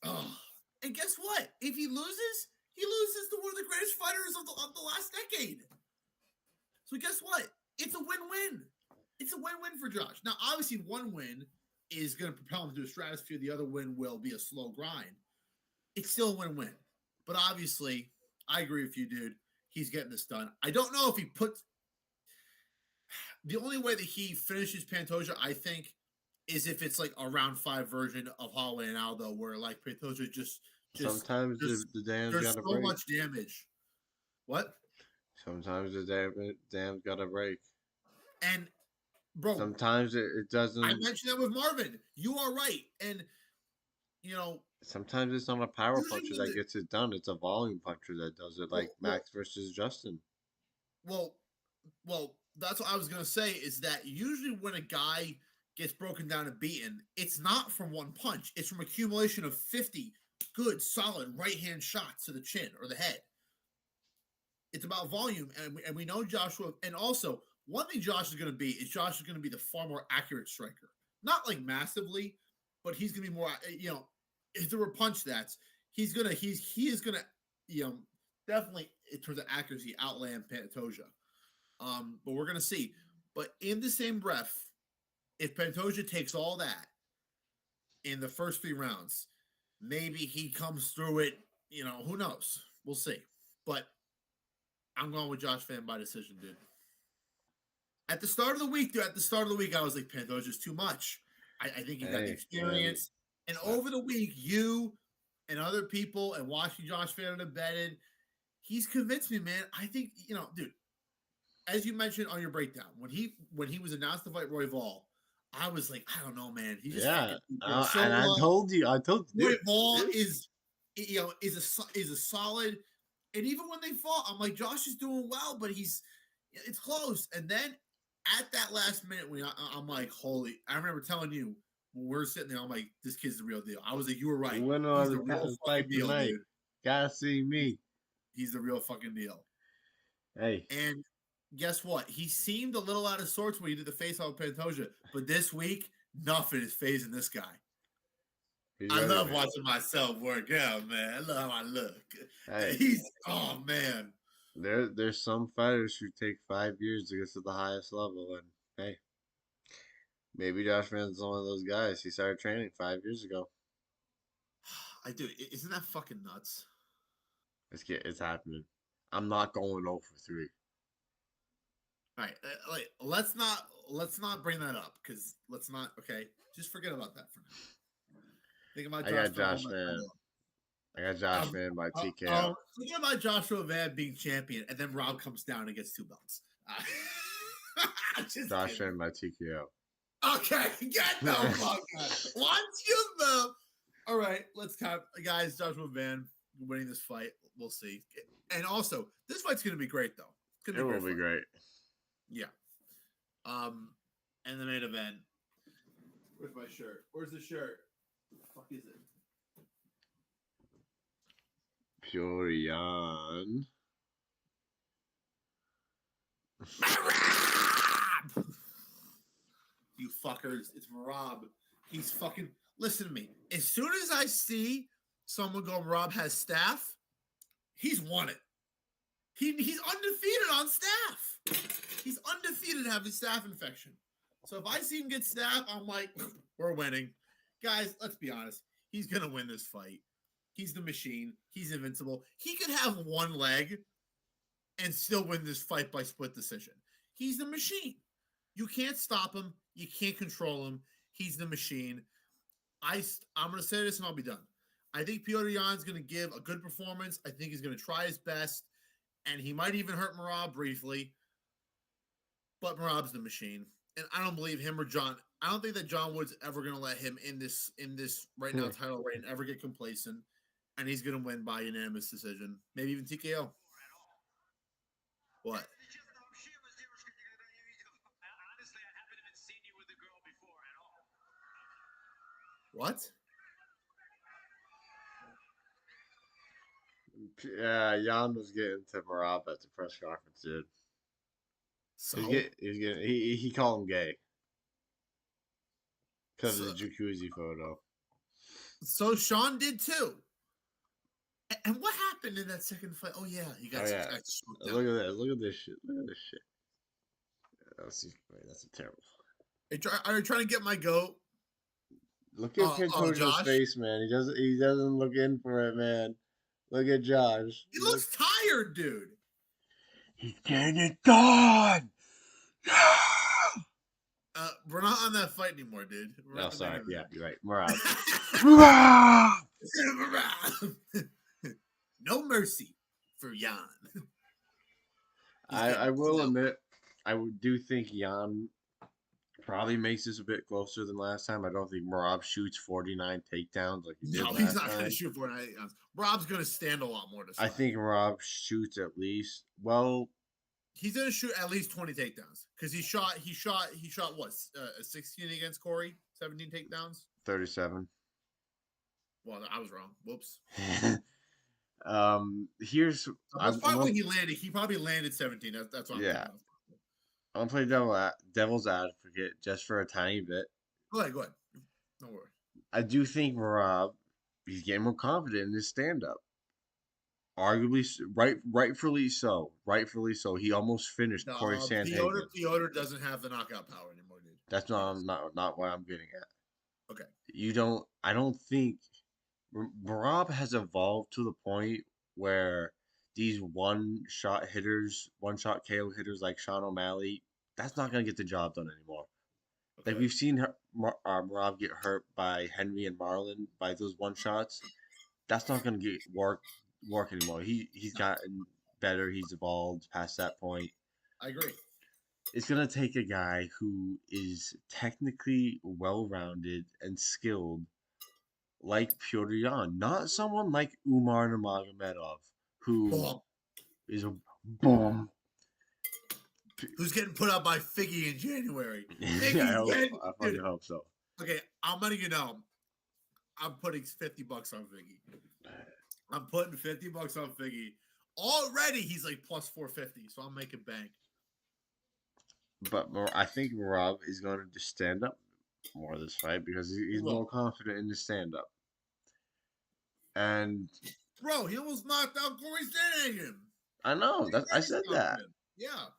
Oh, and guess what? If he loses to one of the greatest fighters of the last decade. So guess what? It's a win-win. It's a win-win for Josh. Now, obviously, one win is going to propel him to a stratosphere. The other win will be a slow grind. It's still a win-win. But obviously, I agree with you, dude. He's getting this done. I don't know if he puts... The only way that he finishes Pantoja, I think, is if it's like a round 5 version of Holloway and Aldo, where like Pantoja just Sometimes the dam's there's got to so break. much damage. What? Sometimes the dam's got to break. And bro, sometimes it doesn't. I mentioned that with Marvin. You are right, and sometimes it's not a power puncher that gets it done. It's a volume puncher that does it, like Max versus Justin. Well, that's what I was gonna say. Is that usually when a guy gets broken down and beaten, it's not from one punch. It's from accumulation of 50 good, solid right hand shots to the chin or the head. It's about volume, and we know Joshua. And also, one thing Josh is going to be is Josh is going to be the far more accurate striker. Not like massively, but he's going to be more. If there were punch stats, he is going to definitely in terms of accuracy outland Pantoja. But we're going to see. But in the same breath, if Pantoja takes all that in the first 3 rounds, maybe he comes through it. Who knows? We'll see. But I'm going with Josh Fan by decision, dude. At the start of the week, I was like, Pantoja's too much. I think you got the experience. And over the week, you and other people and watching Josh Fan embedded, he's convinced me, man. I think, dude, as you mentioned on your breakdown, when he was announced to fight Roy Vall, I was like, I don't know, man. He's just and I told you, Roy Vall is a solid. And even when they fought, I'm like, Josh is doing well, but it's close. And then at that last minute, when I'm like, holy! I remember telling you when we're sitting there, I'm like, this kid's the real deal. I was like, you were right. He's the real fucking deal, dude. Gotta see me. He's the real fucking deal. Hey. And guess what? He seemed a little out of sorts when he did the face-off with Pantoja, but this week, nothing is phasing this guy. I love watching myself work out, man. I love how I look. Hey. Oh man. There's some fighters who take 5 years to get to the highest level, and hey, maybe Josh Van's one of those guys. He started training 5 years ago. I do. Isn't that fucking nuts? It's happening. I'm not going 0 for 3. All right, let's not bring that up because let's not. Okay, just forget about that for now. Think about Josh Van. I got Josh Van by TKO. Think about Joshua Van being champion, and then Rob comes down and gets 2 belts. Josh Van by TKO. Okay, get the fuck out. Once you know. All right, let's count, guys. Joshua Van winning this fight. We'll see. And also, this fight's gonna be great, though. It will be great. Yeah. And the main event. Where's my shirt? Where's the shirt? What the fuck is it? Purian. Marab! You fuckers. It's Marab. He's fucking... Listen to me. As soon as I see someone go, Marab has staph, he's won it. He's undefeated on staph. He's undefeated having staph infection. So if I see him get staph, I'm like, we're winning. Guys, let's be honest. He's going to win this fight. He's the machine. He's invincible. He could have one leg and still win this fight by split decision. He's the machine. You can't stop him. You can't control him. He's the machine. I'm going to say this and I'll be done. I think Petr Yan's going to give a good performance. I think he's going to try his best. And he might even hurt Marab briefly. But Marab's the machine. And I don't believe him or John. I don't think that John Wood's ever going to let him in this right now title reign ever get complacent. And he's going to win by unanimous decision. Maybe even TKO. What? What? Yeah, Jan was getting to Marab at the press conference, dude. So, He called him gay because of so, the jacuzzi photo. so Sean did too. And what happened in that second fight? Oh yeah, Oh yeah, got smoked look out. at that! Look at this shit! Look at this shit! Wait, that's a terrible. Are you trying to get my goat? Look at Pantoja's Josh. face, man. He doesn't look in for it, man. Look at Josh. He looks tired, dude. He's getting it done. We're not on that fight anymore, dude. We're No, at the main sorry. event. Yeah, you're right. Marab. Marab! No mercy for Jan. He's I getting will out. admit, do think Jan probably makes this a bit closer than last time. I don't think Marab shoots 49 takedowns like he did No, he's last not going to time. shoot 49 ounces. Rob's going to stand a lot more this I fight. think Marab shoots at least. Well, He's going to shoot at least 20 takedowns because he shot what? 16 against Corey, 17 takedowns. 37. Well, I was wrong. Whoops. Here's Let's fight when he landed. He probably landed 17. That's what I'm yeah. thinking of. I'm gonna play devil's advocate just for a tiny bit. Go ahead. No worry. I do think Marab he's getting more confident in his stand up. Arguably, rightfully so. Rightfully so. He almost finished Corey Sandhagen. Piotr doesn't have the knockout power anymore, dude. That's not what I'm getting at. Okay. I don't think Marab has evolved to the point where these one shot KO hitters like Sean O'Malley, that's not gonna get the job done anymore. Okay. Like we've seen Marab get hurt by Henry and Marlon by those one shots. That's not gonna get work anymore. He's gotten better. He's evolved past that point. I agree. It's gonna take a guy who is technically well rounded and skilled, like Pyotr Yan, not someone like Umar Nurmagomedov, who Boom. is a boom. Who's getting put out by Figgy in January? Yeah, I fucking hope so. Okay, I'm letting you know. I'm putting $50 on Figgy. I'm putting $50 on Figgy. Already, he's like plus 450, so I'm making bank. But I think Marab is going to just stand up more this fight because he's more confident in the stand up. And bro, he almost knocked out Corey Sandhagen. I know I said that. Yeah.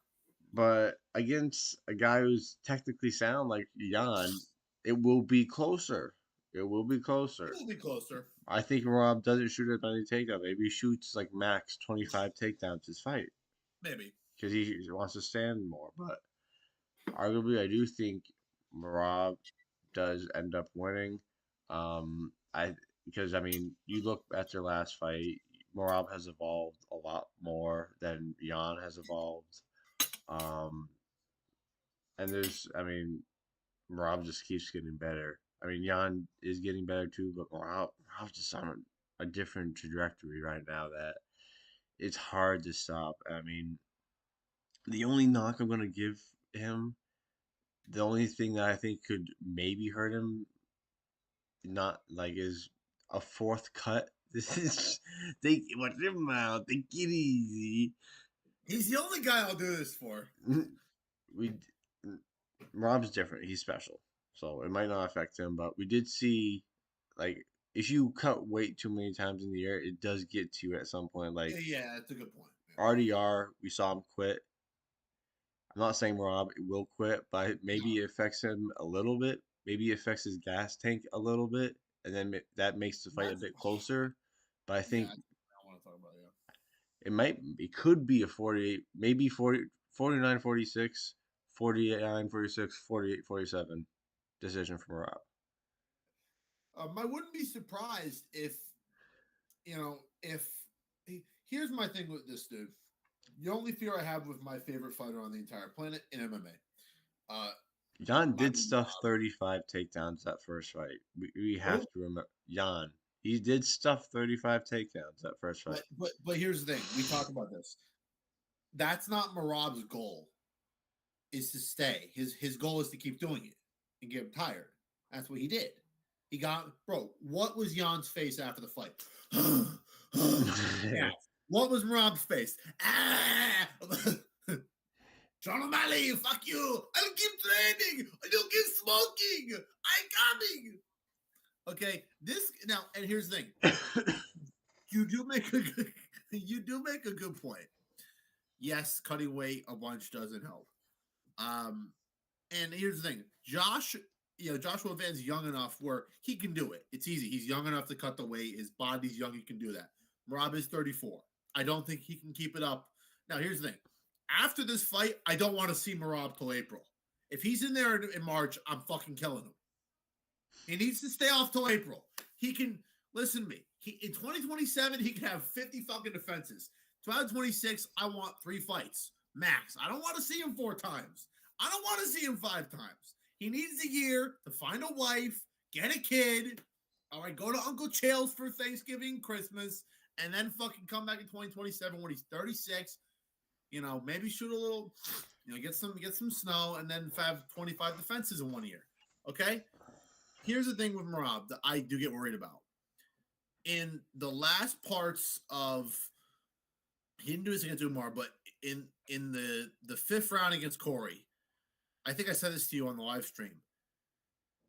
But against a guy who's technically sound like Jan, it will be closer. It will be closer. It will be closer. I think Rob doesn't shoot as many takedowns. Maybe he shoots like max 25 takedowns this fight. Maybe. Because he wants to stand more. But arguably, I do think Rob does end up winning. Because you look at their last fight, Marab has evolved a lot more than Jan has evolved. And Marab just keeps getting better. Jan is getting better too, but Marab's just on a different trajectory right now that it's hard to stop. The only knock I'm gonna give him, the only thing that I think could maybe hurt him, not like is a fourth cut. This is they watch him out. Take it easy. He's the only guy I'll do this for. Rob's different. He's special, so it might not affect him. But we did see, like, if you cut weight too many times in the year, it does get to you at some point. Like, yeah, that's a good point. Yeah. RDR, we saw him quit. I'm not saying Rob will quit, but maybe it affects him a little bit. Maybe it affects his gas tank a little bit, and then that makes the fight a bit closer. But I think I want to talk about it could be a 48, maybe 40, 49, 46, 49, 46, 48, 47 decision from Rob. I wouldn't be surprised if here's my thing with this dude. The only fear I have with my favorite fighter on the entire planet in MMA. Jan did stuff 35 takedowns that first fight. We have to remember Jan. He did stuff 35 takedowns that first fight. But here's the thing. We talk about this. That's not Marab's goal. Is to stay. His goal is to keep doing it and get him tired. That's what he did. He got bro. What was Jan's face after the fight? Now, what was Marab's face? Sean O'Malley, fuck you! I'll keep training. I don't keep smoking. I'm coming. Okay, this now, and here's the thing. You do make a good, you do make a good point. Yes, cutting weight a bunch doesn't help. And here's the thing, Joshua Van's young enough where he can do it. It's easy. He's young enough to cut the weight. His body's young. He can do that. Rob is 34. I don't think he can keep it up. Now, here's the thing. After this fight, I don't want to see Marab till April. If he's in there in March, I'm fucking killing him. He needs to stay off till April. He can, listen to me. In 2027, he can have 50 fucking defenses. 2026, I want 3 fights max. I don't want to see him 4 times. I don't want to see him 5 times. He needs a year to find a wife, get a kid, all right, go to Uncle Chale's for Thanksgiving, Christmas, and then fucking come back in 2027 when he's 36. Maybe shoot a little, get some snow, and then have 25 defenses in 1 year. Okay? Here's the thing with Marab that I do get worried about. In the last parts of, he didn't do this against Umar, but in the 5th round against Corey, I think I said this to you on the live stream.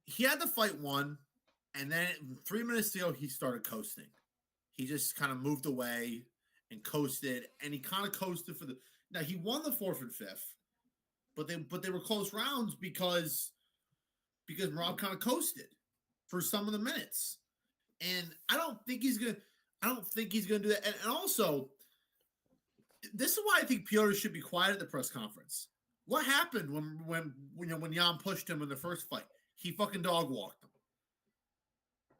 He had the fight won, and then 3 minutes ago, he started coasting. He just kind of moved away and coasted, and he kind of coasted for the. Now he won the 4th and 5th, but they were close rounds because Marab kind of coasted for some of the minutes, and I don't think he's gonna do that. And also, this is why I think Piotr should be quiet at the press conference. What happened when Jan pushed him in the first fight? He fucking dog walked him.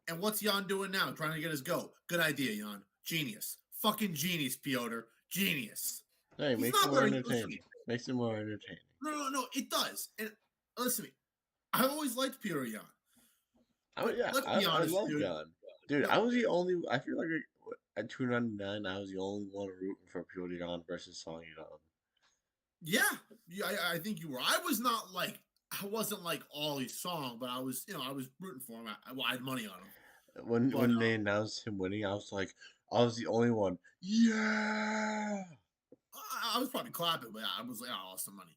And what's Jan doing now? Trying to get his go. Good idea, Jan. Genius. Fucking genius, Piotr. Genius. Hey, makes it more entertaining. Makes it more entertaining. No, it does. And listen to me. I always liked Piotr Jan. Let's be honest, I love Jan. Dude, I was the only. I feel like at 299, I was the only one rooting for Piotr Jan versus Song Jan. Yeah, I think you were. I wasn't like all his song, but I was rooting for him. I had money on him. When they announced him winning, I was the only one. Yeah. I was probably clapping, but I was like, I lost some money.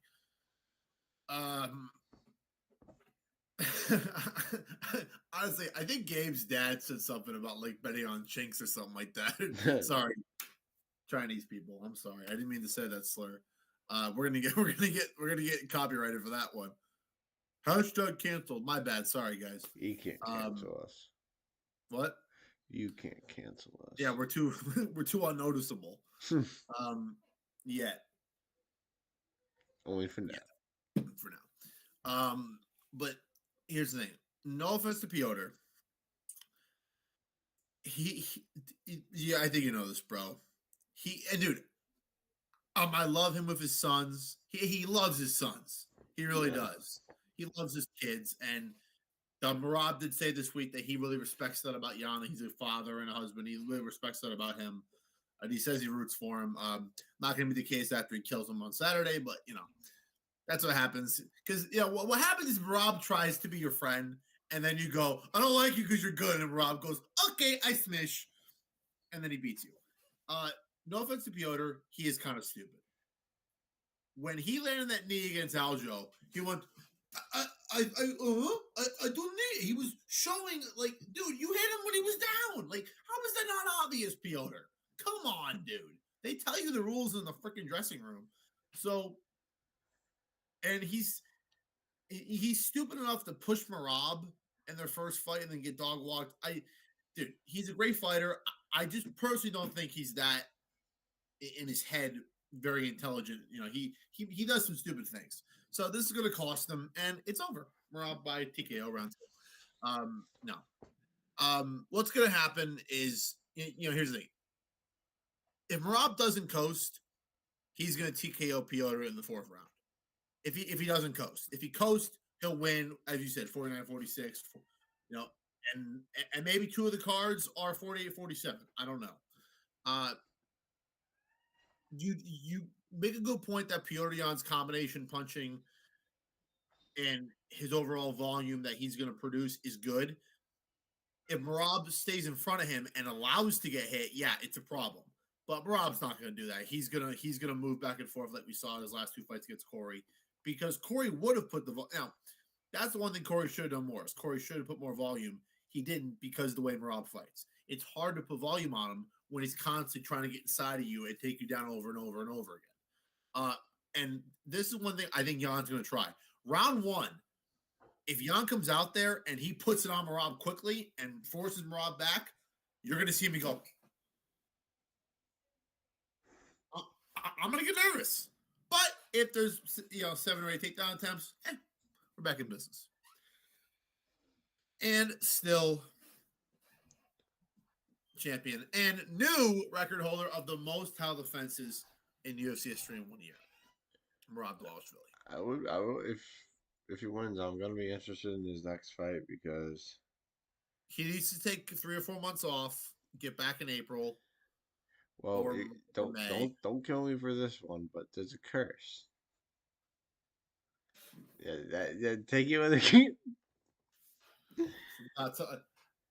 Honestly, I think Gabe's dad said something about like betting on chinks or something like that. Sorry, Chinese people. I'm sorry. I didn't mean to say that slur. We're gonna get copyrighted for that one. Hashtag canceled. My bad. Sorry, guys. You can't cancel us. What? You can't cancel us. Yeah, we're too unnoticeable. Yet. Only for now. Yeah, for now. But here's the thing. No offense to Piotr. Yeah, I think you know this, bro. Dude, I love him with his sons. He loves his sons. He really does. He loves his kids. And Marab did say this week that he really respects that about Jan. He's a father and a husband. He really respects that about him. And he says he roots for him. Not going to be the case after he kills him on Saturday, but, that's what happens. Because, what happens is Marab tries to be your friend, and then you go, I don't like you because you're good. And Marab goes, okay, I smish. And then he beats you. No offense to Piotr, he is kind of stupid. When he landed that knee against Aljo, he went, I don't need it. He was showing, like, dude, you hit him when he was down. Like, how is that not obvious, Piotr? Come on, dude. They tell you the rules in the freaking dressing room. So, and he's stupid enough to push Marab in their first fight and then get dog walked. Dude, he's a great fighter. I just personally don't think he's that in his head very intelligent. He does some stupid things. So this is going to cost them, and it's over. Marab by TKO round 2. No. What's going to happen is, here's the thing. If Marab doesn't coast, he's going to TKO Piotr in the 4th round. If he doesn't coast. If he coasts, he'll win, as you said, 49-46. And maybe 2 of the cards are 48-47. I don't know. you make a good point that Petr Yan's combination punching and his overall volume that he's going to produce is good. If Marab stays in front of him and allows to get hit, yeah, it's a problem. But Marab's not going to do that. He's gonna move back and forth like we saw in his last two fights against Corey, because Corey would have put the now. That's the one thing Corey should have done more. Is Corey should have put more volume. He didn't, because of the way Marab fights. It's hard to put volume on him when he's constantly trying to get inside of you and take you down over and over and over again. And this is one thing I think Jan's going to try. Round one, if Jan comes out there and he puts it on Marab quickly and forces Marab back, you're going to see me go, I'm going to get nervous. But if there's 7 or 8 takedown attempts, we're back in business. And still champion and new record holder of the most title defenses in UFC history in 1 year, Merab Dvalishvili. I would, if he wins, I'm gonna be interested in his next fight because he needs to take 3 or 4 months off, get back in April. Well, don't kill me for this one, but there's a curse. Yeah, take it with a.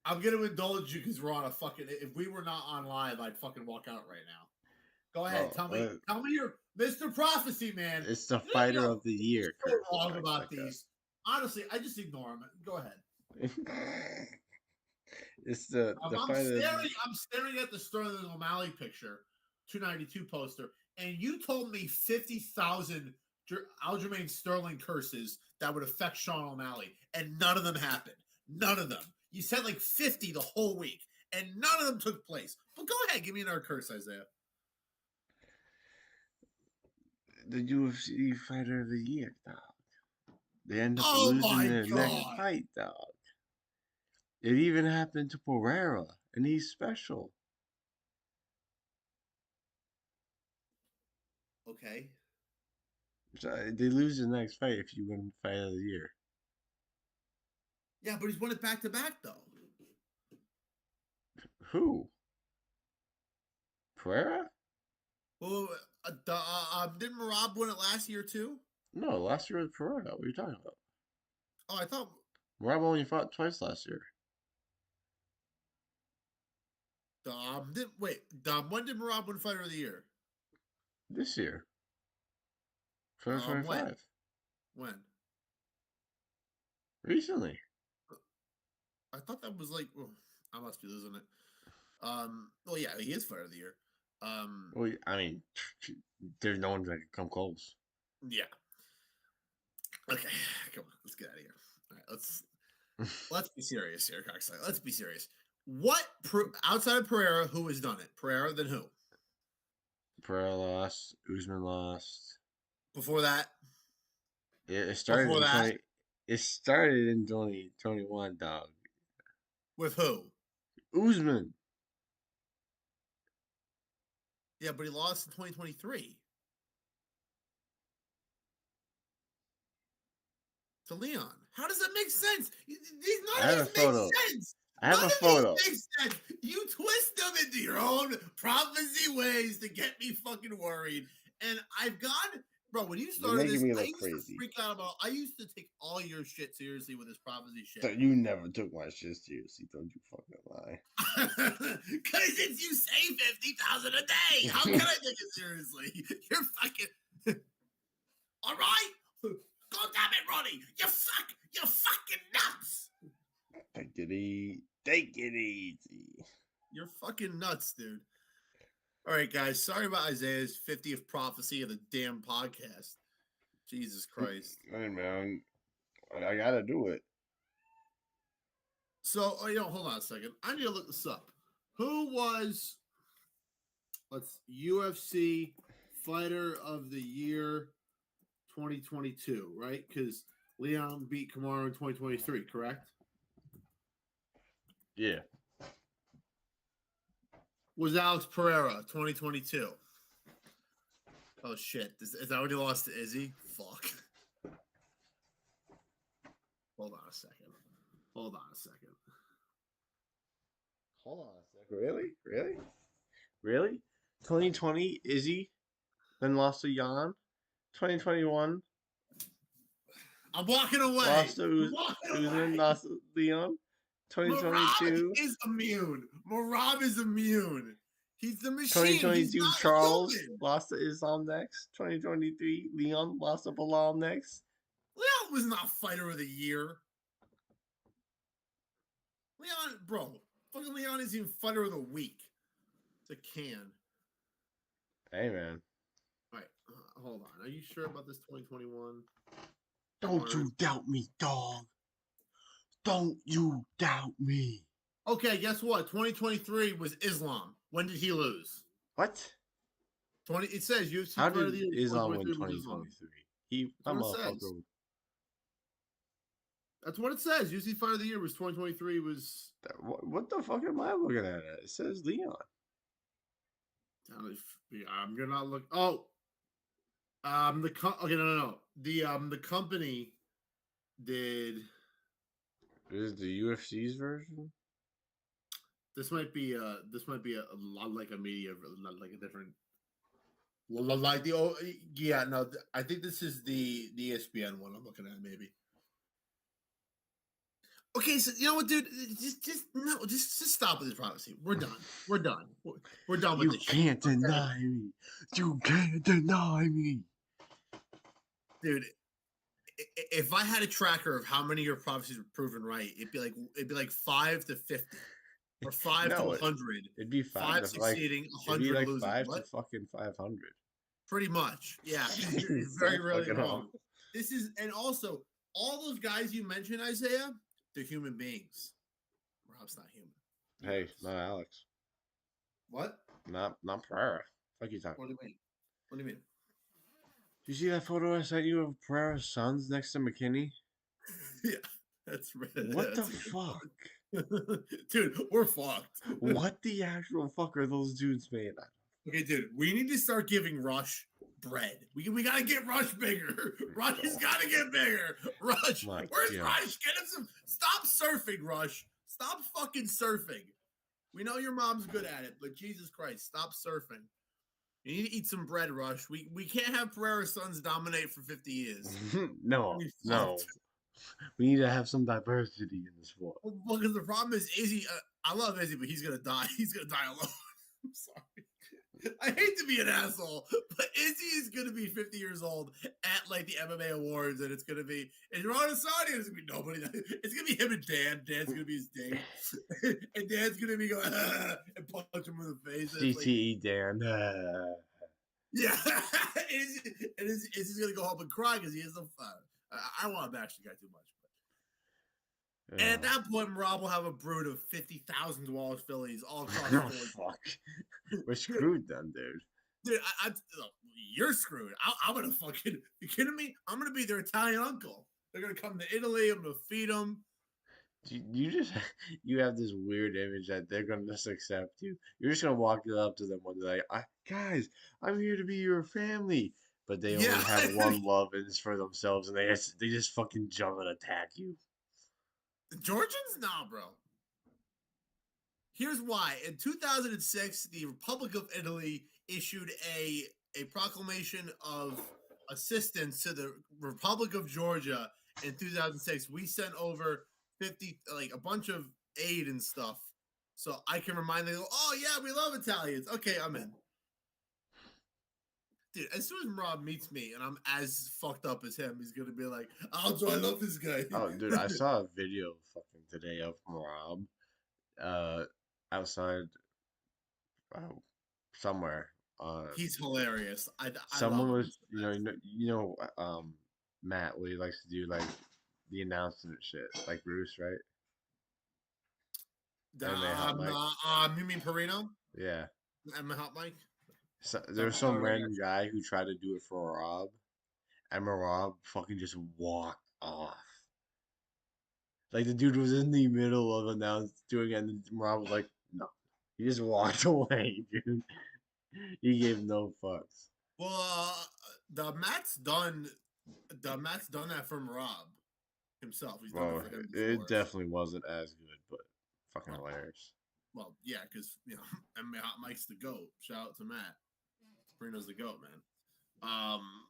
I'm gonna indulge you because we're on a fucking. If we were not on live, I'd fucking walk out right now. Go ahead, tell me your Mr. Prophecy, man. It's the fighter of the year. So wrong about these. Honestly, I just ignore them. Go ahead. It's the I'm staring at the Sterling O'Malley picture, 292 poster, and you told me 50,000 Aljamain Sterling curses that would affect Sean O'Malley, and none of them happened. None of them. You said like 50 the whole week, and none of them took place. But go ahead, give me another curse, Isaiah. The UFC fighter of the year, dog. They end up losing their next fight, dog. It even happened to Pereira, and he's special. Okay. So they lose the next fight if you win fight of the year. Yeah, but he's won it back to back, though. Who? Pereira? Well, didn't Merab win it last year too? No, last year was Pereira. What are you talking about? Oh, I thought Merab only fought twice last year. when did Merab win Fighter of the Year? This year. 2025. When? Recently. I thought that was like, I must be losing it. Well, yeah, he is Fighter of the Year. Well, I mean, there's no one that can come close. Yeah. Okay, come on, let's get out of here. All right, let's be serious here, Coxside. Let's be serious. What outside of Pereira, who has done it? Pereira, then who? Pereira lost. Usman lost. Before that, it started. It started in 2021, dog. With who? Usman. Yeah, but he lost in 2023 to Leon. How does that make sense? None of this makes sense. I have a photo. Makes sense. You twist them into your own prophecy ways to get me fucking worried. And I've gone, bro, when you started this, I used to freak out about, I used to take all your shit seriously with this prophecy shit. So you never took my shit seriously. Don't you fucking lie. Because it's you say 50,000 a day. How can I take it seriously? You're fucking, all right? God damn it, Ronnie. You're fucking nuts. Take it easy. You're fucking nuts, dude. All right, guys. Sorry about Isaiah's 50th prophecy of the damn podcast. Jesus Christ. Hey, man. I gotta do it. So, hold on a second. I need to look this up. Who was UFC Fighter of the Year 2022, right? Because Leon beat Kamaru in 2023, correct? Yeah. Was Alex Pereira 2022? Oh shit! Is that when he lost to Izzy? Fuck. Hold on a second. Really? 2020 Izzy then lost to Jan. 2021, I'm walking away. lost to I'm walking Usman, away. lost to Leon. Marab 2022, is immune. Marab is immune. He's the machine. He's 2022 not Charles human. lost to Islam next. 2023 Leon lost to Bilal next. Leon was not fighter of the year. Leon, bro, fucking Leon isn't even fighter of the week. It's a can. Hey man, All right, hold on. Are you sure about this 2021? don't you doubt me, dog. Don't you doubt me. Okay, guess what? 2023 was Islam. When did he lose? What? 20. It says UFC How Fighter of did the Year Islam win 2023 was Islam. 2023? That That's what it motherfucker. says. That's what it says. UFC Fighter of the Year was 2023 was. What the fuck am I looking at? It says Leon. I'm gonna not look. Oh, okay, no. The company did. Is the UFC's version? This might be a lot like a media, like a different. Like yeah, no, I think this is the ESPN one I'm looking at, maybe. Okay, so you know what, dude? Just stop with this prophecy. We're done. We're done. We're done with You this. can't deny me. You can't deny me, Dude. If I had a tracker of how many of your prophecies were proven right, it'd be like 5 to 50, or 5 to 100. It'd be 5 succeeding, 100 it'd be like losing. 5 what? to fucking 500. Pretty much, yeah. You're So very rarely fucking wrong. wrong. This is, and also all those guys you mentioned, Isaiah, they're human beings. Rob's not human. Hey, not Alex. What? Not Pereira. Fuck you talking. What do you mean? What do you mean? Did you see that photo I sent you of Pereira's sons next to McKinney? Yeah, that's right. What the fuck? Dude, we're fucked. What the actual fuck are those dudes made out of? Okay, dude, we need to start giving Rush bread. We gotta get Rush bigger. Rush has gotta get bigger. Rush, where's Rush? Get him some. Stop surfing, Rush. Stop fucking surfing. We know your mom's good at it, but Jesus Christ, stop surfing. You need to eat some bread, Rush. We can't have Pereira's sons dominate for 50 years. No. We need to have some diversity in the sport. Well, because the problem is Izzy. I love Izzy, but he's gonna die. He's gonna die alone. I'm sorry. I hate to be an asshole, but Izzy is gonna be 50 years old at like the MMA awards, and it's gonna be and Ron Asadi. It's gonna be nobody. It's gonna be him and Dan. Dan's gonna be his date, and Dan's gonna be going and punch him in the face. CTE Dan. Yeah, and Izzy's gonna go home and cry because he is so fun. I don't want to bash the guy too much. But. And at that point, Rob will have a brood of 50,000 Dvalishvilis all across the board. Fuck. We're screwed then, dude. Dude, you're screwed. I'm going to fucking... You kidding me? I'm going to be their Italian uncle. They're going to come to Italy. I'm going to feed them. You have this weird image that they're going to just accept you. You're just going to walk up to them one day like, guys, I'm here to be your family. But they only have one love and it's for themselves, and they just fucking jump and attack you. The Georgians? Nah, bro. Here's why. In 2006, the Republic of Italy issued a proclamation of assistance to the Republic of Georgia in 2006. We sent over a bunch of aid and stuff. So I can remind them, oh, yeah, we love Italians. Okay, I'm in. Dude, as soon as Rob meets me and I'm as fucked up as him, he's gonna be like, "Oh, I love this guy." Oh, dude, I saw a video fucking today of Rob, outside, somewhere. He's hilarious. Someone was, Matt, what he likes to do, like the announcement shit, like Bruce, right? You mean Perino? Yeah. I'm a hot mic. So, there was some random guy who tried to do it for Rob, and Rob fucking just walked off. Like the dude was in the middle of doing it, and Rob was like, "No," he just walked away, dude. He gave no fucks. Well, the Matt's done that from Rob himself. He's done it for him before. It definitely wasn't as good, but fucking hilarious. Well, yeah, because MMA Hot Mike's the GOAT. Shout out to Matt. Bruno's the GOAT, man. Um,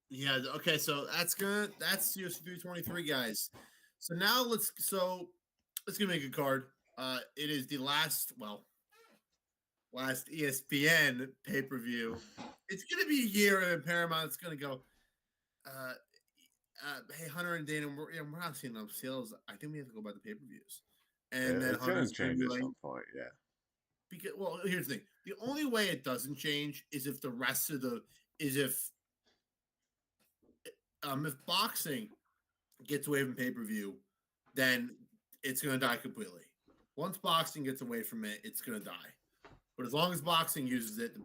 yeah. Okay. So that's UFC 323, guys. So now let's give me a good card. It is the last ESPN pay per view. It's gonna be a year, and Paramount's gonna go. Uh, hey, Hunter and Dana, we're not seeing enough sales. I think we have to go by the pay per views. And then It's gonna Hunter's gonna change be at like, some point. Yeah. because here's the thing: the only way it doesn't change is if the rest of the is if boxing gets away from pay per view, then it's gonna die completely. Once boxing gets away from it, it's gonna die. But as long as boxing uses it,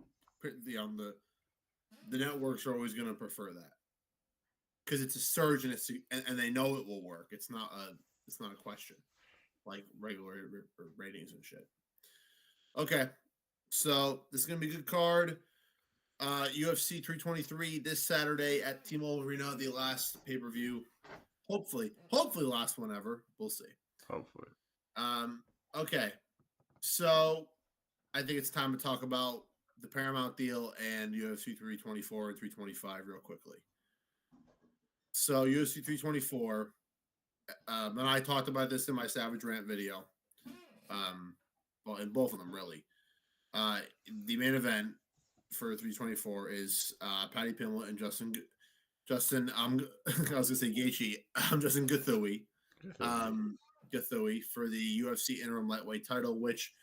the networks are always gonna prefer that because it's a surge and they know it will work. It's not a question like regular ratings and shit. Okay, so this is gonna be a good card. UFC 323 this Saturday at T-Mobile Arena, the last pay per view. Hopefully last one ever. We'll see. Hopefully. Um, okay, so I think it's time to talk about the Paramount deal and UFC 324 and 325 real quickly. So UFC 324, and I talked about this in my Savage Rant video. Well, in both of them really. The main event for 324 is Paddy Pimblett and Justin. I was gonna say Gaethje. I'm Justin Gaethje. Gaethje for the UFC interim lightweight title, which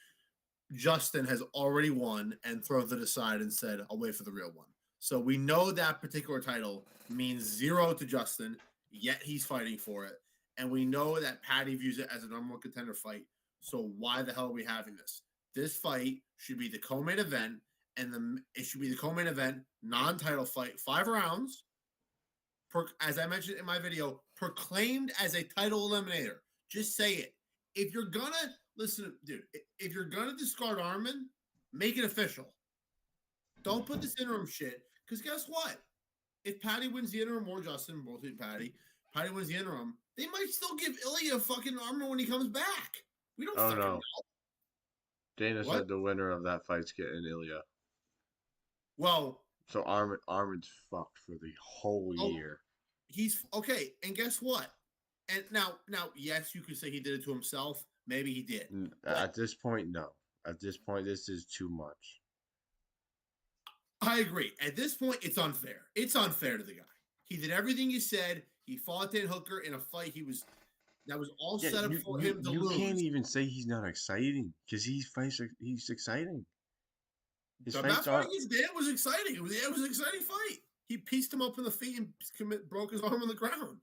Justin has already won and thrown to the side and said, "I'll wait for the real one." So we know that particular title means zero to Justin, yet he's fighting for it, and we know that Paddy views it as a number one contender fight. So why the hell are we having this? This fight should be the co-main event, and it should be the co-main event, non-title fight, 5 rounds. As I mentioned in my video, proclaimed as a title eliminator. Just say it. If you're gonna listen, dude, if you're gonna discard Armin, make it official. Don't put this interim shit. Because guess what? If Paddy wins the interim or Justin, both beat Paddy wins the interim, they might still give Ilya fucking Armin when he comes back. We don't Oh fucking no. know. Dana What? said the winner of that fight's getting Ilya. Well, So Armin's fucked for the whole year. He's okay. And guess what? And now, yes, you could say he did it to himself. Maybe he did. At this point, no. At this point, this is too much. I agree. At this point, it's unfair. It's unfair to the guy. He did everything you said. He fought Dan Hooker in a fight that was all set up for him to lose. You can't even say he's not exciting because he's exciting. The last fight against Dan was exciting. It was an exciting fight. He pieced him up in the feet and broke his arm on the ground.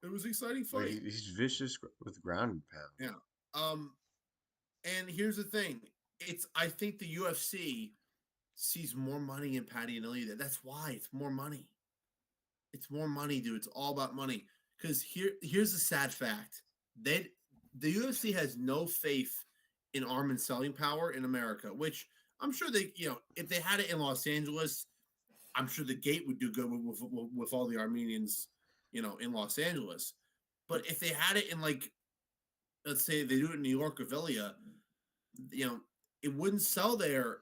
It was an exciting fight. Like, he's vicious with ground and pound. Yeah. And here's the thing. I think the UFC sees more money in Paddy and Ilya. That's why it's more money. It's more money, dude. It's all about money. Because here's the sad fact. The UFC has no faith in Armin's selling power in America, which I'm sure if they had it in Los Angeles, I'm sure the gate would do good with all the Armenians, in Los Angeles. But if they had it in, like, let's say they do it in New York or Villa, it wouldn't sell there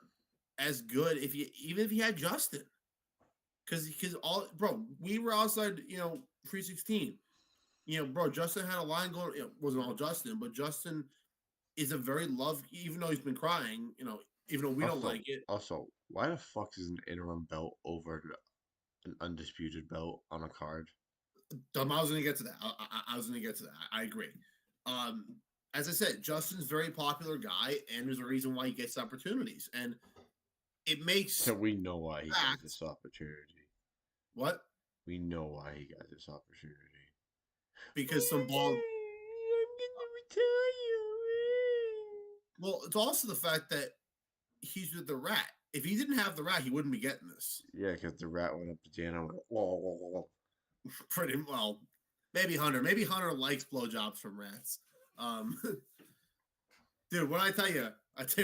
as good even if you had Justin. Because we were outside, 316. Justin had a line going. It wasn't all Justin, but Justin is a very loved, even though he's been crying, even though we don't like it. Also, why the fuck is an interim belt over an undisputed belt on a card? I was going to get to that. I was going to get to that. I agree. As I said, Justin's a very popular guy, and there's a reason why he gets opportunities. And it makes... So we know why he got this opportunity. What? We know why he got this opportunity. Because some ball... I'm going to retire. Well, it's also the fact that he's with the Rat. If he didn't have the Rat, he wouldn't be getting this. Yeah, because the Rat went up to Dana and went, whoa. Pretty well. Maybe Hunter. Maybe Hunter likes blowjobs from rats. Dude, what I tell you,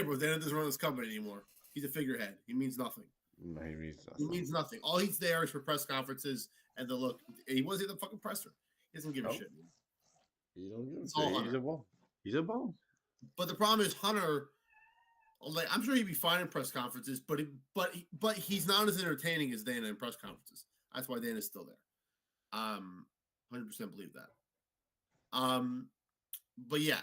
bro, Dana doesn't run this company anymore. He's a figurehead. He means nothing. No, he means nothing. He means nothing. All he's there is for press conferences and the look. He wasn't the fucking presser. He doesn't give a shit. He don't give a shit. He's a bum. But the problem is Hunter Like, I'm sure he'd be fine in press conferences, but he's not as entertaining as Dana in press conferences. That's why Dana's still there. 100% believe that. But yeah,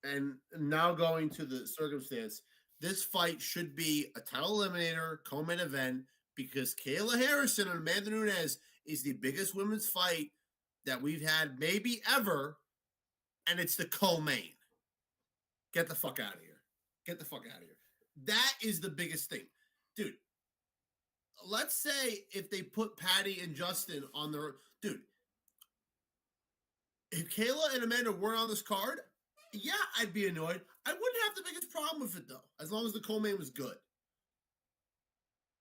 and now going to the circumstance, this fight should be a title eliminator, co-main event, because Kayla Harrison and Amanda Nunes is the biggest women's fight that we've had maybe ever, and it's the co-main. Get the fuck out of here. Get the fuck out of here. That is the biggest thing. Dude, let's say if they put Patty and Justin on their... Dude, if Kayla and Amanda weren't on this card, yeah, I'd be annoyed. I wouldn't have the biggest problem with it, though, as long as the co-main was good.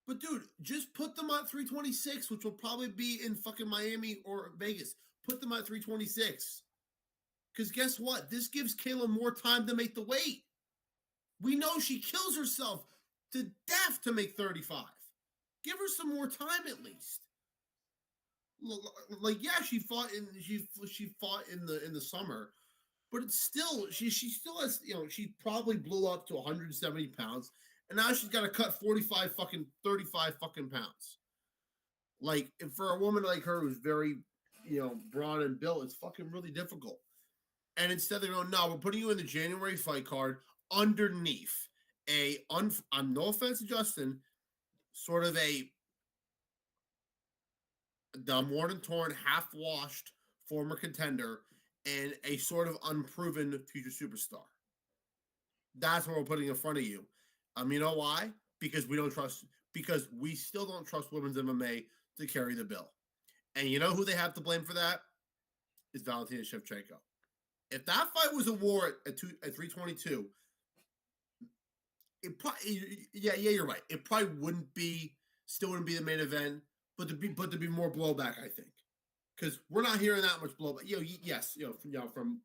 But, dude, just put them on 326, which will probably be in fucking Miami or Vegas. Put them on 326. Because guess what? This gives Kayla more time to make the weight. We know she kills herself to death to make 35. Give her some more time at least. Like, yeah, she fought in the summer, but it's still she still has, she probably blew up to 170 pounds, and now she's got to cut 35 fucking 35 fucking pounds. Like, for a woman like her who's very, broad and built, it's fucking really difficult. And instead they're going, no, we're putting you in the January fight card underneath no offense to Justin, sort of the worn and torn, half-washed former contender and a sort of unproven future superstar. That's what we're putting in front of you. You know why? Because we still don't trust women's MMA to carry the bill. And you know who they have to blame for that? Is Valentina Shevchenko. If that fight was a war at 322, it probably, you're right. It probably wouldn't be the main event, but to be more blowback, I think, because we're not hearing that much blowback. Yes, from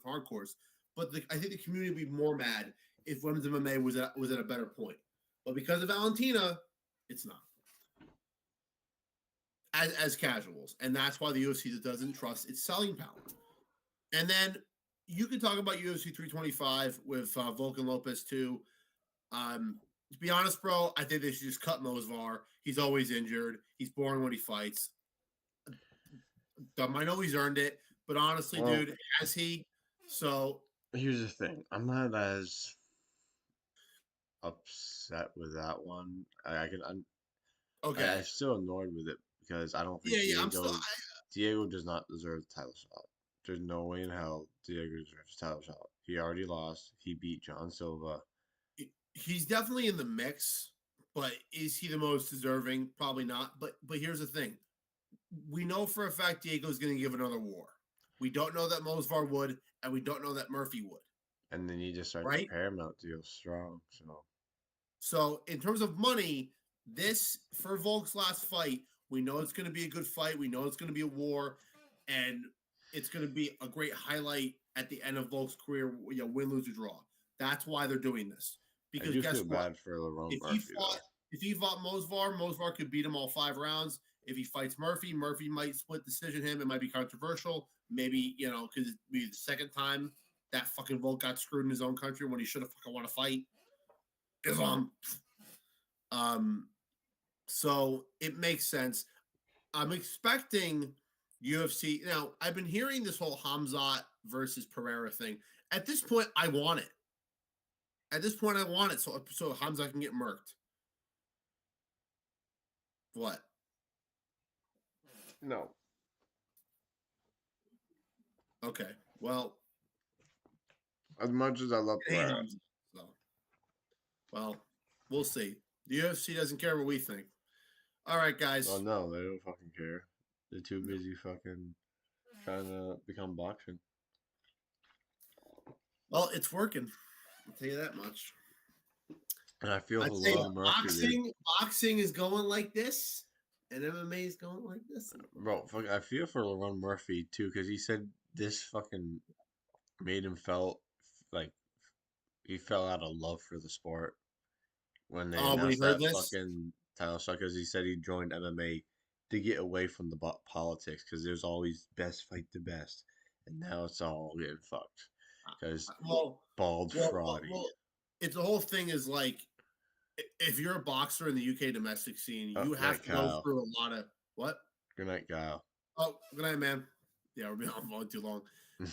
hardcores, but I think the community would be more mad if women's MMA was at a better point. But because of Valentina, it's not. As casuals, and that's why the UFC doesn't trust its selling power. And then you can talk about UFC 325 with Volkan Lopez too. To be honest, bro, I think they should just cut Mosvar. He's always injured. He's boring when he fights. I know he's earned it, but honestly, dude, has he? So here's the thing: I'm not as upset with that one. I'm still annoyed with it because I don't think Diego does not deserve the title shot. There's no way in hell Diego deserves a title shot. He already lost. He beat John Silva. He's definitely in the mix, but is he the most deserving? Probably not. But here's the thing. We know for a fact Diego's going to give another war. We don't know that Mosvar would, and we don't know that Murphy would. And then you just start the Paramount deal strong. So in terms of money, this, for Volk's last fight, we know it's going to be a good fight. We know it's going to be a war, and it's going to be a great highlight at the end of Volk's career, win, lose, or draw. That's why they're doing this. Because guess what? Bad for Lerone Murphy, if he fought Mosvar could beat him all 5 rounds. If he fights Murphy might split decision him. It might be controversial. Maybe, because it'd be the second time that fucking Volk got screwed in his own country when he should have fucking won a fight. Islam. So it makes sense. I'm expecting UFC. Now, I've been hearing this whole Hamzat versus Pereira thing. At this point, I want it. So Hamzat can get murked. What? No. Okay. Well, as much as I love Pereira. Well, we'll see. The UFC doesn't care what we think. All right, guys. Well, no, they don't fucking care. They're too busy fucking trying to become boxing. Well, it's working. I'll tell you that much. And I feel boxing is going like this, and MMA is going like this. Bro, I feel for Lerone Murphy too, because he said this fucking made him felt like he fell out of love for the sport when they announced that fucking title shot, because he said he joined MMA to get away from the politics, because there's always best fight the best, and now it's all getting fucked because bald fraudy. it's the whole thing is like if you're a boxer in the UK domestic scene, Oh, you good night, have to go Kyle. through a lot of what? Good night, Kyle. Oh, good night, man. Yeah, we're being on phone too long.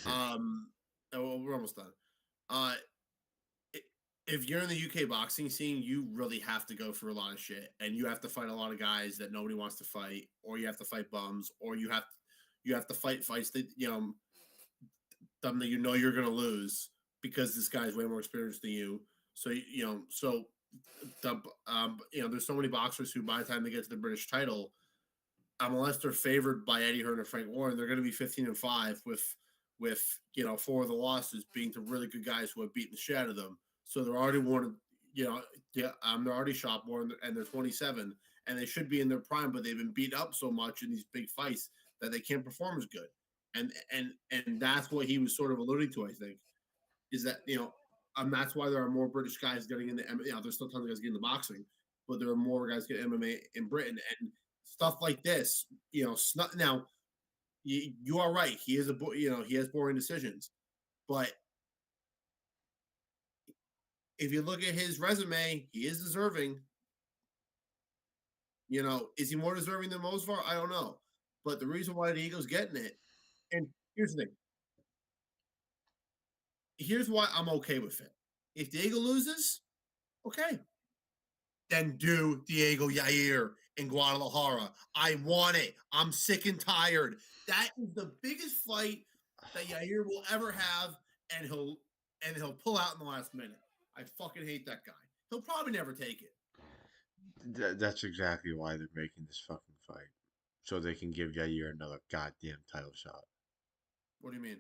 Um, well, we're almost done. Uh, if you're in the UK boxing scene, you really have to go through a lot of shit, and you have to fight a lot of guys that nobody wants to fight, or you have to fight bums, or you have to fight fights that them that you know you're going to lose because this guy's way more experienced than you. So there's so many boxers who by the time they get to the British title, unless they're favored by Eddie Hearn or Frank Warren, they're going to be 15-5 with 4 of the losses being to really good guys who have beaten the shit out of them. So they're already worn, they're already shot more and they're 27 and they should be in their prime, but they've been beat up so much in these big fights that they can't perform as good. And that's what he was sort of alluding to, I think, is that that's why there are more British guys getting into there's still tons of guys getting into boxing, but there are more guys getting MMA in Britain and stuff like this. Now you are right. He is he has boring decisions, but if you look at his resume, he is deserving. Is he more deserving than Mosvar? I don't know, but the reason why Diego's getting it, and here's the thing. Here's why I'm okay with it. If Diego loses, okay, then do Diego Yair in Guadalajara. I want it. I'm sick and tired. That is the biggest fight that Yair will ever have, and he'll pull out in the last minute. I fucking hate that guy. He'll probably never take it. That's exactly why they're making this fucking fight, so they can give Yair another goddamn title shot. What do you mean?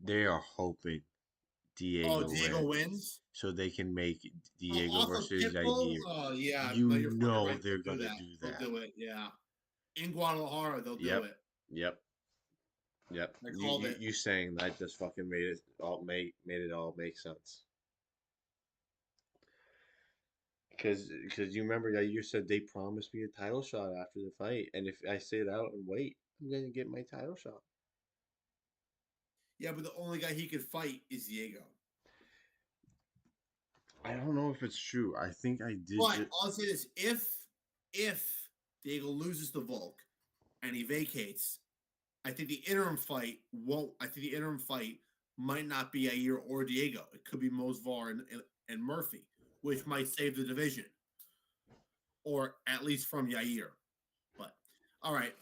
They are hoping Oh, Diego Diego wins, wins? so they can make Oh, Diego off of versus Pitbull? Yair. Oh, yeah. You No, you're fucking know right. they're They'll do gonna that. do They'll that. do it. Yeah. In Guadalajara, they'll do Yep, it. yep, yep. I You called you, it. you saying that just fucking made it all make sense. Because you remember that you said they promised me a title shot after the fight, and if I sit out and wait, I'm gonna get my title shot. Yeah, but the only guy he could fight is Diego. I don't know if it's true. I think I did. But I'll say this: if Diego loses the Volk and he vacates, I think the interim fight won't. I think the interim fight might not be Yair or Diego. It could be Mosvar and Murphy, which might save the division, or at least from Yair. But all right,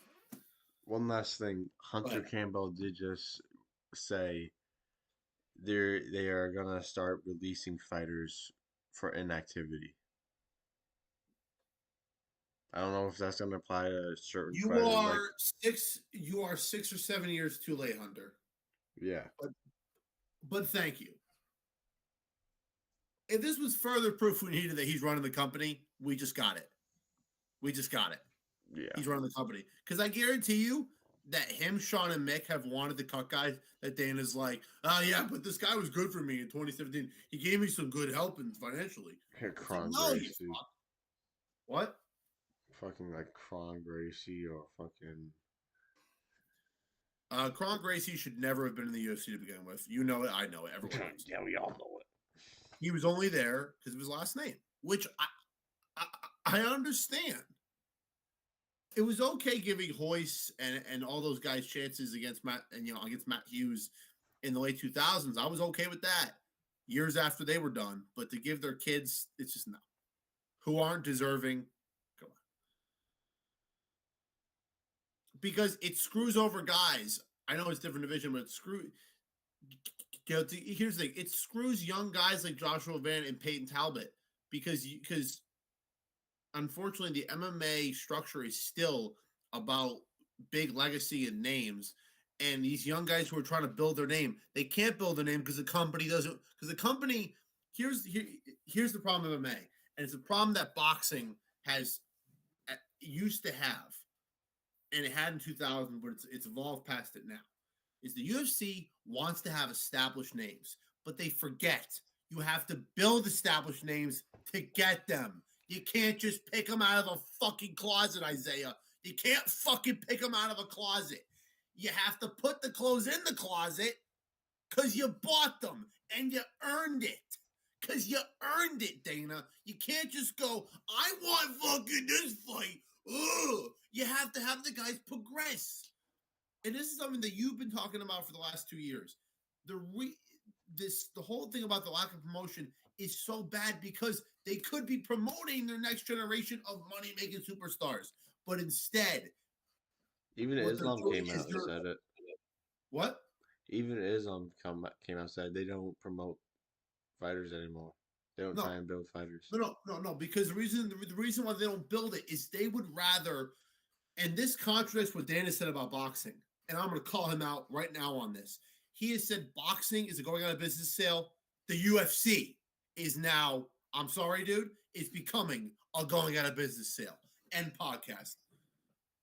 One last thing, Hunter but Campbell did just say they are gonna start releasing fighters for inactivity. I don't know if that's gonna apply to certain you fighters. Like, are six. You are 6 or 7 years too late, Hunter. yeah, But thank you. If this was further proof we needed that he's running the company, we just got it. We just got it. yeah. He's running the company. Because I guarantee you that him, Sean, and Mick have wanted to cut guys that Dana's like, oh, yeah, but this guy was good for me in 2017. He gave me some good help and financially. It's like, Kron no, you Gracie, fuck. What? fucking like Kron Gracie or fucking. Kron Gracie should never have been in the UFC to begin with. You know it. I know it. Everyone knows. Yeah, we all know it. He was only there because of his last name, which I understand. It was okay giving Hoyce and all those guys chances against against Matt Hughes in the late 2000s. I was okay with that years after they were done, but to give their kids, it's just no. Who aren't deserving, come on. Because it screws over guys. I know it's different division, but here's the thing: it screws young guys like Joshua Van and Peyton Talbot because unfortunately the MMA structure is still about big legacy and names. And these young guys who are trying to build their name, they can't build their name because the company doesn't. Because the company here's the problem with MMA, and it's a problem that boxing has used to have, and it had in 2000, but it's evolved past it now. Is the UFC wants to have established names, but they forget you have to build established names to get them. You can't just pick them out of a fucking closet, Isaiah. You can't fucking pick them out of a closet. You have to put the clothes in the closet because you bought them and you earned it. because you earned it, Dana. You can't just go, I want fucking this fight. Ugh. You have to have the guys progress. And this is something that you've been talking about for the last 2 years. The whole thing about the lack of promotion is so bad because they could be promoting their next generation of money-making superstars. But instead, Even what they're Islam doing came is out and said it. what? Even Islam came out and said they don't promote fighters anymore. They don't try No, and build fighters. no. Because the reason why they don't build it is they would rather, and this contradicts what Dan has said about boxing. And I'm going to call him out right now on this. He has said boxing is a going out of business sale. The UFC is now, I'm sorry, dude, it's becoming a going out of business sale. End podcast.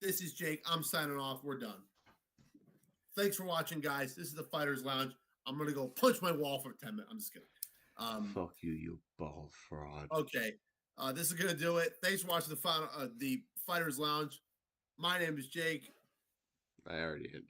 This is Jake. I'm signing off. We're done. Thanks for watching, guys. This is the Fighters Lounge. I'm going to go punch my wall for 10 minutes. I'm just kidding. Fuck you, you bald fraud. Okay. This is going to do it. Thanks for watching the Fighters Lounge. My name is Jake. I already ended.